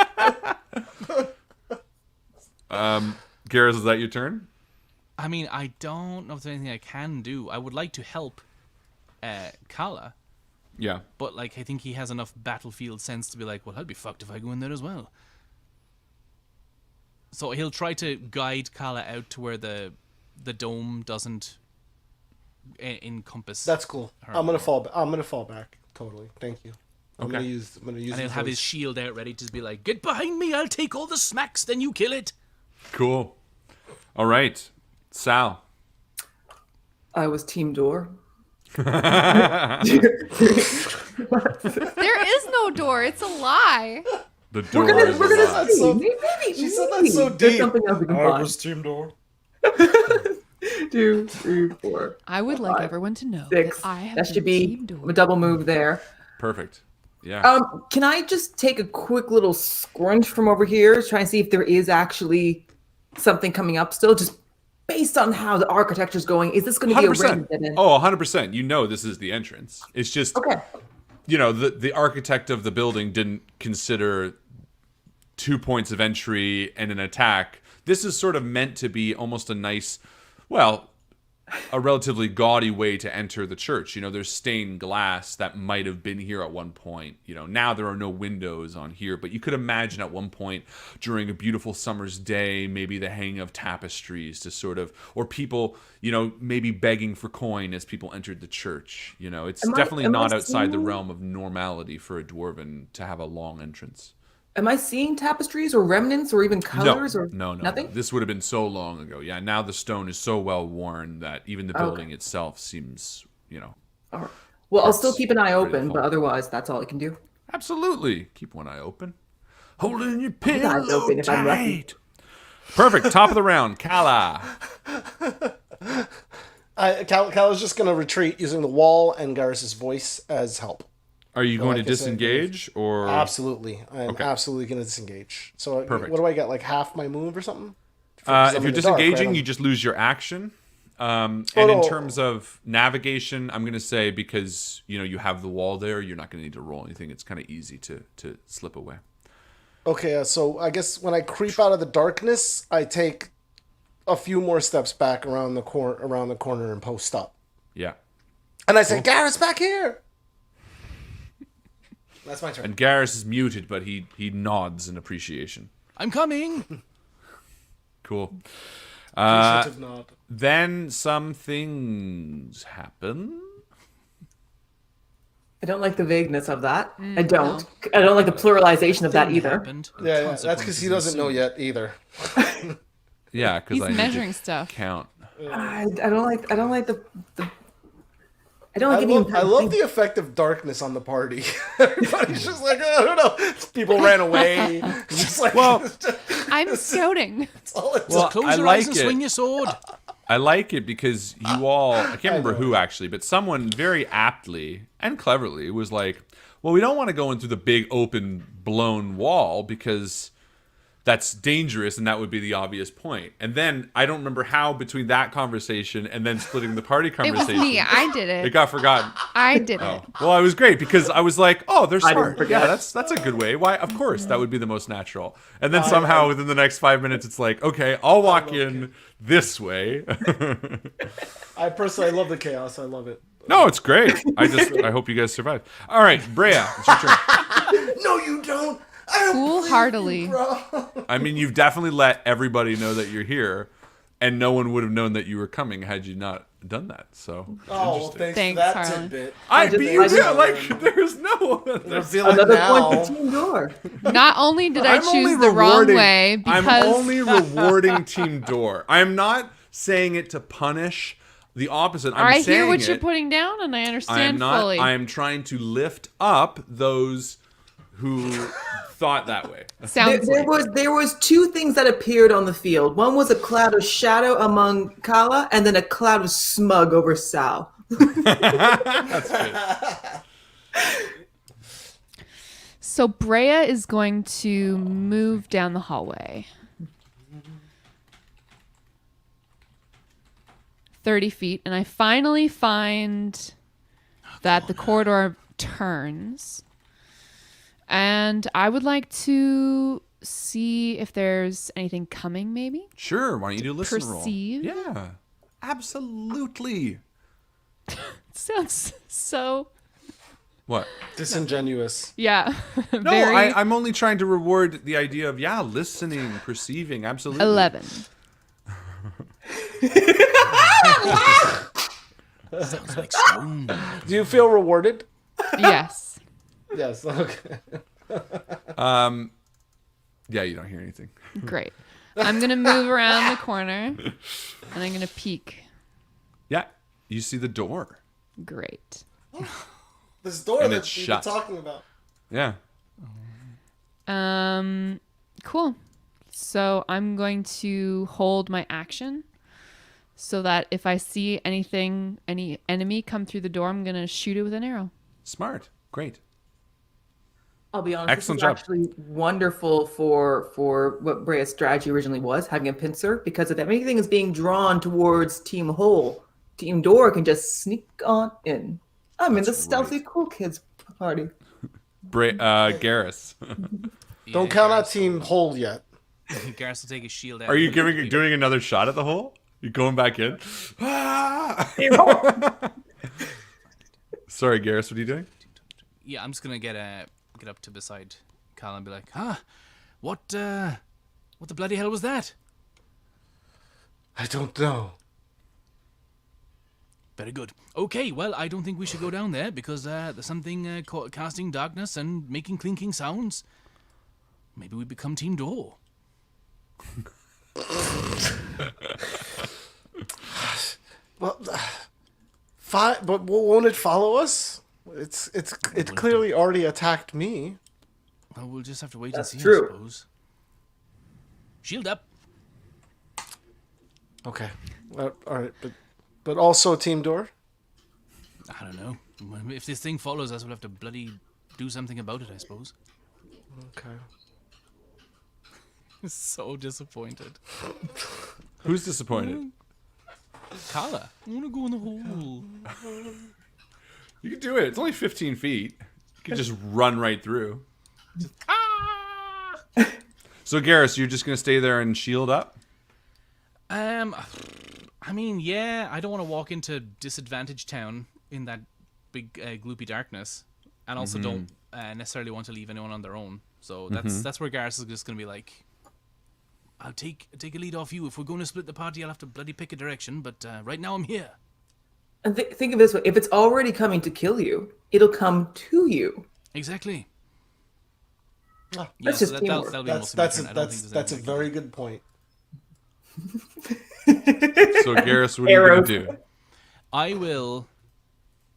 [SPEAKER 1] Garrus, is that your turn?
[SPEAKER 2] I mean, I don't know if there's anything I can do. I would like to help Kala,
[SPEAKER 1] Yeah.
[SPEAKER 2] but like I think he has enough battlefield sense to be like, well, I'll be fucked if I go in there as well. So he'll try to guide Kala out to where the dome doesn't encompass.
[SPEAKER 5] That's cool.
[SPEAKER 2] Her
[SPEAKER 5] I'm gonna
[SPEAKER 2] more.
[SPEAKER 5] fall. I'm gonna fall back. Totally. Thank you. I'm
[SPEAKER 1] Okay.
[SPEAKER 5] gonna use. I'm gonna use.
[SPEAKER 2] And he'll
[SPEAKER 5] his
[SPEAKER 2] have
[SPEAKER 5] voice.
[SPEAKER 2] his shield out ready to be like, get behind me, I'll take all the smacks, then you kill it.
[SPEAKER 1] Cool. All right. Sal.
[SPEAKER 3] I was team door.
[SPEAKER 4] There is no door. It's a lie.
[SPEAKER 1] The door
[SPEAKER 3] We're
[SPEAKER 1] is
[SPEAKER 3] gonna
[SPEAKER 1] alive.
[SPEAKER 3] see.
[SPEAKER 5] so-
[SPEAKER 3] Maybe,
[SPEAKER 5] she said that
[SPEAKER 3] maybe
[SPEAKER 5] so
[SPEAKER 3] there's
[SPEAKER 5] deep.
[SPEAKER 3] something else we can find.
[SPEAKER 5] team door.
[SPEAKER 3] 2, 3, 4,
[SPEAKER 4] I would like
[SPEAKER 3] 5,
[SPEAKER 4] everyone to know
[SPEAKER 3] 6.
[SPEAKER 4] that I have
[SPEAKER 3] That
[SPEAKER 4] been
[SPEAKER 3] should be
[SPEAKER 4] team door.
[SPEAKER 3] a double move there.
[SPEAKER 1] Perfect. Yeah.
[SPEAKER 3] Can I just take a quick little scrunch from over here, try and see if there is actually something coming up still? Just based on how the architecture's going, is this going to be a
[SPEAKER 1] 100%.
[SPEAKER 3] ring dead end?
[SPEAKER 1] Oh, 100%. You know this is the entrance. It's just,
[SPEAKER 3] Okay.
[SPEAKER 1] you know, the architect of the building didn't consider 2 points of entry and an attack. This is sort of meant to be almost a nice, well, a relatively gaudy way to enter the church. You know, there's stained glass that might have been here at one point. You know, now there are no windows on here, but you could imagine at one point during a beautiful summer's day, maybe the hanging of tapestries to sort of, or people, you know, maybe begging for coin as people entered the church. You know, it's definitely
[SPEAKER 3] am I
[SPEAKER 1] not outside the
[SPEAKER 3] seeing-
[SPEAKER 1] realm of normality for a dwarven to have a long entrance.
[SPEAKER 3] Am I seeing tapestries or remnants or even colors or
[SPEAKER 1] no.
[SPEAKER 3] nothing?
[SPEAKER 1] This would have been so long ago. Yeah, now the stone is so well worn that even the building itself seems,
[SPEAKER 3] All right. Well, I'll still
[SPEAKER 1] Parts
[SPEAKER 3] keep an eye
[SPEAKER 1] pretty
[SPEAKER 3] open,
[SPEAKER 1] full.
[SPEAKER 3] but otherwise, that's all I can do.
[SPEAKER 1] Absolutely. Keep one eye open. Holding your
[SPEAKER 3] eyes
[SPEAKER 1] pillow
[SPEAKER 3] open if I'm lucky.
[SPEAKER 1] tight. Perfect. Top of the round. Kala.
[SPEAKER 5] Cal is just going to retreat using the wall and Garrus's voice as help.
[SPEAKER 1] Are you going to
[SPEAKER 5] like I said,
[SPEAKER 1] disengage or?
[SPEAKER 5] Absolutely. I'm
[SPEAKER 1] Okay.
[SPEAKER 5] absolutely going to disengage. So
[SPEAKER 1] Perfect.
[SPEAKER 5] what do I get, like half my move or something?
[SPEAKER 1] If you're
[SPEAKER 5] in the dark,
[SPEAKER 1] disengaging,
[SPEAKER 5] right?
[SPEAKER 1] you just lose your action. And
[SPEAKER 5] Oh,
[SPEAKER 1] in
[SPEAKER 5] no.
[SPEAKER 1] terms of navigation, I'm going to say because you have the wall there, you're not going to need to roll anything. It's kind of easy to slip away.
[SPEAKER 5] Okay, so I guess when I creep out of the darkness, I take a few more steps back around the corner and post up.
[SPEAKER 1] Yeah.
[SPEAKER 5] And I say, Garrus, back here! That's my turn.
[SPEAKER 1] And Garrus is muted, but he nods in appreciation.
[SPEAKER 2] I'm coming.
[SPEAKER 1] Cool.
[SPEAKER 5] Appreciative nod.
[SPEAKER 1] Then some things happen.
[SPEAKER 3] I don't like the vagueness of that. I don't. I don't like the pluralization of that
[SPEAKER 2] Thing
[SPEAKER 3] either.
[SPEAKER 2] happened.
[SPEAKER 5] Yeah, that's because he doesn't know yet either.
[SPEAKER 1] Yeah, because
[SPEAKER 4] He's
[SPEAKER 1] I need
[SPEAKER 4] measuring
[SPEAKER 1] to
[SPEAKER 4] stuff.
[SPEAKER 1] count.
[SPEAKER 3] I don't like the I don't like any
[SPEAKER 5] I love the effect of darkness on the party. Everybody's just like, I don't know. People ran away. It's just like,
[SPEAKER 1] Well,
[SPEAKER 4] I'm scouting.
[SPEAKER 5] that's all it's
[SPEAKER 1] well,
[SPEAKER 2] Close
[SPEAKER 1] I
[SPEAKER 2] your
[SPEAKER 1] like
[SPEAKER 2] eyes and
[SPEAKER 1] it.
[SPEAKER 2] swing your sword.
[SPEAKER 1] I like it because you all, I can't remember who actually, but someone very aptly and cleverly was like, well, we don't want to go in through the big open blown wall because that's dangerous and that would be the obvious point. And then I don't remember how between that conversation and then splitting the party
[SPEAKER 4] It
[SPEAKER 1] conversation.
[SPEAKER 4] was me. I did
[SPEAKER 1] It
[SPEAKER 4] it.
[SPEAKER 1] got forgotten.
[SPEAKER 4] I did it.
[SPEAKER 1] Oh. Well, it was great because I was like, "Oh, they're
[SPEAKER 3] didn't
[SPEAKER 1] smart.
[SPEAKER 3] forget.
[SPEAKER 1] Yeah, that's a good way. Why? Of course, that would be the most natural." And then somehow within the next 5 minutes, it's like, "Okay, I'll walk in this way."
[SPEAKER 5] I personally love the chaos. I love it.
[SPEAKER 1] No, it's great. I hope you guys survive. All right, Brea, it's your turn.
[SPEAKER 5] No, you don't. I don't
[SPEAKER 4] Foolhardily.
[SPEAKER 1] I mean, you've definitely let everybody know that you're here, and no one would have known that you were coming had you not done that. So,
[SPEAKER 5] Oh, well,
[SPEAKER 1] interesting.
[SPEAKER 5] thanks
[SPEAKER 4] Thanks,
[SPEAKER 5] for that
[SPEAKER 4] Harlan.
[SPEAKER 5] tidbit.
[SPEAKER 1] There's no.
[SPEAKER 5] Revealing
[SPEAKER 3] another
[SPEAKER 5] now.
[SPEAKER 3] point for Team Door.
[SPEAKER 4] Not only did I
[SPEAKER 1] I'm only
[SPEAKER 4] choose the wrong
[SPEAKER 1] rewarding-
[SPEAKER 4] way because
[SPEAKER 1] I'm only rewarding Team Door. I'm not saying it to punish. The opposite.
[SPEAKER 4] I
[SPEAKER 1] I'm saying
[SPEAKER 4] hear what
[SPEAKER 1] it.
[SPEAKER 4] you're putting down and I
[SPEAKER 1] I am
[SPEAKER 4] understand
[SPEAKER 1] not.
[SPEAKER 4] fully.
[SPEAKER 1] I am trying to lift up those who thought that way.
[SPEAKER 4] Sounds like
[SPEAKER 3] There was two things that appeared on the field. One was a cloud of shadow among Kala, and then a cloud of smug over Sal.
[SPEAKER 1] That's good.
[SPEAKER 4] So Brea is going to move down the hallway. 30 feet, and I finally find that the corridor turns. And I would like to see if there's anything coming, maybe.
[SPEAKER 1] Sure. Why don't you do a listen
[SPEAKER 4] perceive?
[SPEAKER 1] roll? Yeah. Absolutely.
[SPEAKER 4] Sounds so,
[SPEAKER 1] What?
[SPEAKER 5] Disingenuous.
[SPEAKER 4] yeah.
[SPEAKER 1] No,
[SPEAKER 4] very
[SPEAKER 1] I'm only trying to reward the idea of listening, perceiving. Absolutely.
[SPEAKER 4] 11.
[SPEAKER 2] Sounds like stone.
[SPEAKER 5] Do you feel rewarded?
[SPEAKER 4] Yes.
[SPEAKER 5] Yes. Okay.
[SPEAKER 1] Yeah, you don't hear anything.
[SPEAKER 4] Great. I'm going to move around the corner and I'm going to peek.
[SPEAKER 1] Yeah, you see the door.
[SPEAKER 4] Great.
[SPEAKER 5] This door
[SPEAKER 1] And
[SPEAKER 5] that
[SPEAKER 1] it's
[SPEAKER 5] you've
[SPEAKER 1] shut.
[SPEAKER 5] been talking about.
[SPEAKER 1] Yeah.
[SPEAKER 4] Cool. So I'm going to hold my action so that if I see anything, any enemy come through the door, I'm going to shoot it with an arrow.
[SPEAKER 1] Smart. Great.
[SPEAKER 3] I'll be honest.
[SPEAKER 1] Excellent
[SPEAKER 3] this is
[SPEAKER 1] job.
[SPEAKER 3] actually wonderful for what Brea's strategy originally was, having a pincer, because if anything is being drawn towards Team Hole, Team Door can just sneak on in. I'm in the stealthy cool kids party.
[SPEAKER 1] Garrus.
[SPEAKER 5] Don't count out Team Hole yet.
[SPEAKER 2] Garrus will take his shield out.
[SPEAKER 1] Are you doing another shot at the hole? You going back in? Ah! Sorry, Garrus, what are you doing?
[SPEAKER 2] Yeah, I'm just gonna get up to beside Kyle and be like, what the bloody hell was that?
[SPEAKER 5] I don't know.
[SPEAKER 2] Very good. Okay, well, I don't think we should go down there because there's something casting darkness and making clinking sounds. maybe we become Team Door.
[SPEAKER 5] Well, but won't it follow us? It clearly already attacked me.
[SPEAKER 2] Well, we'll just have to wait
[SPEAKER 3] That's
[SPEAKER 2] and see,
[SPEAKER 3] true.
[SPEAKER 2] I suppose. Shield up.
[SPEAKER 5] Okay. All right, but also Team Door.
[SPEAKER 2] I don't know. If this thing follows us, we'll have to bloody do something about it, I suppose.
[SPEAKER 5] Okay.
[SPEAKER 2] So disappointed.
[SPEAKER 1] Who's disappointed?
[SPEAKER 2] Kala, I want to go in the hole.
[SPEAKER 1] You can do it. It's only 15 feet. You can just run right through. So, Garrus, you're just going to stay there and shield up?
[SPEAKER 2] I mean, yeah, I don't want to walk into Disadvantage Town in that big gloopy darkness, and also don't necessarily want to leave anyone on their own. So that's where Garrus is just going to be like, I'll take a lead off you. If we're going to split the party, I'll have to bloody pick a direction, but right now I'm here.
[SPEAKER 3] And think of it this way: if it's already coming to kill you, it'll come to you.
[SPEAKER 2] Exactly.
[SPEAKER 5] Ah,
[SPEAKER 3] That's just teamwork.
[SPEAKER 2] that'll be most of my turn. I don't think there's
[SPEAKER 5] That's a
[SPEAKER 2] anything I
[SPEAKER 5] very good point.
[SPEAKER 1] So, Garrus, what are you going to do?
[SPEAKER 2] I will.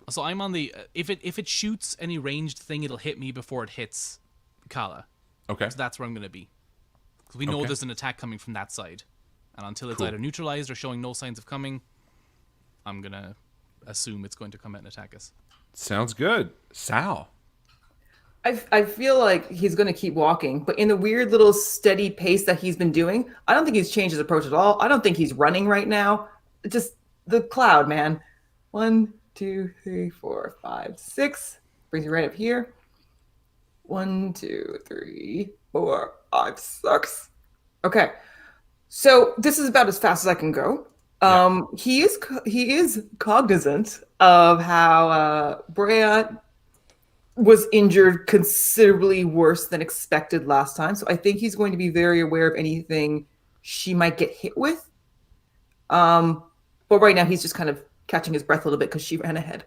[SPEAKER 2] So I'm on the. If it shoots any ranged thing, it'll hit me before it hits Kala.
[SPEAKER 1] Okay.
[SPEAKER 2] So that's where I'm going to be. Because we know
[SPEAKER 1] Okay.
[SPEAKER 2] there's an attack coming from that side, and until it's
[SPEAKER 1] Cool.
[SPEAKER 2] either neutralized or showing no signs of coming, I'm gonna assume it's going to come out and attack us.
[SPEAKER 1] Sounds good. Sal.
[SPEAKER 3] I feel like he's going to keep walking, but in the weird little steady pace that he's been doing, I don't think he's changed his approach at all. I don't think he's running right now. Just the cloud, man. 1, 2, 3, 4, 5, 6. Brings you right up here. 1, 2, 3, 4, 5, 6. Okay. So this is about as fast as I can go. He is cognizant of how Brea was injured considerably worse than expected last time. So I think he's going to be very aware of anything she might get hit with. But right now he's just kind of catching his breath a little bit because she ran ahead.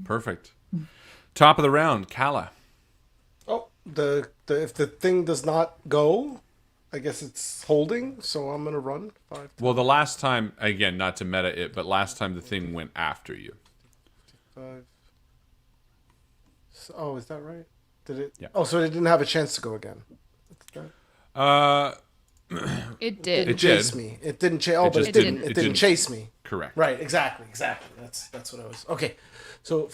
[SPEAKER 1] Perfect. Top of the round, Kala.
[SPEAKER 5] Oh, if the thing does not go, I guess it's holding. So I'm gonna run 5.
[SPEAKER 1] Well, the last time, again, not to meta it, but last time the thing went after you.
[SPEAKER 5] 5. Oh, is that right? Did it?
[SPEAKER 1] Yeah.
[SPEAKER 5] Oh, so it didn't have a chance to go again.
[SPEAKER 4] It did.
[SPEAKER 1] It
[SPEAKER 5] Chase
[SPEAKER 1] did.
[SPEAKER 5] me. It didn't chase. Oh, but
[SPEAKER 1] just
[SPEAKER 5] it didn't.
[SPEAKER 1] didn't-
[SPEAKER 5] It
[SPEAKER 1] it
[SPEAKER 5] didn't
[SPEAKER 1] didn't.
[SPEAKER 5] chase me.
[SPEAKER 1] Correct.
[SPEAKER 5] Right. Exactly. That's what I was. Okay. So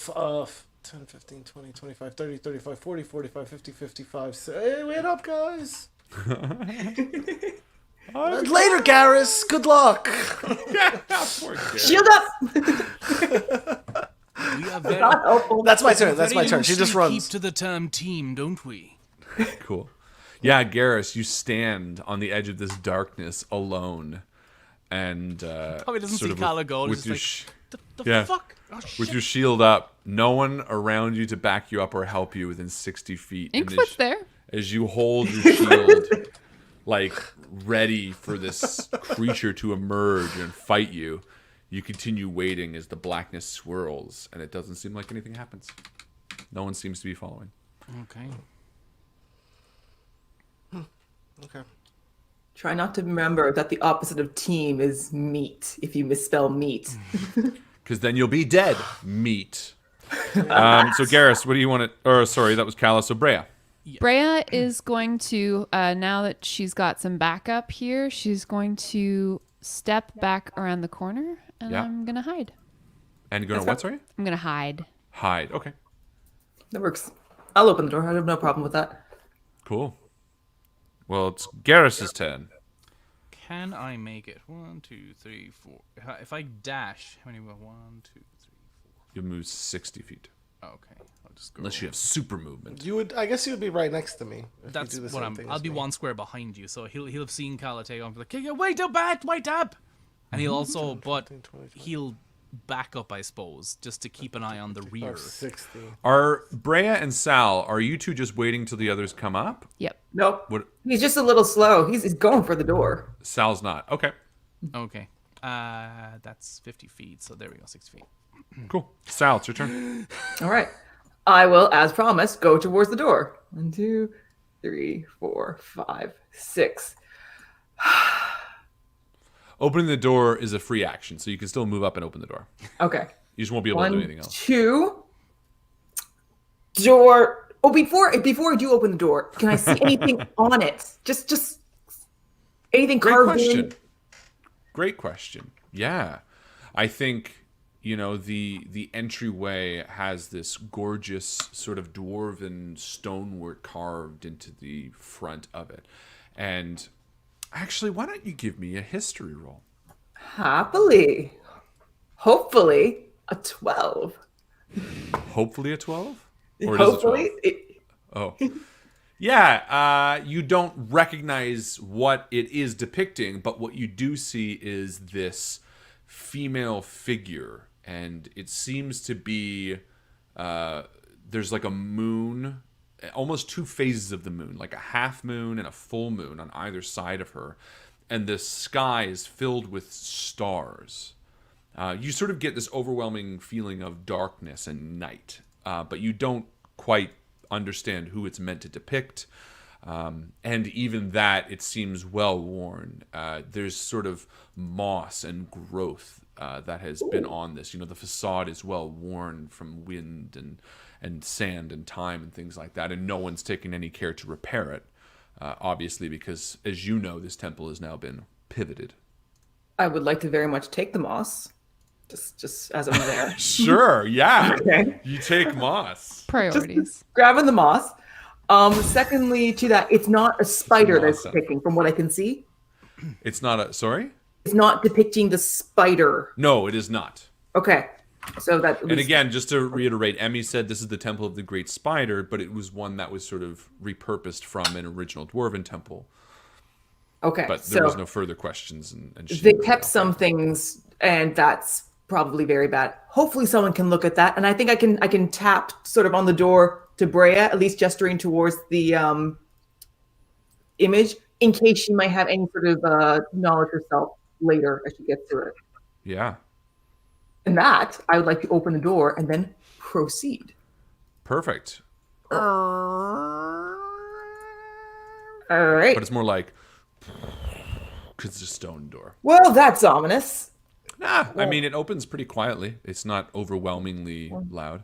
[SPEAKER 5] 10, 15, 20, 25, 30, 35, 40, 45, 50, 55. Hey, wait up, guys. Later, Garrus. Good luck.
[SPEAKER 1] Poor Garrus.
[SPEAKER 3] Shield up!
[SPEAKER 2] We are very.
[SPEAKER 3] Not helpful.
[SPEAKER 5] That's my turn. That's
[SPEAKER 2] very
[SPEAKER 5] my turn. She just
[SPEAKER 2] loosely
[SPEAKER 5] runs.
[SPEAKER 2] Keep to the term team, don't we?
[SPEAKER 1] Cool. Yeah, Garrus, you stand on the edge of this darkness alone, and
[SPEAKER 2] Probably doesn't
[SPEAKER 1] sort
[SPEAKER 2] see
[SPEAKER 1] of
[SPEAKER 2] Kala go.
[SPEAKER 1] with
[SPEAKER 2] Just
[SPEAKER 1] your
[SPEAKER 2] like, the
[SPEAKER 1] yeah.
[SPEAKER 2] fuck? Oh,
[SPEAKER 1] with
[SPEAKER 2] shit.
[SPEAKER 1] your shield up. No one around you to back you up or help you within 60 feet. And
[SPEAKER 4] Inkfoot's there.
[SPEAKER 1] as you hold your shield, like ready for this creature to emerge and fight you, you continue waiting as the blackness swirls, and it doesn't seem like anything happens. No one seems to be following.
[SPEAKER 2] Okay.
[SPEAKER 5] Okay.
[SPEAKER 3] Try not to remember that the opposite of team is meat if you misspell meat.
[SPEAKER 1] Because then you'll be dead. Meat. So Garrus, what do you want to... Or sorry, that was Kala. So Brea.
[SPEAKER 4] Brea is going to, now that she's got some backup here, she's going to step back around the corner, and
[SPEAKER 1] Yeah.
[SPEAKER 4] I'm going to hide.
[SPEAKER 1] And you're going to what, sorry?
[SPEAKER 4] I'm going to hide.
[SPEAKER 1] Hide. Okay.
[SPEAKER 3] That works. I'll open the door. I have no problem with that.
[SPEAKER 1] Cool. Well, it's Garrus's turn.
[SPEAKER 2] Can I make it? 1, 2, 3, 4. If I dash, how many? 1, 2, 3, 4.
[SPEAKER 1] You'll move 60 feet.
[SPEAKER 2] Okay, I'll just go.
[SPEAKER 1] Unless you have super movement.
[SPEAKER 5] You would. I guess you would be right next to me. If
[SPEAKER 2] That's
[SPEAKER 5] you do the
[SPEAKER 2] what
[SPEAKER 5] same
[SPEAKER 2] I'm.
[SPEAKER 5] thing
[SPEAKER 2] I'll
[SPEAKER 5] as
[SPEAKER 2] be
[SPEAKER 5] me.
[SPEAKER 2] 1 square behind you, so he'll have seen Kala take off. Like, wait up, and he'll also, but
[SPEAKER 5] 15, 20, 20.
[SPEAKER 2] he'll back up, I suppose, just to keep an eye on the rear.
[SPEAKER 5] 60.
[SPEAKER 1] Are Brea and Sal, are you two just waiting till the others come up?
[SPEAKER 4] Yep.
[SPEAKER 3] Nope.
[SPEAKER 1] What?
[SPEAKER 3] He's just a little slow. He's going for the door.
[SPEAKER 1] Sal's not. Okay.
[SPEAKER 2] Okay, that's 50 feet. So there we go, 60 feet.
[SPEAKER 1] Cool. Sal, it's your turn.
[SPEAKER 3] All right. I will, as promised, go towards the door. 1, 2, 3, 4, 5, 6.
[SPEAKER 1] Opening the door is a free action, so you can still move up and open the door.
[SPEAKER 3] Okay.
[SPEAKER 1] You just won't be able to do anything else.
[SPEAKER 3] 2. Door. Oh, before I do open the door, can I see anything on it? Just anything
[SPEAKER 1] Great
[SPEAKER 3] carved
[SPEAKER 1] question.
[SPEAKER 3] in?
[SPEAKER 1] Great question. Yeah. I think, the entryway has this gorgeous sort of dwarven stonework carved into the front of it. And actually, why don't you give me a history roll?
[SPEAKER 3] Happily. Hopefully, a 12.
[SPEAKER 1] Hopefully a 12? Or it
[SPEAKER 3] Hopefully.
[SPEAKER 1] is a 12? Oh. Yeah, you don't recognize what it is depicting, but what you do see is this female figure, and it seems to be there's like a moon, almost two phases of the moon, like a half moon and a full moon on either side of her, and the sky is filled with stars. You sort of get this overwhelming feeling of darkness and night, but you don't quite understand who it's meant to depict. And even that, it seems well worn. There's sort of moss and growth that has been on this. The facade is well worn from wind and sand and time and things like that, and no one's taken any care to repair it, obviously, because, as you know, this temple has now been pivoted.
[SPEAKER 3] I would like to very much take the moss, just as I'm there.
[SPEAKER 1] Sure, yeah.
[SPEAKER 3] Okay.
[SPEAKER 1] You take moss.
[SPEAKER 4] Priorities.
[SPEAKER 3] Grabbing the moss. Secondly, to that, it's not a spider that's
[SPEAKER 1] Awesome.
[SPEAKER 3] depicting, from what I can see.
[SPEAKER 1] It's not a... Sorry?
[SPEAKER 3] It's not depicting the spider.
[SPEAKER 1] No, it is not.
[SPEAKER 3] Okay. So that.
[SPEAKER 1] And again, just to reiterate, Emmy said this is the Temple of the Great Spider, but it was one that was sort of repurposed from an original Dwarven temple.
[SPEAKER 3] Okay.
[SPEAKER 1] But there was no further questions. And
[SPEAKER 3] they kept some things, and that's probably very bad. Hopefully someone can look at that. And I think I can tap sort of on the door to Brea, at least gesturing towards the image, in case she might have any sort of knowledge herself later as she gets to it.
[SPEAKER 1] Yeah.
[SPEAKER 3] And that, I would like to open the door and then proceed.
[SPEAKER 1] Perfect.
[SPEAKER 3] All right.
[SPEAKER 1] But it's more like... because it's a stone door.
[SPEAKER 3] Well, that's ominous.
[SPEAKER 1] Nah, I mean, it opens pretty quietly. It's not overwhelmingly loud.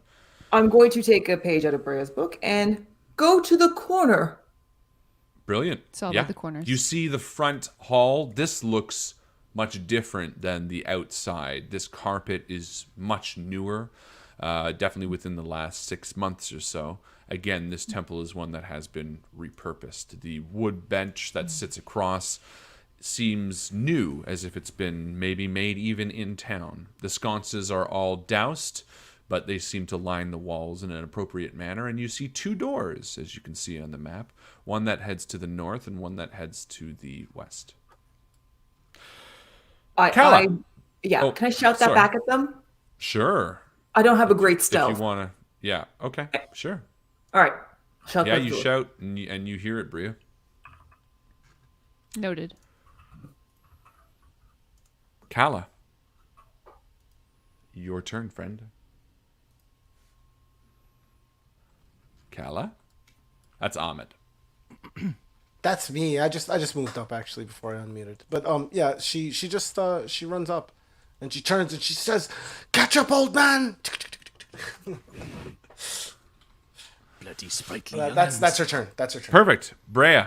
[SPEAKER 3] I'm going to take a page out of Brea's book and go to the corner.
[SPEAKER 1] Brilliant.
[SPEAKER 4] It's all about the corners.
[SPEAKER 1] You see the front hall. This looks much different than the outside. This carpet is much newer, definitely within the last 6 months or so. Again, this temple is one that has been repurposed. The wood bench that sits across seems new, as if it's been maybe made even in town. The sconces are all doused, but they seem to line the walls in an appropriate manner, and you see two doors, as you can see on the map, one that heads to the north and one that heads to the west. Kala.
[SPEAKER 3] Yeah,
[SPEAKER 1] Oh,
[SPEAKER 3] can I shout that
[SPEAKER 1] sorry.
[SPEAKER 3] back at them?
[SPEAKER 1] Sure.
[SPEAKER 3] I don't have a great
[SPEAKER 1] If
[SPEAKER 3] stealth.
[SPEAKER 1] you want to... Yeah, okay, sure.
[SPEAKER 3] All right. Shout
[SPEAKER 1] Yeah,
[SPEAKER 3] that
[SPEAKER 1] you
[SPEAKER 3] to her.
[SPEAKER 1] shout, and you hear it, Bria.
[SPEAKER 4] Noted.
[SPEAKER 1] Kala. Your turn, friend. Kala? That's Ahmed.
[SPEAKER 5] That's me. I just moved up actually before I unmuted. But yeah, she just she runs up and she turns and she says, "Catch up, old man."
[SPEAKER 2] Bloody spiky.
[SPEAKER 5] That's her turn. That's her turn.
[SPEAKER 1] Perfect. Brea.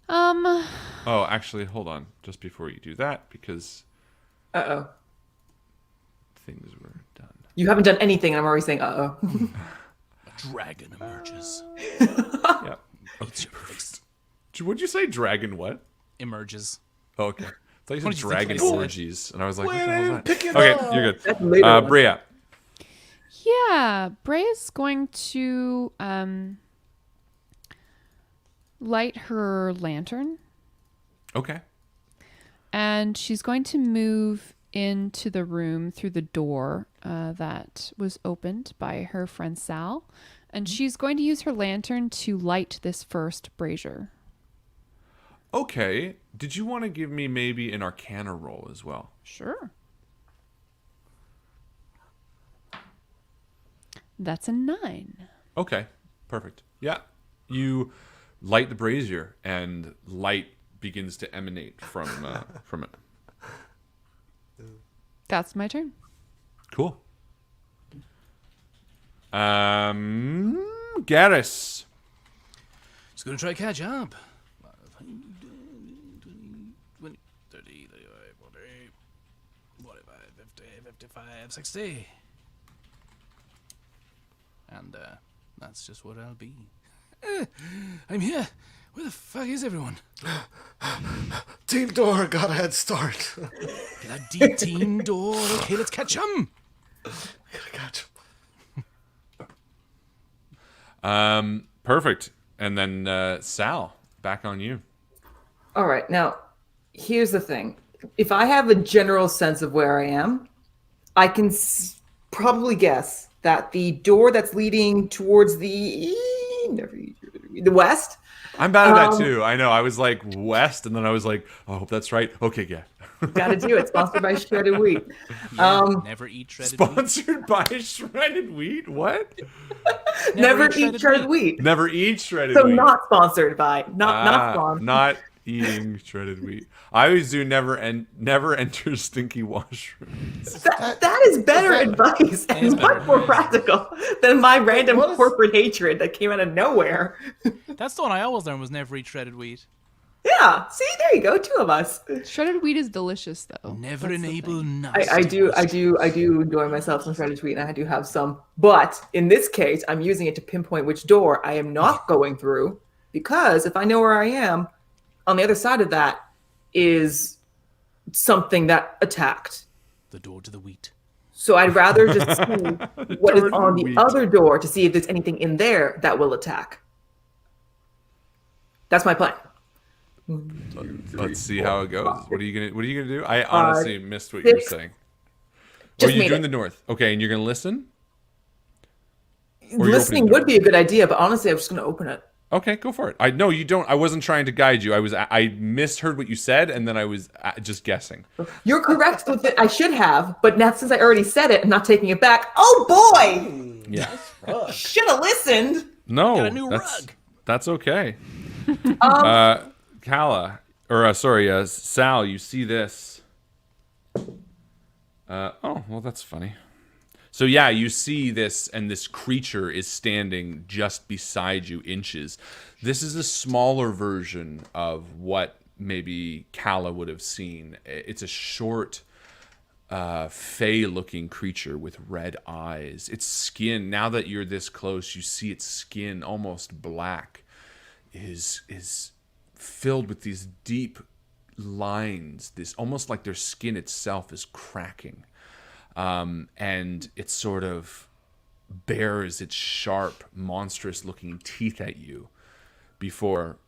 [SPEAKER 1] Oh, actually, hold on. Just before you do that, because
[SPEAKER 3] Uh-oh.
[SPEAKER 1] things were done.
[SPEAKER 3] You haven't done anything, and I'm already saying, uh-oh.
[SPEAKER 2] A dragon emerges.
[SPEAKER 1] Yeah.
[SPEAKER 2] It's your face.
[SPEAKER 1] What'd you say? Dragon what?
[SPEAKER 2] Emerges.
[SPEAKER 1] Oh, okay. I thought you said
[SPEAKER 2] What did you think
[SPEAKER 1] dragon
[SPEAKER 2] I said?
[SPEAKER 1] orgies, and I was like, what the
[SPEAKER 5] Wait,
[SPEAKER 1] hell is that?
[SPEAKER 5] pick it
[SPEAKER 1] Okay,
[SPEAKER 5] up.
[SPEAKER 1] you're good.
[SPEAKER 3] That's later on.
[SPEAKER 1] Brea.
[SPEAKER 4] Yeah, Brea's going to light her lantern,
[SPEAKER 1] Okay.
[SPEAKER 4] and she's going to move into the room through the door that was opened by her friend Sal, and she's going to use her lantern to light this first brazier.
[SPEAKER 1] Okay. Did you want to give me maybe an Arcana roll as well?
[SPEAKER 4] Sure. That's a 9.
[SPEAKER 1] Okay. Perfect. Yeah. you light the brazier, and light begins to emanate from it.
[SPEAKER 4] That's my turn.
[SPEAKER 1] Cool. Garrus.
[SPEAKER 2] Just gonna try catch up. 20, 30, 35, 40, 45, 50, 55, 60. And that's just what I'll be. I'm here. Where the fuck is everyone?
[SPEAKER 5] Team Door got a head start.
[SPEAKER 2] Bloody team door. Okay, let's catch 'em.
[SPEAKER 5] Gotta catch
[SPEAKER 1] 'em. Perfect. And then Sal, back on you.
[SPEAKER 3] All right. Now, here's the thing. If I have a general sense of where I am, I can probably guess that the door that's leading towards the west.
[SPEAKER 1] I'm bad at that too. I know. I was like west, and then I was like, oh, I hope that's right. Okay, yeah.
[SPEAKER 3] Got to do it. Sponsored by Shredded Wheat.
[SPEAKER 2] Never eat shredded wheat.
[SPEAKER 1] Sponsored by Shredded Wheat? What?
[SPEAKER 3] Never eat shredded wheat.
[SPEAKER 1] Never eat shredded
[SPEAKER 3] So
[SPEAKER 1] wheat.
[SPEAKER 3] not sponsored by. Not sponsored.
[SPEAKER 1] Not eating shredded wheat. I always do never enter stinky washrooms.
[SPEAKER 3] That is better advice and much more practical than my random corporate hatred that came out of nowhere.
[SPEAKER 2] That's the one I always learned was never eat shredded wheat.
[SPEAKER 3] Yeah, see, there you go, two of us.
[SPEAKER 4] Shredded wheat is delicious, though.
[SPEAKER 2] Never
[SPEAKER 4] That's the
[SPEAKER 2] enable
[SPEAKER 4] thing.
[SPEAKER 2] nuts.
[SPEAKER 3] I do enjoy myself some shredded wheat, and I do have some. But in this case, I'm using it to pinpoint which door I am not going through, because if I know where I am, on the other side of that is something that attacked.
[SPEAKER 2] The door to the wheat.
[SPEAKER 3] So I'd rather just see what is
[SPEAKER 1] door to
[SPEAKER 3] on
[SPEAKER 1] the
[SPEAKER 3] the
[SPEAKER 1] wheat.
[SPEAKER 3] other door to see if there's anything in there that will attack. That's my plan.
[SPEAKER 1] Let's see how it goes. What are you gonna do? I honestly missed what you were
[SPEAKER 3] 6.
[SPEAKER 1] saying.
[SPEAKER 3] Just
[SPEAKER 1] you're
[SPEAKER 3] made
[SPEAKER 1] doing
[SPEAKER 3] it.
[SPEAKER 1] the north. Okay, and you're gonna listen? Or you're
[SPEAKER 3] Listening
[SPEAKER 1] opening the
[SPEAKER 3] would be a good idea, but honestly, I'm just going to open it.
[SPEAKER 1] Okay, go for it. I know you don't. I wasn't trying to guide you. I misheard what you said, and then I was just guessing.
[SPEAKER 3] You're correct with it. I should have, but now since I already said it, I'm not taking it back. Oh boy!
[SPEAKER 1] Yeah.
[SPEAKER 3] Should have listened.
[SPEAKER 1] No,
[SPEAKER 2] Got a new
[SPEAKER 1] that's
[SPEAKER 2] rug.
[SPEAKER 1] that's okay. Kala, Sal, you see this. Oh, well, that's funny. So yeah, you see this, and this creature is standing just beside you, inches. This is a smaller version of what maybe Kala would have seen. It's a short, fey-looking creature with red eyes. Its skin, now that you're this close, you see its skin, almost black, is filled with these deep lines. This almost like their skin itself is cracking. And it sort of bares its sharp, monstrous-looking teeth at you before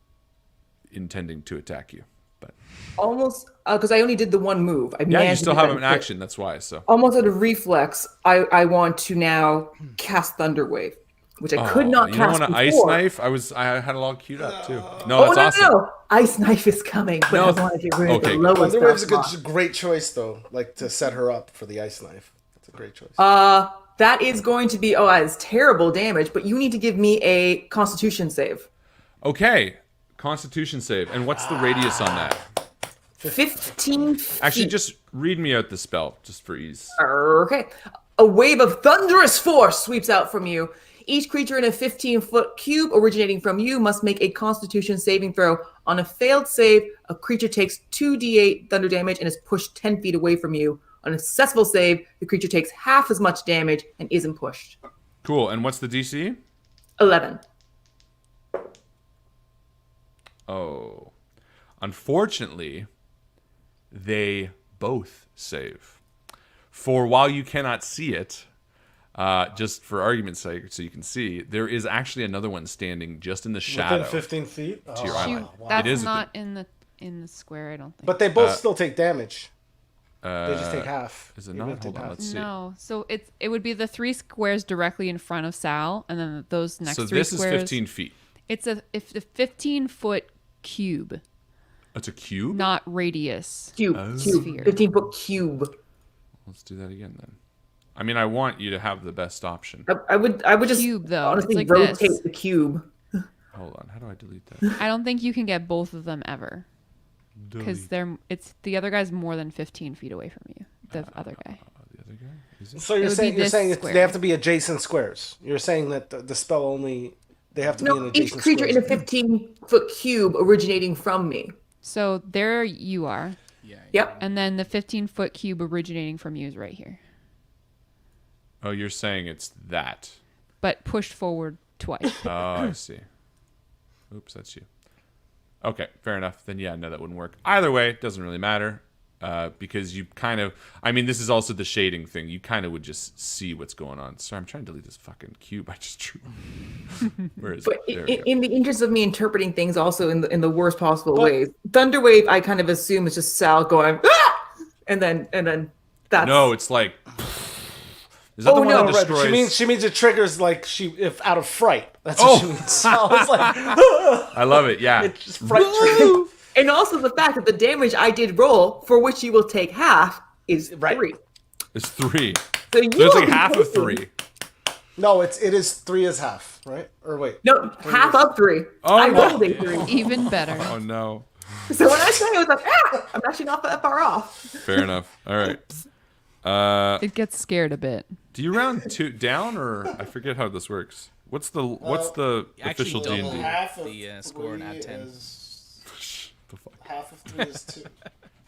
[SPEAKER 1] intending to attack you. But
[SPEAKER 3] Almost, because I only did the one move. I
[SPEAKER 1] yeah, you
[SPEAKER 3] managed
[SPEAKER 1] still
[SPEAKER 3] to
[SPEAKER 1] have
[SPEAKER 3] get
[SPEAKER 1] an
[SPEAKER 3] that
[SPEAKER 1] action. That's why. So
[SPEAKER 3] almost out of reflex, I want to now cast Thunderwave, which I could not
[SPEAKER 1] you
[SPEAKER 3] cast
[SPEAKER 1] don't want
[SPEAKER 3] before.
[SPEAKER 1] an ice knife? I had it all queued up too. No, that's awesome.
[SPEAKER 3] No. Ice Knife is coming, but I want to get rid of
[SPEAKER 1] okay,
[SPEAKER 3] the
[SPEAKER 1] good.
[SPEAKER 3] lowest
[SPEAKER 5] Thunderwave's a
[SPEAKER 3] cost.
[SPEAKER 5] great choice, though. Like, to set her up for the ice knife. That's a great choice.
[SPEAKER 3] That is going to be, it's terrible damage, but you need to give me a Constitution save.
[SPEAKER 1] Okay, Constitution save. And what's the radius on that?
[SPEAKER 3] 15 feet.
[SPEAKER 1] Actually, just read me out the spell, just for ease.
[SPEAKER 3] Okay. A wave of thunderous force sweeps out from you. Each creature in a 15-foot cube originating from you must make a Constitution saving throw. On a failed save, a creature takes 2d8 thunder damage and is pushed 10 feet away from you. On a successful save, the creature takes half as much damage and isn't pushed.
[SPEAKER 1] Cool. And what's the DC?
[SPEAKER 3] 11.
[SPEAKER 1] Oh. Unfortunately, they both save. For while you cannot see it, just for argument's sake, so you can see, there is actually another one standing just in the shadow.
[SPEAKER 5] Within 15 feet?
[SPEAKER 1] To your island.
[SPEAKER 4] That's
[SPEAKER 1] It is
[SPEAKER 4] not in the square, I don't think.
[SPEAKER 5] But they both still take damage. They just take half.
[SPEAKER 1] Is it
[SPEAKER 5] Even
[SPEAKER 1] not?
[SPEAKER 5] if they
[SPEAKER 1] Hold on,
[SPEAKER 5] half.
[SPEAKER 1] let's see.
[SPEAKER 4] No, so it would be the 3 squares directly in front of Sal, and then those next
[SPEAKER 1] So
[SPEAKER 4] 3
[SPEAKER 1] this
[SPEAKER 4] squares.
[SPEAKER 1] is 15 feet.
[SPEAKER 4] It's a 15-foot cube,
[SPEAKER 1] That's a cube?
[SPEAKER 4] not radius.
[SPEAKER 3] Cube.
[SPEAKER 4] Sphere.
[SPEAKER 3] 15-foot cube.
[SPEAKER 1] Let's do that again then. I mean, I want you to have the best option.
[SPEAKER 3] I would just
[SPEAKER 4] Cube, though.
[SPEAKER 3] honestly
[SPEAKER 4] It's like
[SPEAKER 3] rotate
[SPEAKER 4] this.
[SPEAKER 3] the cube.
[SPEAKER 1] Hold on. How do I delete that?
[SPEAKER 4] I don't think you can get both of them ever. Because
[SPEAKER 1] Delete.
[SPEAKER 4] it's the other guy's more than 15 feet away from you. The other guy.
[SPEAKER 1] The other guy? Is it?
[SPEAKER 5] So
[SPEAKER 4] It
[SPEAKER 5] you're
[SPEAKER 4] would be this
[SPEAKER 5] saying
[SPEAKER 4] square.
[SPEAKER 5] they have to be adjacent squares. You're saying that the spell only they have to be in
[SPEAKER 3] No, each
[SPEAKER 5] adjacent
[SPEAKER 3] creature in a
[SPEAKER 5] squares.
[SPEAKER 3] 15-foot cube originating from me.
[SPEAKER 4] So there you are.
[SPEAKER 2] Yeah.
[SPEAKER 3] Yep.
[SPEAKER 4] And then the 15-foot cube originating from you is right here.
[SPEAKER 1] Oh, you're saying it's that.
[SPEAKER 4] But pushed forward twice.
[SPEAKER 1] Oh, I see. Oops, that's you. Okay, fair enough. Then yeah, no, that wouldn't work. Either way, it doesn't really matter. Because you kind of, I mean, this is also the shading thing. You kind of would just see what's going on. Sorry, I'm trying to delete this fucking cube I just drew. Where is
[SPEAKER 3] But
[SPEAKER 1] it? There we go.
[SPEAKER 3] in the interest of me interpreting things also in the worst possible ways, Thunderwave I kind of assume is just Sal going, ah! and then that's
[SPEAKER 1] No, it's like. Is that
[SPEAKER 3] Oh,
[SPEAKER 1] the one
[SPEAKER 3] no,
[SPEAKER 1] that
[SPEAKER 3] right,
[SPEAKER 1] destroys?
[SPEAKER 5] She means it triggers like if out of fright. That's
[SPEAKER 1] Oh!
[SPEAKER 5] what she means. So I was like,
[SPEAKER 1] I love it. Yeah.
[SPEAKER 5] it's just fright trigger.
[SPEAKER 3] and also the fact that the damage I did roll, for which you will take half, is
[SPEAKER 5] Right.
[SPEAKER 3] 3.
[SPEAKER 1] It's 3.
[SPEAKER 3] So you
[SPEAKER 1] So it's
[SPEAKER 3] will
[SPEAKER 1] like
[SPEAKER 3] be
[SPEAKER 1] half of
[SPEAKER 3] taking-
[SPEAKER 1] 3.
[SPEAKER 5] No, it is 3 is half, right? Or wait.
[SPEAKER 3] No, half of 3.
[SPEAKER 1] Oh,
[SPEAKER 3] I
[SPEAKER 1] no.
[SPEAKER 3] rolled a 3.
[SPEAKER 4] Even better.
[SPEAKER 1] Oh no.
[SPEAKER 3] So when I say I was like, ah, I'm actually not that far off.
[SPEAKER 1] Fair enough. All right.
[SPEAKER 4] It gets scared a bit.
[SPEAKER 1] Do you round 2 down, or I forget how this works? What's the
[SPEAKER 2] Actually
[SPEAKER 1] official
[SPEAKER 2] double.
[SPEAKER 1] D&D?
[SPEAKER 5] Half of
[SPEAKER 2] The, score and add 10.
[SPEAKER 1] The fuck?
[SPEAKER 5] Half of 3 is 2.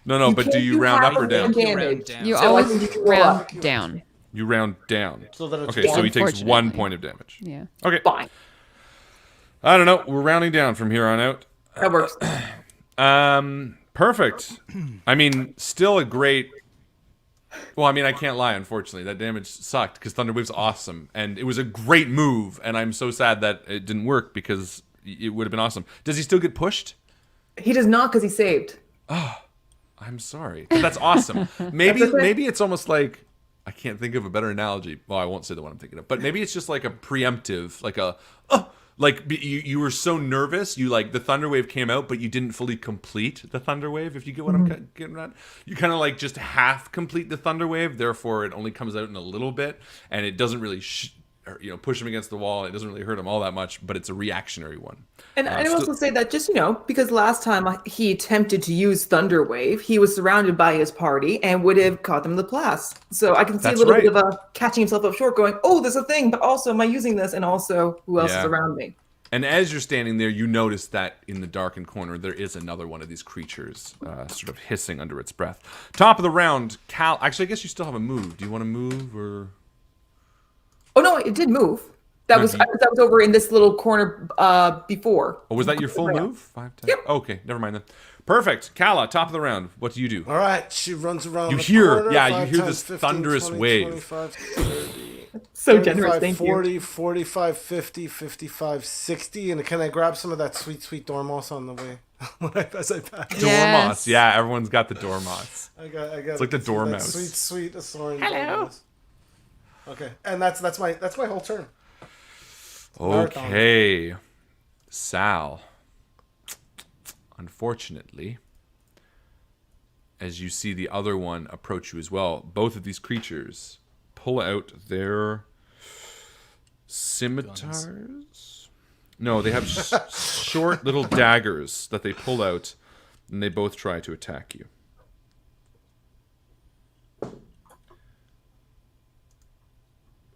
[SPEAKER 1] No, but do
[SPEAKER 3] can't
[SPEAKER 1] you
[SPEAKER 3] do
[SPEAKER 1] round
[SPEAKER 3] half
[SPEAKER 1] up or
[SPEAKER 3] of
[SPEAKER 1] down?
[SPEAKER 3] the
[SPEAKER 2] You round
[SPEAKER 3] damage.
[SPEAKER 2] down.
[SPEAKER 4] You
[SPEAKER 3] So I
[SPEAKER 4] always
[SPEAKER 3] can just roll
[SPEAKER 4] round
[SPEAKER 3] up.
[SPEAKER 4] down.
[SPEAKER 1] You round down.
[SPEAKER 5] So that it's
[SPEAKER 1] Okay, so he takes 1
[SPEAKER 4] Unfortunately.
[SPEAKER 1] point of damage.
[SPEAKER 4] Yeah.
[SPEAKER 1] Okay.
[SPEAKER 3] Fine.
[SPEAKER 1] I don't know. We're rounding down from here on out.
[SPEAKER 3] That works.
[SPEAKER 1] Perfect. I mean, still a great. Well, I mean, I can't lie. Unfortunately, that damage sucked because Thunderwave's awesome, and it was a great move. And I'm so sad that it didn't work because it would have been awesome. Does he still get pushed?
[SPEAKER 3] He does not because he saved.
[SPEAKER 1] I'm sorry, but that's awesome. Maybe it's almost like I can't think of a better analogy. Well, I won't say the one I'm thinking of, but maybe it's just like a preemptive, like a. You were so nervous, you like the Thunderwave came out, but you didn't fully complete the Thunderwave. If you get what I'm getting at, you kind of like just half complete the Thunderwave. Therefore, it only comes out in a little bit, and it doesn't really, push him against the wall. It doesn't really hurt him all that much, but it's a reactionary one.
[SPEAKER 3] And I would also say that just, because last time he attempted to use Thunderwave, he was surrounded by his party and would have caught them in the blast. So I can see
[SPEAKER 1] That's
[SPEAKER 3] a little
[SPEAKER 1] right.
[SPEAKER 3] bit of a catching himself up short going, oh, there's a thing, but also am I using this? And also who else
[SPEAKER 1] Yeah.
[SPEAKER 3] is around me?
[SPEAKER 1] And as you're standing there, you notice that in the darkened corner, there is another one of these creatures sort of hissing under its breath. Top of the round, Cal. Actually, I guess you still have a move. Do you want to move or?
[SPEAKER 3] Oh, no, it did move. That
[SPEAKER 1] No,
[SPEAKER 3] was
[SPEAKER 1] you-
[SPEAKER 3] that was over in this little corner before.
[SPEAKER 1] Oh, was that your full
[SPEAKER 3] Yeah.
[SPEAKER 1] move? 5, 10?
[SPEAKER 3] Yep.
[SPEAKER 1] Okay, never mind then. Perfect. Kala, top of the round. What do you do?
[SPEAKER 5] All right, she runs around.
[SPEAKER 1] You
[SPEAKER 5] the
[SPEAKER 1] hear-
[SPEAKER 5] corner,
[SPEAKER 1] yeah, you
[SPEAKER 5] 5
[SPEAKER 1] hear
[SPEAKER 5] times
[SPEAKER 1] this
[SPEAKER 5] 15,
[SPEAKER 1] thunderous
[SPEAKER 5] 20,
[SPEAKER 1] wave.
[SPEAKER 5] 25, 30,
[SPEAKER 3] So generous,
[SPEAKER 5] 35,
[SPEAKER 3] thank
[SPEAKER 5] 40,
[SPEAKER 3] you.
[SPEAKER 5] 45, 50, 55, 60. And can I grab some of that sweet, sweet Dormouse on the way? As I pass?
[SPEAKER 1] Dormouse.
[SPEAKER 4] Yes.
[SPEAKER 1] Yeah, everyone's got the Dormouse.
[SPEAKER 5] I got
[SPEAKER 1] It's like the Dormouse.
[SPEAKER 5] Sweet, sweet Asoran.
[SPEAKER 3] Hello.
[SPEAKER 5] Dormouse. Okay, and that's my whole turn. Marathon.
[SPEAKER 1] Okay. Sal. Unfortunately, as you see the other one approach you as well, both of these creatures pull out their scimitars. No, they have short little daggers that they pull out, and they both try to attack you.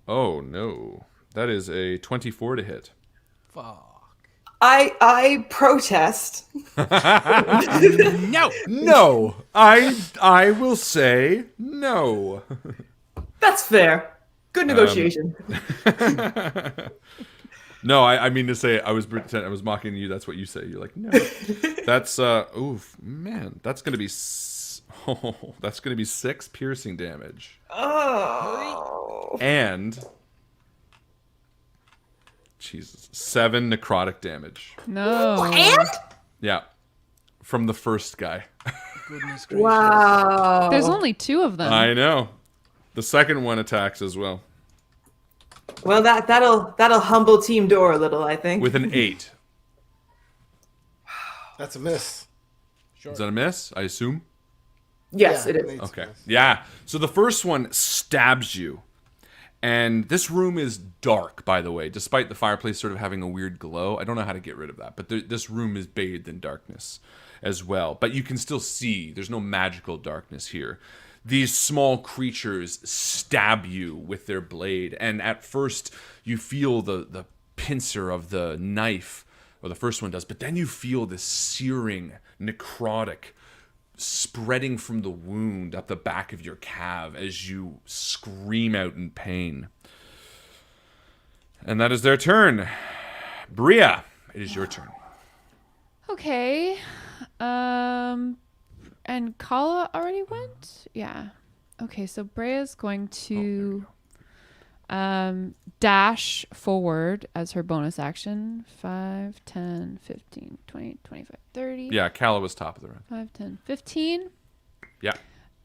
[SPEAKER 1] Oh no. That is a 24 to hit.
[SPEAKER 2] Fuck.
[SPEAKER 3] I protest.
[SPEAKER 2] No.
[SPEAKER 1] No, I will say no.
[SPEAKER 3] That's fair. Good negotiation.
[SPEAKER 1] No, I mean to say I was mocking you. That's what you say. You're like no. That's oof, man. That's gonna be that's gonna be 6 piercing damage
[SPEAKER 3] Oh.
[SPEAKER 1] and Jesus 7 necrotic damage.
[SPEAKER 4] No.
[SPEAKER 3] And?
[SPEAKER 1] Yeah, from the first guy.
[SPEAKER 2] Goodness gracious.
[SPEAKER 3] Wow.
[SPEAKER 4] There's only 2 of them.
[SPEAKER 1] I know. The second one attacks as well
[SPEAKER 3] Well, that'll humble Team Door a little, I think.
[SPEAKER 1] with an 8.
[SPEAKER 5] That's a miss.
[SPEAKER 1] Is that a miss? I assume.
[SPEAKER 3] Yes,
[SPEAKER 5] Yeah,
[SPEAKER 3] it is.
[SPEAKER 5] Nate's
[SPEAKER 1] Okay.
[SPEAKER 5] miss.
[SPEAKER 1] Yeah. So the first one stabs you, And this room is dark, by the way, despite the fireplace sort of having a weird glow. I don't know how to get rid of that, but this room is bathed in darkness as well. But you can still see. There's no magical darkness here. These small creatures stab you with their blade, and at first you feel the pincer of the knife, or the first one does, but then you feel this searing, necrotic spreading from the wound up the back of your calf as you scream out in pain. And that is their turn. Bria, it is your turn.
[SPEAKER 4] Okay. And Kala already went? Yeah. Okay, so Brea's going to dash forward as her bonus action. 5, 10, 15, 20, 25, 30.
[SPEAKER 1] Yeah, Kala was top of the round.
[SPEAKER 4] 5, 10, 15.
[SPEAKER 1] Yeah.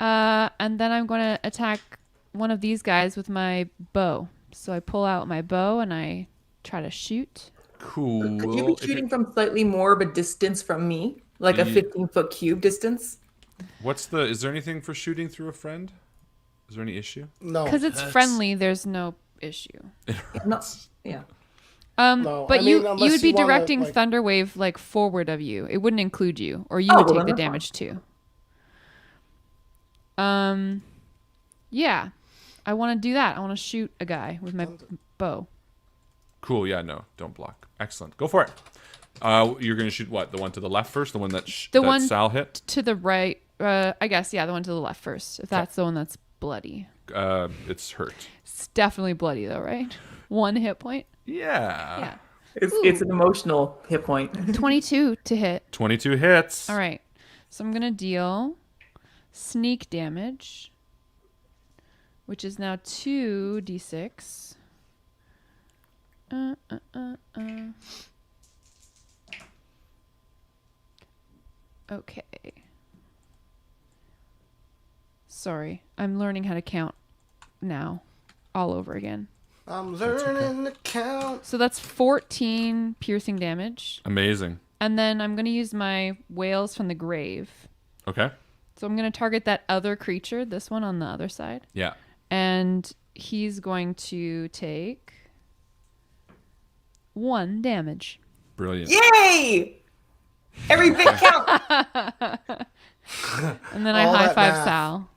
[SPEAKER 4] And then I'm going to attack one of these guys with my bow. So I pull out my bow and I try to shoot.
[SPEAKER 1] Cool.
[SPEAKER 3] Could you be shooting from slightly more of a distance from me? Like a 15-foot cube distance?
[SPEAKER 1] Is there anything for shooting through a friend? Is there any issue?
[SPEAKER 5] No.
[SPEAKER 4] Because it's friendly, there's no issue.
[SPEAKER 3] Yeah.
[SPEAKER 5] No,
[SPEAKER 4] But
[SPEAKER 5] I
[SPEAKER 4] you
[SPEAKER 5] mean, unless
[SPEAKER 4] would be
[SPEAKER 5] you wanna,
[SPEAKER 4] directing
[SPEAKER 5] like-
[SPEAKER 4] Thunderwave like forward of you. It wouldn't include you, or you
[SPEAKER 3] Oh,
[SPEAKER 4] would
[SPEAKER 3] well,
[SPEAKER 4] take the
[SPEAKER 3] then that's
[SPEAKER 4] damage too. Yeah, I want to do that. I want to shoot a guy with my bow.
[SPEAKER 1] Cool. Yeah, no, don't block. Excellent. Go for it. You're going to shoot what? The one to the left first? The one that
[SPEAKER 4] one
[SPEAKER 1] Sal hit?
[SPEAKER 4] To the right, I guess. Yeah, the one to the left first. If that's the one that's bloody.
[SPEAKER 1] It's hurt.
[SPEAKER 4] It's definitely bloody though, right? 1 hit point.
[SPEAKER 1] Yeah.
[SPEAKER 4] Yeah.
[SPEAKER 3] It's an emotional hit point.
[SPEAKER 4] 22 to hit.
[SPEAKER 1] 22 hits.
[SPEAKER 4] All right. So I'm going to deal sneak damage, which is now 2d6. Okay. Sorry. I'm learning how to count now all over again.
[SPEAKER 5] I'm learning to count.
[SPEAKER 4] So that's 14 piercing damage.
[SPEAKER 1] Amazing.
[SPEAKER 4] And then I'm going to use my whales from the grave.
[SPEAKER 1] Okay.
[SPEAKER 4] So I'm going to target that other creature, this one on the other side.
[SPEAKER 1] Yeah.
[SPEAKER 4] And he's going to take 1 damage.
[SPEAKER 1] Brilliant.
[SPEAKER 3] Yay! Every bit counts.
[SPEAKER 4] And then I
[SPEAKER 5] All
[SPEAKER 4] high
[SPEAKER 5] that
[SPEAKER 4] five
[SPEAKER 5] math.
[SPEAKER 4] Sal.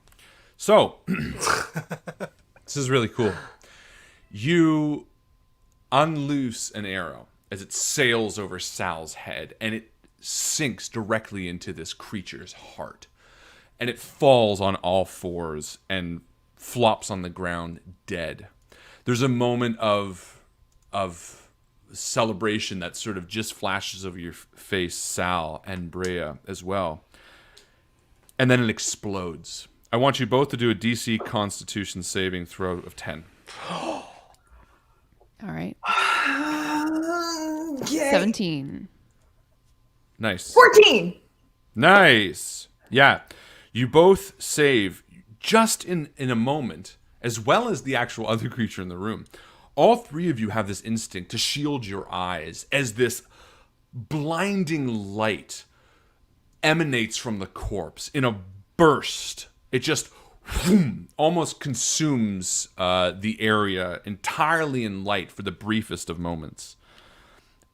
[SPEAKER 1] So, this is really cool. You unloose an arrow as it sails over Sal's head, and it sinks directly into this creature's heart. And it falls on all fours and flops on the ground dead. There's a moment of celebration that sort of just flashes over your face, Sal and Brea as well. And then it explodes. I want you both to do a DC Constitution saving throw of 10.
[SPEAKER 4] All right.
[SPEAKER 3] Yay.
[SPEAKER 4] 17.
[SPEAKER 1] Nice.
[SPEAKER 3] 14.
[SPEAKER 1] Nice. Yeah. You both save just in a moment, as well as the actual other creature in the room. All three of you have this instinct to shield your eyes as this blinding light emanates from the corpse in a burst. It just almost consumes the area entirely in light for the briefest of moments,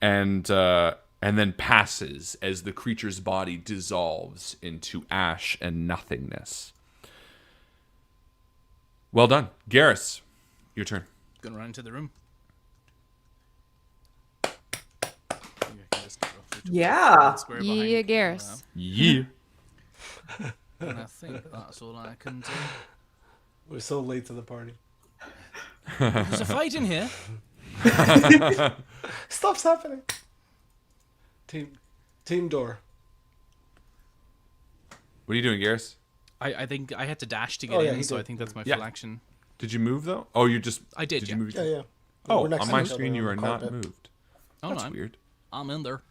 [SPEAKER 1] and then passes as the creature's body dissolves into ash and nothingness. Well done, Garrus. Your turn.
[SPEAKER 2] Gonna run into the room. You can just go through to
[SPEAKER 3] Yeah.
[SPEAKER 2] the square behind
[SPEAKER 4] Yeah,
[SPEAKER 2] me.
[SPEAKER 4] Garrus.
[SPEAKER 1] Yeah.
[SPEAKER 2] And I think that's all I can do.
[SPEAKER 5] We're so late to the party.
[SPEAKER 2] There's a fight in here.
[SPEAKER 5] Stuff's happening. Team door.
[SPEAKER 1] What are you doing, Garrus?
[SPEAKER 2] I think I had to dash to get
[SPEAKER 5] Oh, yeah,
[SPEAKER 2] in,
[SPEAKER 5] he
[SPEAKER 2] so I
[SPEAKER 5] did.
[SPEAKER 2] think that's my
[SPEAKER 1] Yeah.
[SPEAKER 2] full action.
[SPEAKER 1] Did you move though? Oh, you just.
[SPEAKER 2] I did,
[SPEAKER 1] Did
[SPEAKER 2] yeah.
[SPEAKER 1] you move?
[SPEAKER 5] Yeah, yeah.
[SPEAKER 1] Oh,
[SPEAKER 5] We're next
[SPEAKER 1] on
[SPEAKER 5] to
[SPEAKER 1] my
[SPEAKER 5] each other
[SPEAKER 1] screen you
[SPEAKER 5] on
[SPEAKER 1] are
[SPEAKER 5] the
[SPEAKER 1] not
[SPEAKER 5] carpet.
[SPEAKER 1] moved.
[SPEAKER 2] Oh
[SPEAKER 1] That's
[SPEAKER 2] no,
[SPEAKER 1] weird.
[SPEAKER 2] I'm in there.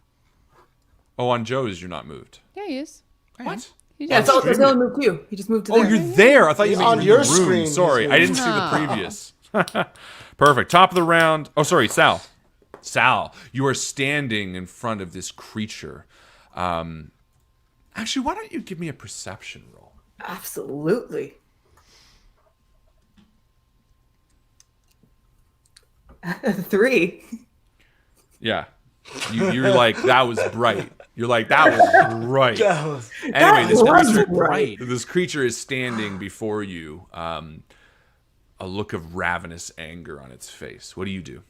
[SPEAKER 1] Oh, on Joe's you're not moved.
[SPEAKER 4] Yeah, he is.
[SPEAKER 1] What?
[SPEAKER 4] He
[SPEAKER 3] Yeah,
[SPEAKER 4] just-
[SPEAKER 3] it's only moved too. He just moved to
[SPEAKER 1] Oh,
[SPEAKER 3] there.
[SPEAKER 1] you're there. I thought you
[SPEAKER 5] He's
[SPEAKER 1] meant
[SPEAKER 5] on
[SPEAKER 1] you were
[SPEAKER 5] your
[SPEAKER 1] in the room.
[SPEAKER 5] screen.
[SPEAKER 1] Sorry,
[SPEAKER 5] He's
[SPEAKER 1] I didn't see the
[SPEAKER 4] No.
[SPEAKER 1] previous. Perfect. Top of the round. Oh, sorry, Sal. Sal, you are standing in front of this creature. Actually, why don't you give me a perception roll?
[SPEAKER 3] Absolutely. 3.
[SPEAKER 1] Yeah. You're like, that was bright. You're like, that was bright. Anyway,
[SPEAKER 3] That was
[SPEAKER 2] Right.
[SPEAKER 1] this creature is standing before you, a look of ravenous anger on its face. What do you do?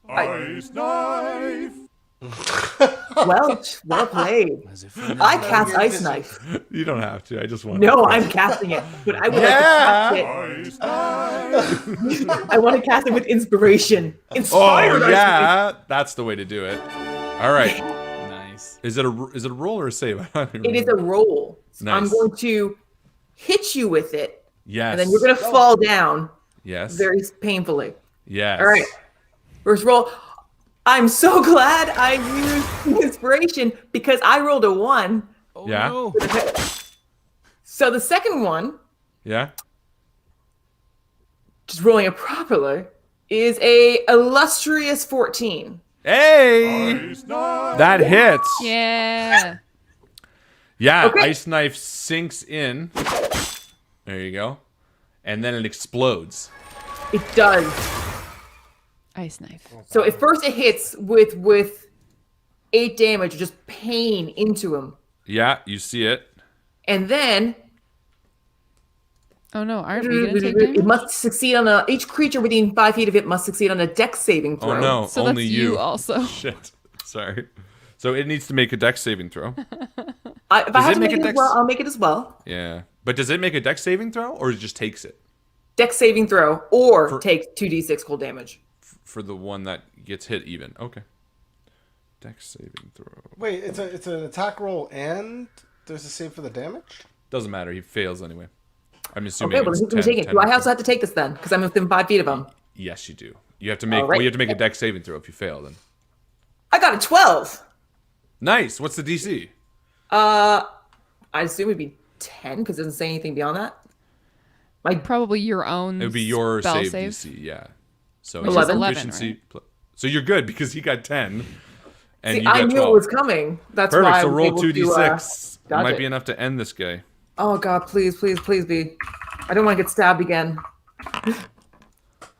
[SPEAKER 6] Ice knife.
[SPEAKER 3] Well played.
[SPEAKER 2] As if in
[SPEAKER 3] I
[SPEAKER 2] a-
[SPEAKER 3] cast Ice Knife.
[SPEAKER 1] You don't have to. I just want
[SPEAKER 3] No, I'm casting it, but I would like to cast
[SPEAKER 6] Ice knife.
[SPEAKER 3] it. I want to cast it with inspiration.
[SPEAKER 1] Oh,
[SPEAKER 3] Inspired Ice Knife.
[SPEAKER 1] yeah. That's the way to do it. All right.
[SPEAKER 2] Nice.
[SPEAKER 1] Is it a roll or a save? I don't even
[SPEAKER 3] It is a
[SPEAKER 1] remember.
[SPEAKER 3] roll. So I'm
[SPEAKER 1] Nice.
[SPEAKER 3] going to hit you with it,
[SPEAKER 1] Yes.
[SPEAKER 3] and then you're going to fall down
[SPEAKER 1] Yes.
[SPEAKER 3] very painfully.
[SPEAKER 1] Yes.
[SPEAKER 3] All right. First roll. I'm so glad I used inspiration because I rolled a 1.
[SPEAKER 2] Oh,
[SPEAKER 1] Yeah.
[SPEAKER 2] no.
[SPEAKER 3] So the second one,
[SPEAKER 1] Yeah.
[SPEAKER 3] just rolling it properly, is a illustrious 14.
[SPEAKER 1] Hey!
[SPEAKER 6] Ice knife.
[SPEAKER 1] That hits.
[SPEAKER 4] Yeah.
[SPEAKER 1] Yeah,
[SPEAKER 3] Okay.
[SPEAKER 1] ice knife sinks in. There you go. And then it explodes.
[SPEAKER 3] It does.
[SPEAKER 4] Ice knife.
[SPEAKER 3] So at first it hits with 8 damage, just pain into him.
[SPEAKER 1] Yeah, you see it.
[SPEAKER 3] And then
[SPEAKER 4] Oh no, aren't we gonna take
[SPEAKER 3] it
[SPEAKER 4] damage?
[SPEAKER 3] must succeed on each creature within 5 feet of it must succeed on a dex saving throw.
[SPEAKER 1] Oh no,
[SPEAKER 4] So
[SPEAKER 1] only
[SPEAKER 4] that's
[SPEAKER 1] you.
[SPEAKER 4] you also.
[SPEAKER 1] Shit. Sorry. So it needs to make a dex saving throw.
[SPEAKER 3] If
[SPEAKER 1] Does
[SPEAKER 3] I
[SPEAKER 1] it
[SPEAKER 3] have to
[SPEAKER 1] make
[SPEAKER 3] make
[SPEAKER 1] a
[SPEAKER 3] it as
[SPEAKER 1] dex-
[SPEAKER 3] well, I'll make it as well.
[SPEAKER 1] Yeah. But does it make a dex saving throw or it just takes it
[SPEAKER 3] Dex saving throw or take 2d6 cold damage.
[SPEAKER 1] for the one that gets hit even? Okay. Dex saving throw.
[SPEAKER 5] Wait, it's an attack roll and there's a save for the damage?
[SPEAKER 1] Doesn't matter. He fails anyway. I'm assuming
[SPEAKER 3] Okay, well,
[SPEAKER 1] it's
[SPEAKER 3] who's going
[SPEAKER 1] 10,
[SPEAKER 3] to take it?
[SPEAKER 1] 10
[SPEAKER 3] Do I
[SPEAKER 1] or
[SPEAKER 3] also have to take this then? Because I'm within 5 feet of him.
[SPEAKER 1] Yes, you do. You have to make.
[SPEAKER 3] All right.
[SPEAKER 1] Well, you have to make a dex saving throw if you fail. Then
[SPEAKER 3] I got a 12.
[SPEAKER 1] nice. What's the DC?
[SPEAKER 3] I assume it'd be 10 because it doesn't say anything beyond that.
[SPEAKER 4] Probably your own.
[SPEAKER 1] It would be your
[SPEAKER 4] spell
[SPEAKER 1] save DC. Yeah. So
[SPEAKER 3] Which is
[SPEAKER 4] 11,
[SPEAKER 1] efficiency. So you're good because he got 10, and
[SPEAKER 3] See,
[SPEAKER 1] you got
[SPEAKER 3] I knew
[SPEAKER 1] 12.
[SPEAKER 3] it was coming. That's
[SPEAKER 1] Perfect.
[SPEAKER 3] why I
[SPEAKER 1] So
[SPEAKER 3] was
[SPEAKER 1] roll
[SPEAKER 3] able
[SPEAKER 1] 2d6.
[SPEAKER 3] to,
[SPEAKER 1] It
[SPEAKER 3] dodge
[SPEAKER 1] might
[SPEAKER 3] it.
[SPEAKER 1] be enough to end this guy.
[SPEAKER 3] Oh god, please, please, please be. I don't want to get stabbed again.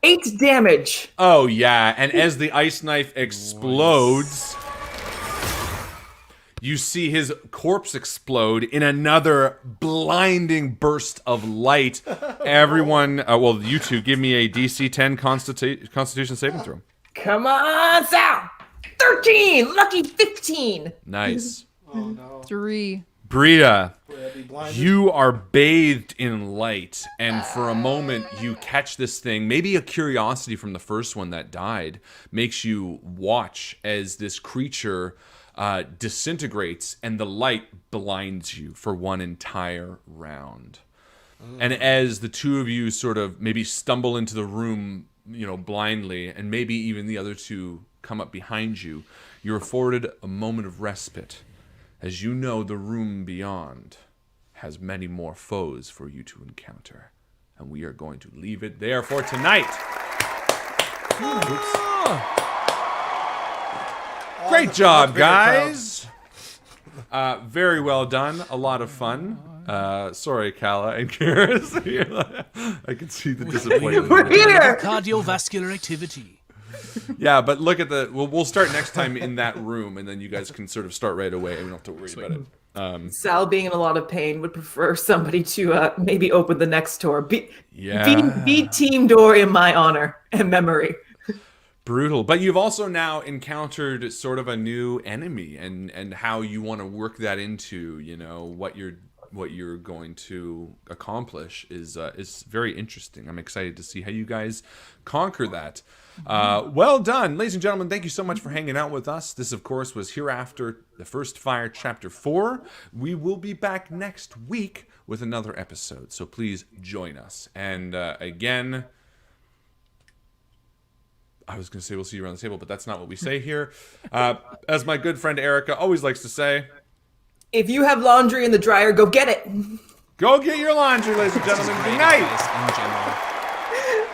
[SPEAKER 3] 8 damage.
[SPEAKER 1] Oh yeah, and as the ice knife explodes, you see his corpse explode in another blinding burst of light. Everyone, well, you two, give me a DC 10 Constitution saving throw.
[SPEAKER 3] Come on, Sal. 13. Lucky 15.
[SPEAKER 1] Nice.
[SPEAKER 5] Oh no.
[SPEAKER 4] 3.
[SPEAKER 1] Bria,
[SPEAKER 5] Would I be blinded?
[SPEAKER 1] you are bathed in light, and for a moment you catch this thing. Maybe a curiosity from the first one that died makes you watch as this creature disintegrates, and the light blinds you for one entire round. And as the two of you sort of maybe stumble into the room, blindly, and maybe even the other two come up behind you, you're afforded a moment of respite. As you know, the room beyond has many more foes for you to encounter. And we are going to leave it there for tonight. Great job, guys. Very well done. A lot of fun. Sorry, Kala and Karis. I can see the disappointment.
[SPEAKER 3] We're here.
[SPEAKER 2] Cardiovascular activity.
[SPEAKER 1] Yeah, but look at the. We'll start next time in that room, and then you guys can sort of start right away. We don't have to worry about it.
[SPEAKER 3] Sal, being in a lot of pain, would prefer somebody to maybe open the next door. Be team door in my honor and memory.
[SPEAKER 1] Brutal. But you've also now encountered sort of a new enemy, and how you want to work that into, what you're going to accomplish is very interesting. I'm excited to see how you guys conquer that. Well done, ladies and gentlemen. Thank you so much for hanging out with us. This, of course, was Hereafter, the First Fire, Chapter 4. We will be back next week with another episode, so please join us. And again, I was going to say we'll see you around the table, but that's not what we say here. As my good friend Erica always likes to say,
[SPEAKER 3] If you have laundry in the dryer, go get it.
[SPEAKER 1] go get your laundry, ladies and gentlemen. Good night.
[SPEAKER 2] In general.